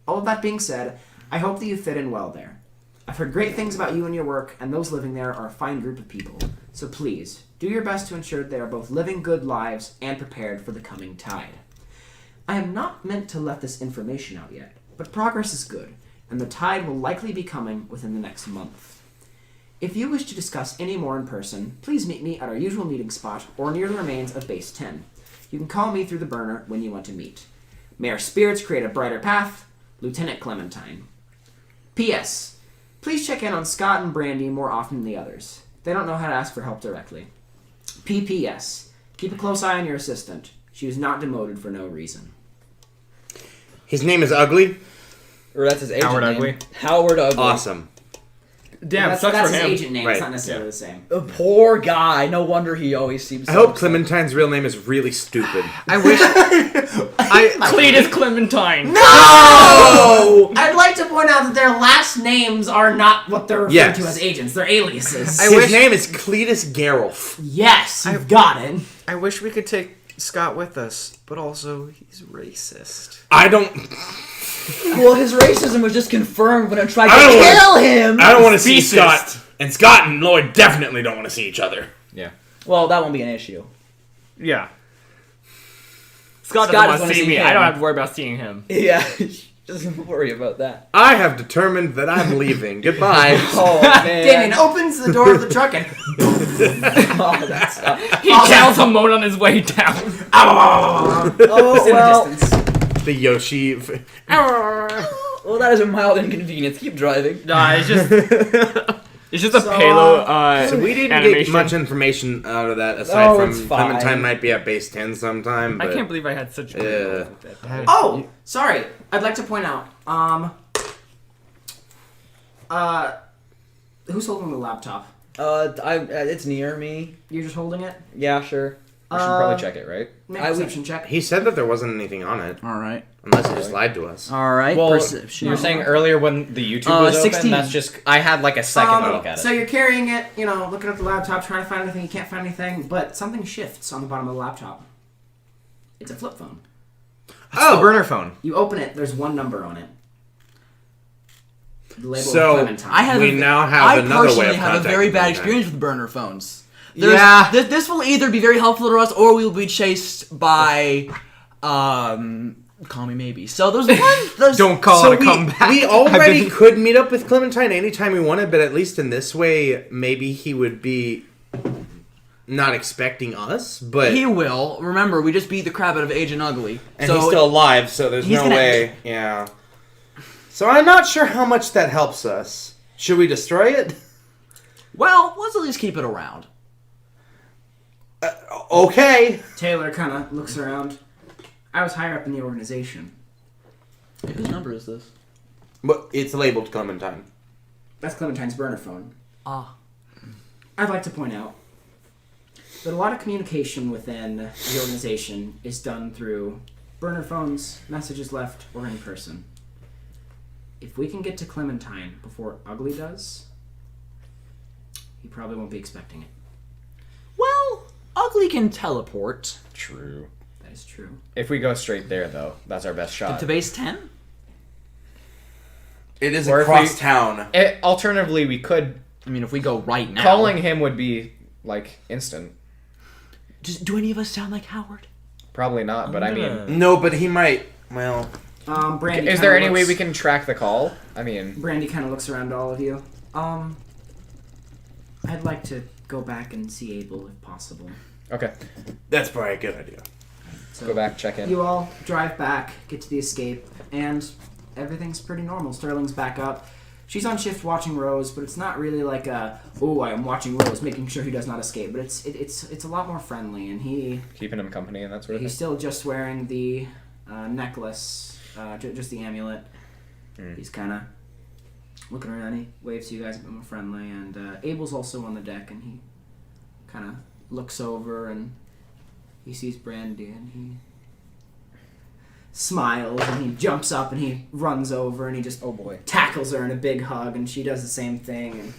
All of that being said, I hope that you fit in well there. I've heard great things about you and your work, and those living there are a fine group of people. So please, do your best to ensure that they are both living good lives and prepared for the coming tide. I am not meant to let this information out yet, but progress is good, and the tide will likely be coming within the next month. If you wish to discuss any more in person, please meet me at our usual meeting spot or near the remains of Base 10. You can call me through the burner when you want to meet. May our spirits create a brighter path, Lieutenant Clementine. P.S. Please check in on Scott and Brandy more often than the others. They don't know how to ask for help directly. P.P.S. Keep a close eye on your assistant. She was not demoted for no reason. His name is Ugly? Or that's his agent Howard name. Ugly. Howard Ugly. Awesome. Damn, that's sucks that's for his him. agent name. It's Right. not necessarily the same. A poor guy. No wonder he always seems I so hope upset. Clementine's real name is really stupid. I wish. Cletus Clementine. No! I'd like to point out that their last names are not what they're referred to as agents. They're aliases. His name is Cletus Gerolf. Yes, you've got it. I wish we could take Scott with us, but also he's racist. I don't... Well, his racism was just confirmed when I tried I to don't kill him. I don't want to see Racist. Scott. And Scott and Llyoyd definitely don't want to see each other. Yeah. Well, that won't be an issue. Yeah. Scott Scott doesn't doesn't want wanna to see see me. him. I don't have to worry about seeing him. Yeah, doesn't worry about that. I have determined that I'm leaving. Goodbye. Oh man. Damien opens the door of the truck and Oh, that's He tells a moan on his way down. oh in the well. distance. The Yoshi... Well, that is a mild inconvenience. Keep driving. Nah, it's just a So, Halo So we didn't animation. get much information out of that, aside Oh, from it's fine. Clementine might be at base 10 sometime. But I can't believe I had such. Yeah. Oh, sorry. I'd like to point out. Who's holding the laptop? It's near me. You're just holding it? Yeah, sure. We should probably check it, right? Make I a would- perception check. He said that there wasn't anything on it, All right. unless he just lied to us. All right. Well, Perception. you were saying earlier when the YouTube was 16. open, that's just... I had like a second to look at it. So you're carrying it, looking at the laptop, trying to find anything. You can't find anything, but something shifts on the bottom of the laptop. It's a flip phone. Oh, the burner phone. You open it. There's one number on it. The label So, Clementine. we now have another way of personally have a very contacting bad Clementine. experience with burner phones. Yeah. This will either be very helpful to us, or we will be chased by, call me maybe. So there's Don't call So it a comeback. we already could meet up with Clementine anytime we wanted, but at least in this way, maybe he would be not expecting us, but... He will. Remember, we just beat the crap out of Agent Ugly. And so he's still alive, so there's he's no gonna- way. Yeah. So I'm not sure how much that helps us. Should we destroy it? well, let's at least keep it around. Okay. Taylor kind of looks around. I was higher up in the organization. Whose number is this? But it's labeled Clementine. That's Clementine's burner phone. Ah. I'd like to point out that a lot of communication within the organization is done through burner phones, messages left, or in person. If we can get to Clementine before Ugly does, he probably won't be expecting it. Well, Ugly can teleport. True. That is true. If we go straight there, though, that's our best shot. To base 10? It is Or if across we- town. Alternatively, we could... I mean, if we go right now. Calling him would be, like, instant. Do any of us sound like Howard? Probably not, but I mean... No, but he might. Well, Brandy. Is there kinda any way looks- we can track the call? I mean... Brandy kind of looks around to all of you. I'd like to go back and see Abel if possible. Okay. that's probably a good idea. So Go back, check in. You all drive back, get to the escape, and everything's pretty normal. Sterling's back up. She's on shift watching Rose, but it's not really like I am watching Rose, making sure he does not escape. But it's a lot more friendly, and Keeping him company and that sort of he's thing. still just wearing the necklace, just the amulet. He's kind of looking around. He waves to you guys a bit more friendly, and Abel's also on the deck, and he kind of looks over and he sees Brandy, and he smiles, and he jumps up and he runs over and he just tackles her in a big hug, and she does the same thing, and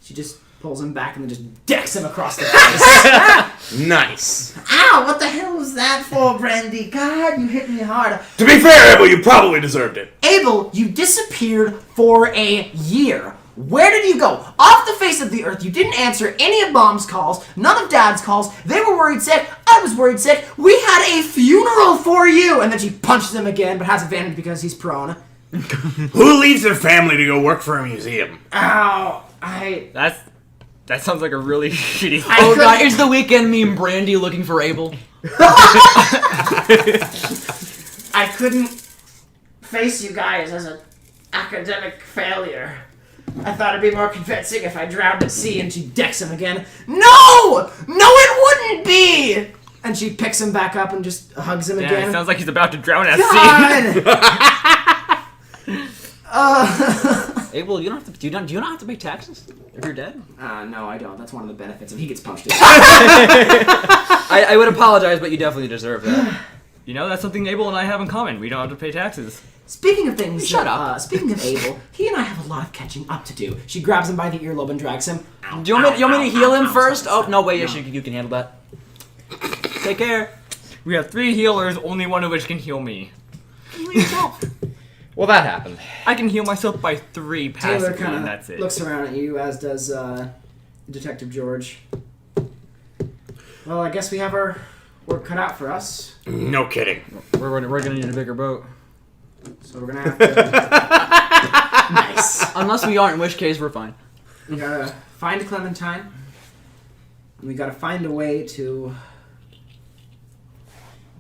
she just pulls him back and then just decks him across the face. Nice. Ow, what the hell was that for, Brandy? God, you hit me hard. To be fair, Abel, you probably deserved it. Abel, you disappeared for a year. Where did you go? Off the face of the earth. You didn't answer any of Mom's calls, none of Dad's calls. They were worried sick. I was worried sick. We had a funeral for you. And then she punches him again, but has advantage because he's prone. Who leaves their family to go work for a museum? Ow, That sounds like a really shitty thing. Oh god, it's the weekend me and Brandy looking for Abel. I couldn't face you guys as an academic failure. I thought it'd be more convincing if I drowned at sea, and she decks him again. No! No, it wouldn't be! And she picks him back up and just hugs him Yeah, again. it sounds like he's about to drown at sea. God! Abel, you don't have to. Do you not have to pay taxes if you're dead? No, I don't. That's one of the benefits if he gets punched. I would apologize, but you definitely deserve that. You know, that's something Abel and I have in common. We don't have to pay taxes. Speaking of things, Shut up. Speaking of Abel, he and I have a lot of catching up to do. She grabs him by the earlobe and drags him. Ow, Do you want me to heal him first? Sorry. Oh no, wait, you can handle that. Take care. We have 3 healers, only one of which can heal me. Well, that happened. I can heal myself by 3 Taylor passively, kind and that's of it. looks around at you, as does Detective George. Well, I guess we have our work cut out for us, No kidding. We're gonna need a bigger boat. so we're gonna have to. Nice. Unless we aren't, in which case we're fine. We gotta find Clementine. And we gotta find a way to.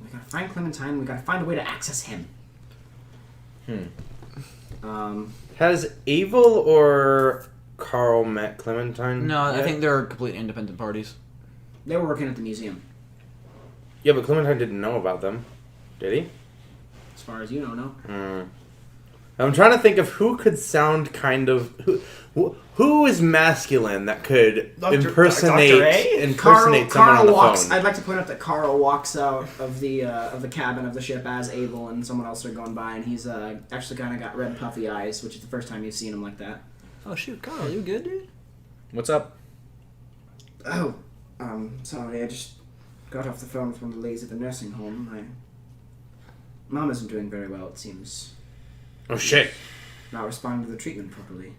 We gotta find Clementine. We gotta find a way to access him. Has Abel or Carl met Clementine? No, I yet? think they're completely independent parties. They were working at the museum, Yeah, but Clementine didn't know about them. Did he? as far as you know. No. I'm trying to think of who could sound kind of who is masculine that could impersonate Dr. A? someone on the walks. phone. I'd like to point out that Carl walks out of the cabin of the ship as Abel and someone else are going by, and he's actually kind of got red puffy eyes, which is the first time you've seen him like that. Oh shoot, Carl, you good, dude? What's up? Oh, sorry, I just got off the phone with one of the ladies at the nursing home. My mom isn't doing very well, it seems. Oh shit! Not responding to the treatment properly.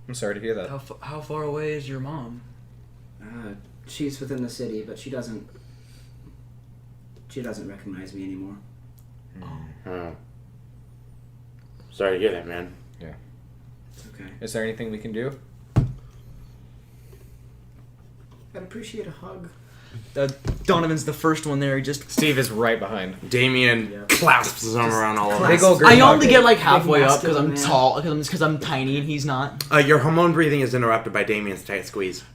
I'm sorry to hear that. How far away is your mom? She's within the city, but she doesn't recognize me anymore. Oh. Sorry to hear that, man. Yeah. It's okay. Is there anything we can do? I'd appreciate a hug. Donovan's the first one there. He just. Steve is right behind. Damien clasps his arm around all of Clasp. us. Big old I girl. only get like halfway up because I'm masculine man. tall, because I'm tiny and he's not. Your hormone breathing is interrupted by Damien's tight squeeze.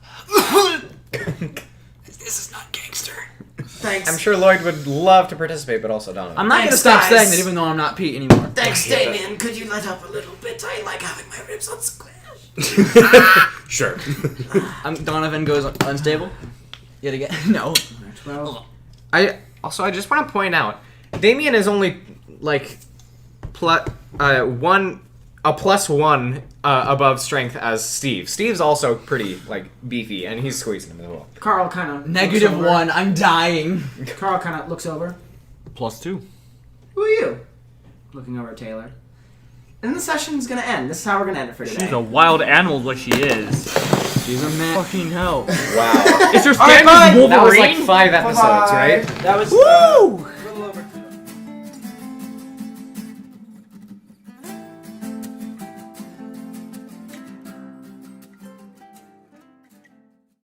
This is not gangster. Thanks. I'm sure Llyoyd would love to participate, but also Donovan. I'm not gonna Thanks, stop guys. saying that even though I'm not Pete anymore. Thanks, I hate Damian. Could you let up a little bit? I like having my ribs on squash. Sure. Donovan goes unstable. Yet again. No. Well, I just want to point out, Damian is only like +1 above strength as Steve. Steve's also pretty like beefy, and he's squeezing him as well. Carl kind of -1. I'm dying. Carl kind of looks over. +2. Who are you? Looking over at Taylor. And the session's gonna end. This is how we're gonna end it for today. She's a wild animal, what she is. She's a man. Fucking hell. Wow. Is her All right, stand fine. Wolverine? That was like 5 episodes, right? That was. Woo!